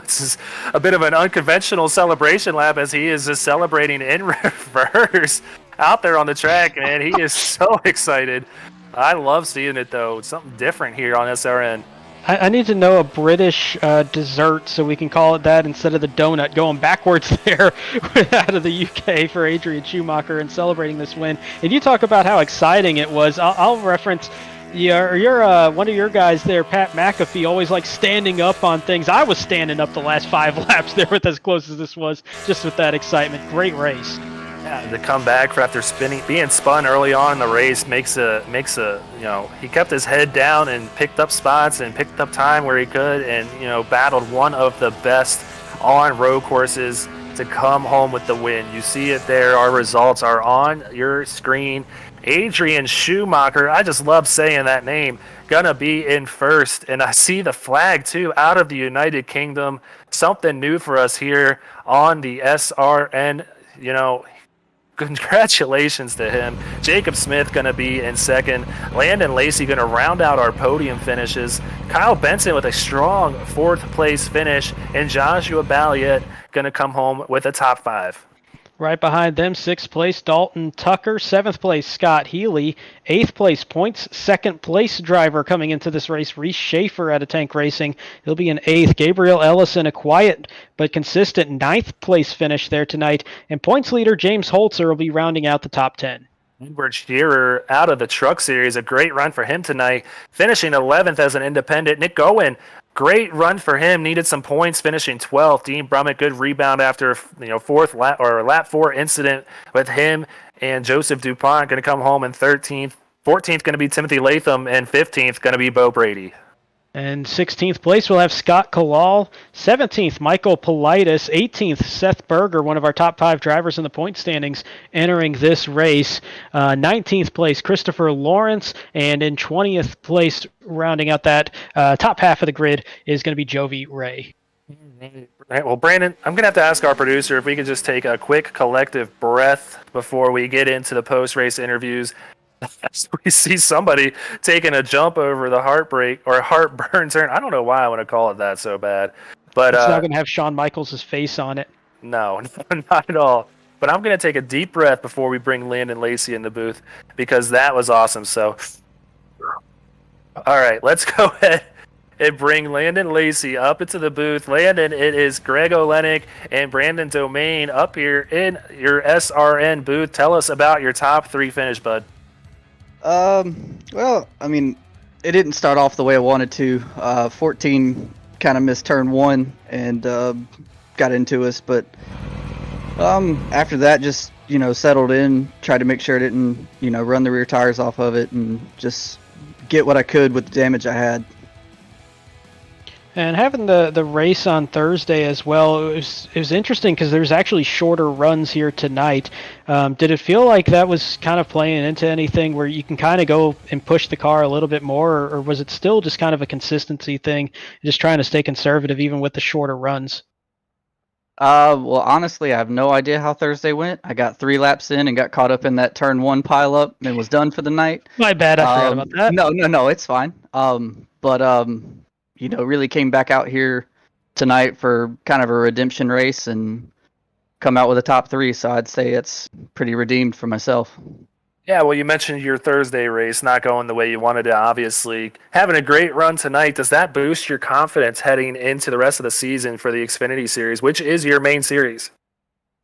This is a bit of an unconventional celebration lap as he is just celebrating in reverse out there on the track, man. He is so excited. I love seeing it, though. It's something different here on SRN. I need to know a British dessert so we can call it that instead of the donut, going backwards there out of the UK for Adrian Schumacher and celebrating this win. And you talk about how exciting it was. I'll reference... You're one of your guys there, Pat McAfee, always like standing up on things. I was standing up the last 5 laps there with as close as this was, just with that excitement. Great race. Yeah, to come back for after being spun early on in the race makes a he kept his head down and picked up spots and picked up time where he could, and battled one of the best on road courses to come home with the win. You see it there. Our results are on your screen. Adrian Schumacher, I just love saying that name, gonna be in first. And I see the flag too out of the United Kingdom. Something new for us here on the SRN. Congratulations to him. Jacob Smith gonna be in second. Landon Lacey gonna round out our podium finishes. Kyle Benson with a strong 4th place finish, and Joshua Balliet gonna come home with a top 5. Right behind them, 6th place, Dalton Tucker. 7th place, Scott Healy. 8th place, points. 2nd place driver coming into this race, Reese Schaefer out of Tank Racing. He'll be in 8th. Gabriel Ellison, a quiet but consistent 9th place finish there tonight. And points leader, James Holzer, will be rounding out the top 10. Edward Shearer out of the Truck Series, a great run for him tonight, finishing 11th as an independent. Nick Gowen, great run for him, needed some points, finishing 12th. Dean Brummett, good rebound after fourth lap or lap 4 incident with him and Joseph DuPont, going to come home in 13th. 14th going to be Timothy Latham, and 15th going to be Bo Brady. And 16th place, we'll have Scott Kalal. 17th, Michael Politis. 18th, Seth Berger, one of our top 5 drivers in the point standings, entering this race. 19th place, Christopher Lawrence. And in 20th place, rounding out that top half of the grid, is going to be Jovi Ray. All right, well, Brandon, I'm going to have to ask our producer if we could just take a quick collective breath before we get into the post-race interviews. We see somebody taking a jump over the Heartburn Turn. I don't know why I want to call it that so bad, but it's not going to have Shawn Michaels' face on it. No, not at all. But I'm going to take a deep breath before we bring Landon Lacey in the booth, because that was awesome. So, all right, let's go ahead and bring Landon Lacey up into the booth. Landon, it is Greg Olenek and Brandon Domain up here in your SRN booth. Tell us about your top 3 finish, bud. Well, I mean, it didn't start off the way I wanted to. 14 kind of missed turn 1 and got into us, but after that, just settled in, tried to make sure I didn't run the rear tires off of it, and just get what I could with the damage I had. And having the race on Thursday as well, it was interesting because there's actually shorter runs here tonight. Did it feel like that was kind of playing into anything where you can kind of go and push the car a little bit more, or was it still just kind of a consistency thing, just trying to stay conservative even with the shorter runs? Well, honestly, I have no idea how Thursday went. I got 3 laps in and got caught up in that turn 1 pileup and was done for the night. My bad, I forgot about that. No, it's fine. But really came back out here tonight for kind of a redemption race and come out with a top 3. So I'd say it's pretty redeemed for myself. Yeah, well, you mentioned your Thursday race not going the way you wanted it, obviously. Having a great run tonight, does that boost your confidence heading into the rest of the season for the Xfinity Series, which is your main series?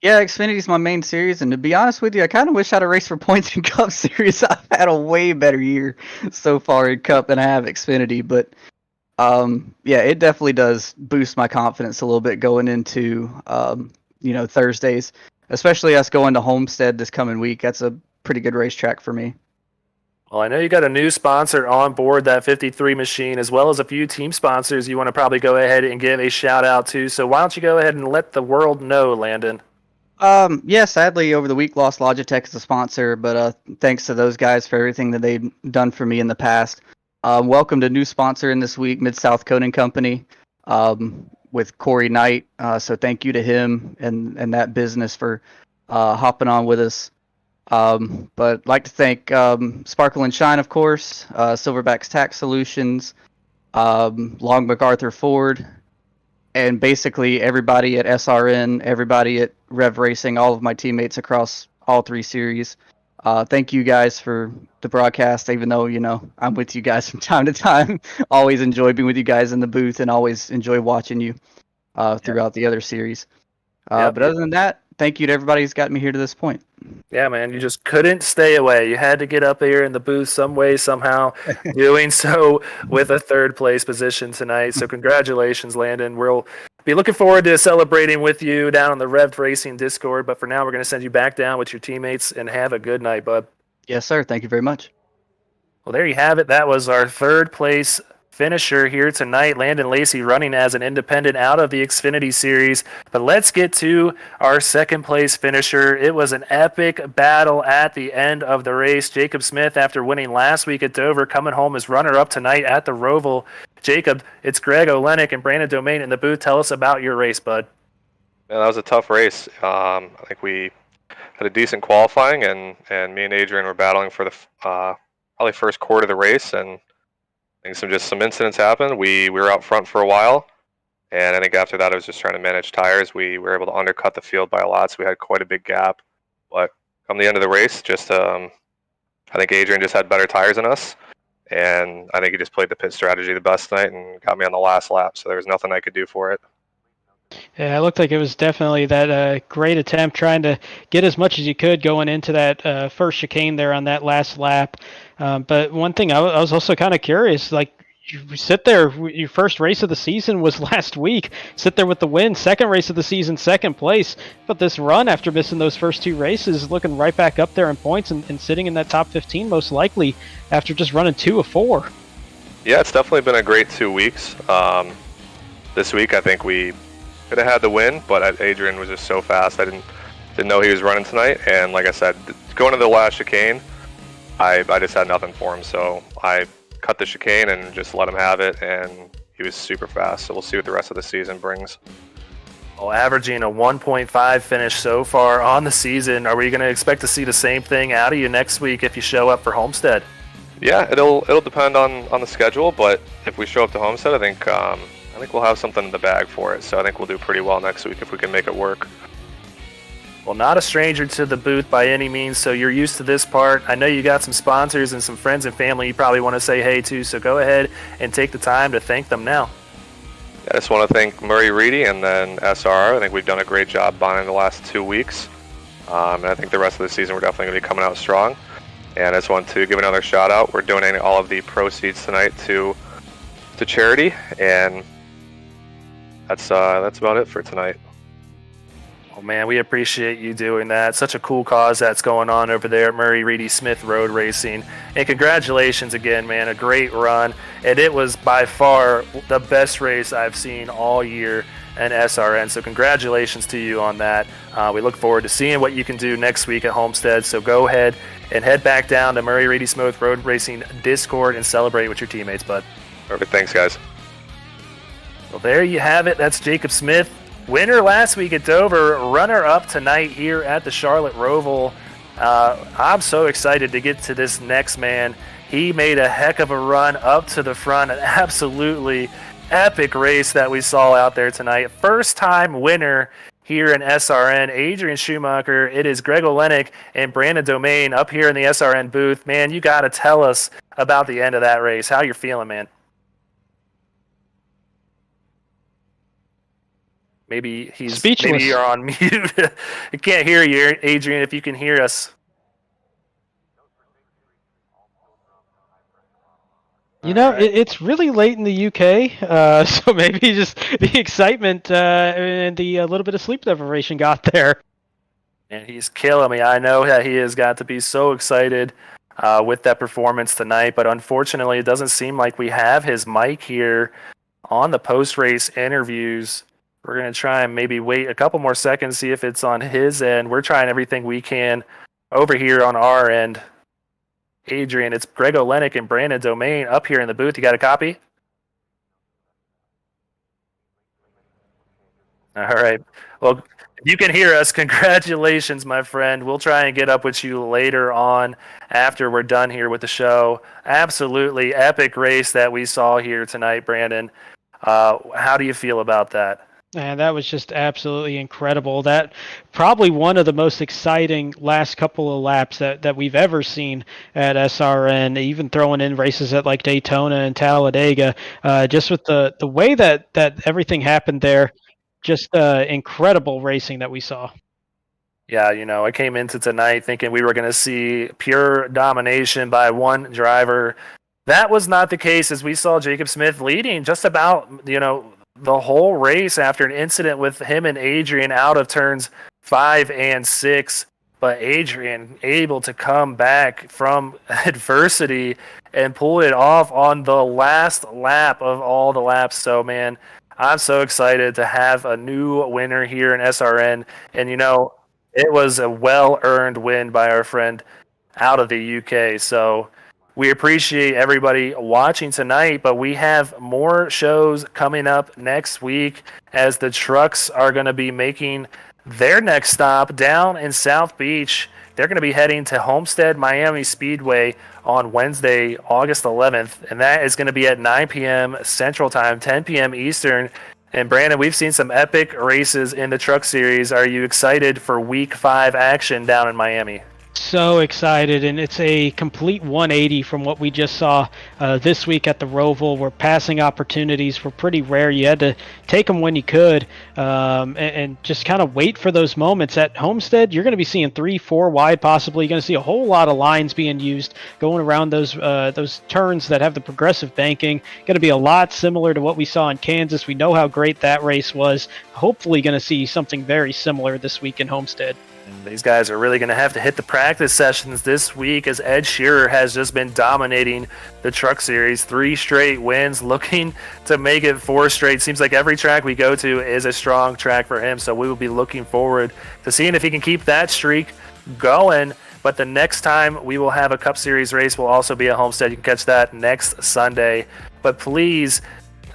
Yeah, Xfinity's my main series, and to be honest with you, I kind of wish I'd have raced for points in Cup Series. I've had a way better year so far in Cup than I have Xfinity, but yeah, it definitely does boost my confidence a little bit going into Thursdays, especially us going to Homestead this coming week. That's a pretty good racetrack for me. Well, I know you got a new sponsor on board that 53 machine, as well as a few team sponsors you want to probably go ahead and give a shout out to. So why don't you go ahead and let the world know, Landon? Yeah, sadly over the week lost Logitech as a sponsor, but thanks to those guys for everything that they've done for me in the past. Welcome to new sponsor in this week, Mid-South Coating Company, with Corey Knight. So thank you to him and that business for hopping on with us. But I'd like to thank Sparkle and Shine, of course, Silverbacks Tax Solutions, Long MacArthur Ford, and basically everybody at SRN, everybody at Rev Racing, all of my teammates across all 3 series. Thank you guys for the broadcast, even though, I'm with you guys from time to time. Always enjoy being with you guys in the booth and always enjoy watching you throughout the other series. But other than that, thank you to everybody who's got me here to this point. Yeah, man, you just couldn't stay away. You had to get up there in the booth some way, somehow, doing so with a 3rd place position tonight. So congratulations, Landon. We'll be looking forward to celebrating with you down on the Rev Racing Discord. But for now, we're going to send you back down with your teammates and have a good night, bud. Yes, sir. Thank you very much. Well, there you have it. That was our 3rd place finisher here tonight, Landon Lacey, running as an independent out of the Xfinity Series. But let's get to our 2nd place finisher. It was an epic battle at the end of the race. Jacob Smith, after winning last week at Dover, coming home as runner-up tonight at the Roval. Jacob, it's Greg Olenek and Brandon Domain in the booth. Tell us about your race, bud. Yeah, that was a tough race. I think we had a decent qualifying, and me and Adrian were battling for the probably first quarter of the race, and I think some incidents happened. We were out front for a while, and I think after that I was just trying to manage tires. We were able to undercut the field by a lot, so we had quite a big gap. But come the end of the race, I think Adrian just had better tires than us, and I think he just played the pit strategy the best tonight and got me on the last lap, so there was nothing I could do for it. Yeah, it looked like it was definitely that great attempt trying to get as much as you could going into that first chicane there on that last lap. But one thing I was also kind of curious, like you sit there, your first race of the season was last week, sit there with the win, 2nd race of the season, 2nd place. But this run after missing those first 2 races, looking right back up there in points and sitting in that top 15 most likely after just running 2 of 4. Yeah, it's definitely been a great 2 weeks. This week I think we could have had the win, but Adrian was just so fast. I didn't know he was running tonight, and like I said, going to the last chicane, I just had nothing for him, so I cut the chicane and just let him have it, and he was super fast. So we'll see what the rest of the season brings. Well, averaging a 1.5 finish so far on the season, are we going to expect to see the same thing out of you next week if you show up for Homestead? Yeah, it'll depend on the schedule, but if we show up to Homestead, I think we'll have something in the bag for it. So I think we'll do pretty well next week if we can make it work. Well, not a stranger to the booth by any means, so you're used to this part. I know you got some sponsors and some friends and family you probably want to say hey to, so go ahead and take the time to thank them now. I just want to thank Murray Reedy and then SRR. I think we've done a great job bonding the last 2 weeks. And I think the rest of the season we're definitely going to be coming out strong. And I just want to give another shout out. We're donating all of the proceeds tonight to charity, and that's about it for tonight. Oh man, we appreciate you doing that. Such a cool cause that's going on over there at Murray Reedy Smith Road Racing. And congratulations again, man. A great run. And it was by far the best race I've seen all year in SRN. So congratulations to you on that. We look forward to seeing what you can do next week at Homestead. So go ahead and head back down to Murray Reedy Smith Road Racing Discord and celebrate with your teammates, bud. Perfect. Thanks, guys. Well, there you have it. That's Jacob Smith. Winner last week at Dover, runner-up tonight here at the Charlotte Roval. I'm so excited to get to this next man. He made a heck of a run up to the front, an absolutely epic race that we saw out there tonight. First-time winner here in SRN, Adrian Schumacher. It is Greg Olenek and Brandon Domain up here in the SRN booth. Man, you got to tell us about the end of that race. How you're feeling, man? Maybe he's speechless. Maybe you're on mute. I can't hear you, Adrian, if you can hear us. You know, it's really late in the UK, so maybe just the excitement and the little bit of sleep deprivation got there. And he's killing me. I know that he has got to be so excited with that performance tonight, but unfortunately it doesn't seem like we have his mic here on the post-race interviews. We're going to try and maybe wait a couple more seconds, see if it's on his end. We're trying everything we can over here on our end. Adrian, it's Greg Olenek and Brandon Domain up here in the booth. You got a copy? All right. Well, if you can hear us, congratulations, my friend. We'll try and get up with you later on after we're done here with the show. Absolutely epic race that we saw here tonight, Brandon. How do you feel about that? And that was just absolutely incredible. That probably one of the most exciting last couple of laps that we've ever seen at SRN, even throwing in races at like Daytona and Talladega, just with the way that everything happened there, just incredible racing that we saw. Yeah, you know, I came into tonight thinking we were going to see pure domination by one driver. That was not the case, as we saw Jacob Smith leading just about, you know, the whole race after an incident with him and Adrian out of turns 5 and 6. But Adrian able to come back from adversity and pull it off on the last lap of all the laps. So, man, I'm so excited to have a new winner here in SRN. And, you know, it was a well-earned win by our friend out of the UK. So we appreciate everybody watching tonight, but we have more shows coming up next week as the trucks are going to be making their next stop down in South Beach. They're going to be heading to Homestead Miami Speedway on Wednesday, August 11th, and that is going to be at 9 p.m. Central Time, 10 p.m. Eastern. And Brandon, we've seen some epic races in the Truck Series. Are you excited for Week 5 action down in Miami? So excited, and it's a complete 180 from what we just saw this week at the Roval, where passing opportunities were pretty rare. You had to take them when you could, and just kind of wait for those moments. At Homestead, you're going to be seeing 3-4 wide possibly. You're going to see a whole lot of lines being used going around those turns that have the progressive banking. Going to be a lot similar to what we saw in Kansas. We know how great that race was. Hopefully going to see something very similar this week in Homestead. These guys are really going to have to hit the practice sessions this week, as Ed Shearer has just been dominating the Truck Series. 3 straight wins, looking to make it 4 straight. Seems like every track we go to is a strong track for him, so we will be looking forward to seeing if he can keep that streak going. But the next time we will have a Cup Series race will also be at Homestead. You can catch that next Sunday. But please,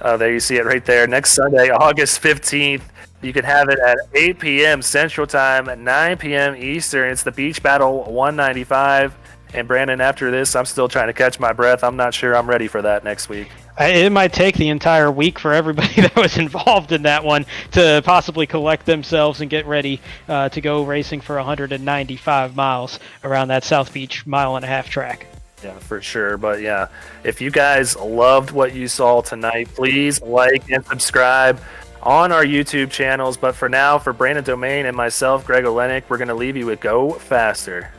there you see it right there, next Sunday, August 15th. You can have it at 8 p.m. Central Time, at 9 p.m. Eastern. It's the Beach Battle 195. And Brandon, after this, I'm still trying to catch my breath. I'm not sure I'm ready for that next week. It might take the entire week for everybody that was involved in that one to possibly collect themselves and get ready to go racing for 195 miles around that South Beach mile-and-a-half track. Yeah, for sure. But yeah, if you guys loved what you saw tonight, please like and subscribe on our YouTube channels. But for now, for Brandon Domain and myself, Greg Olenek, we're going to leave you with Go Faster.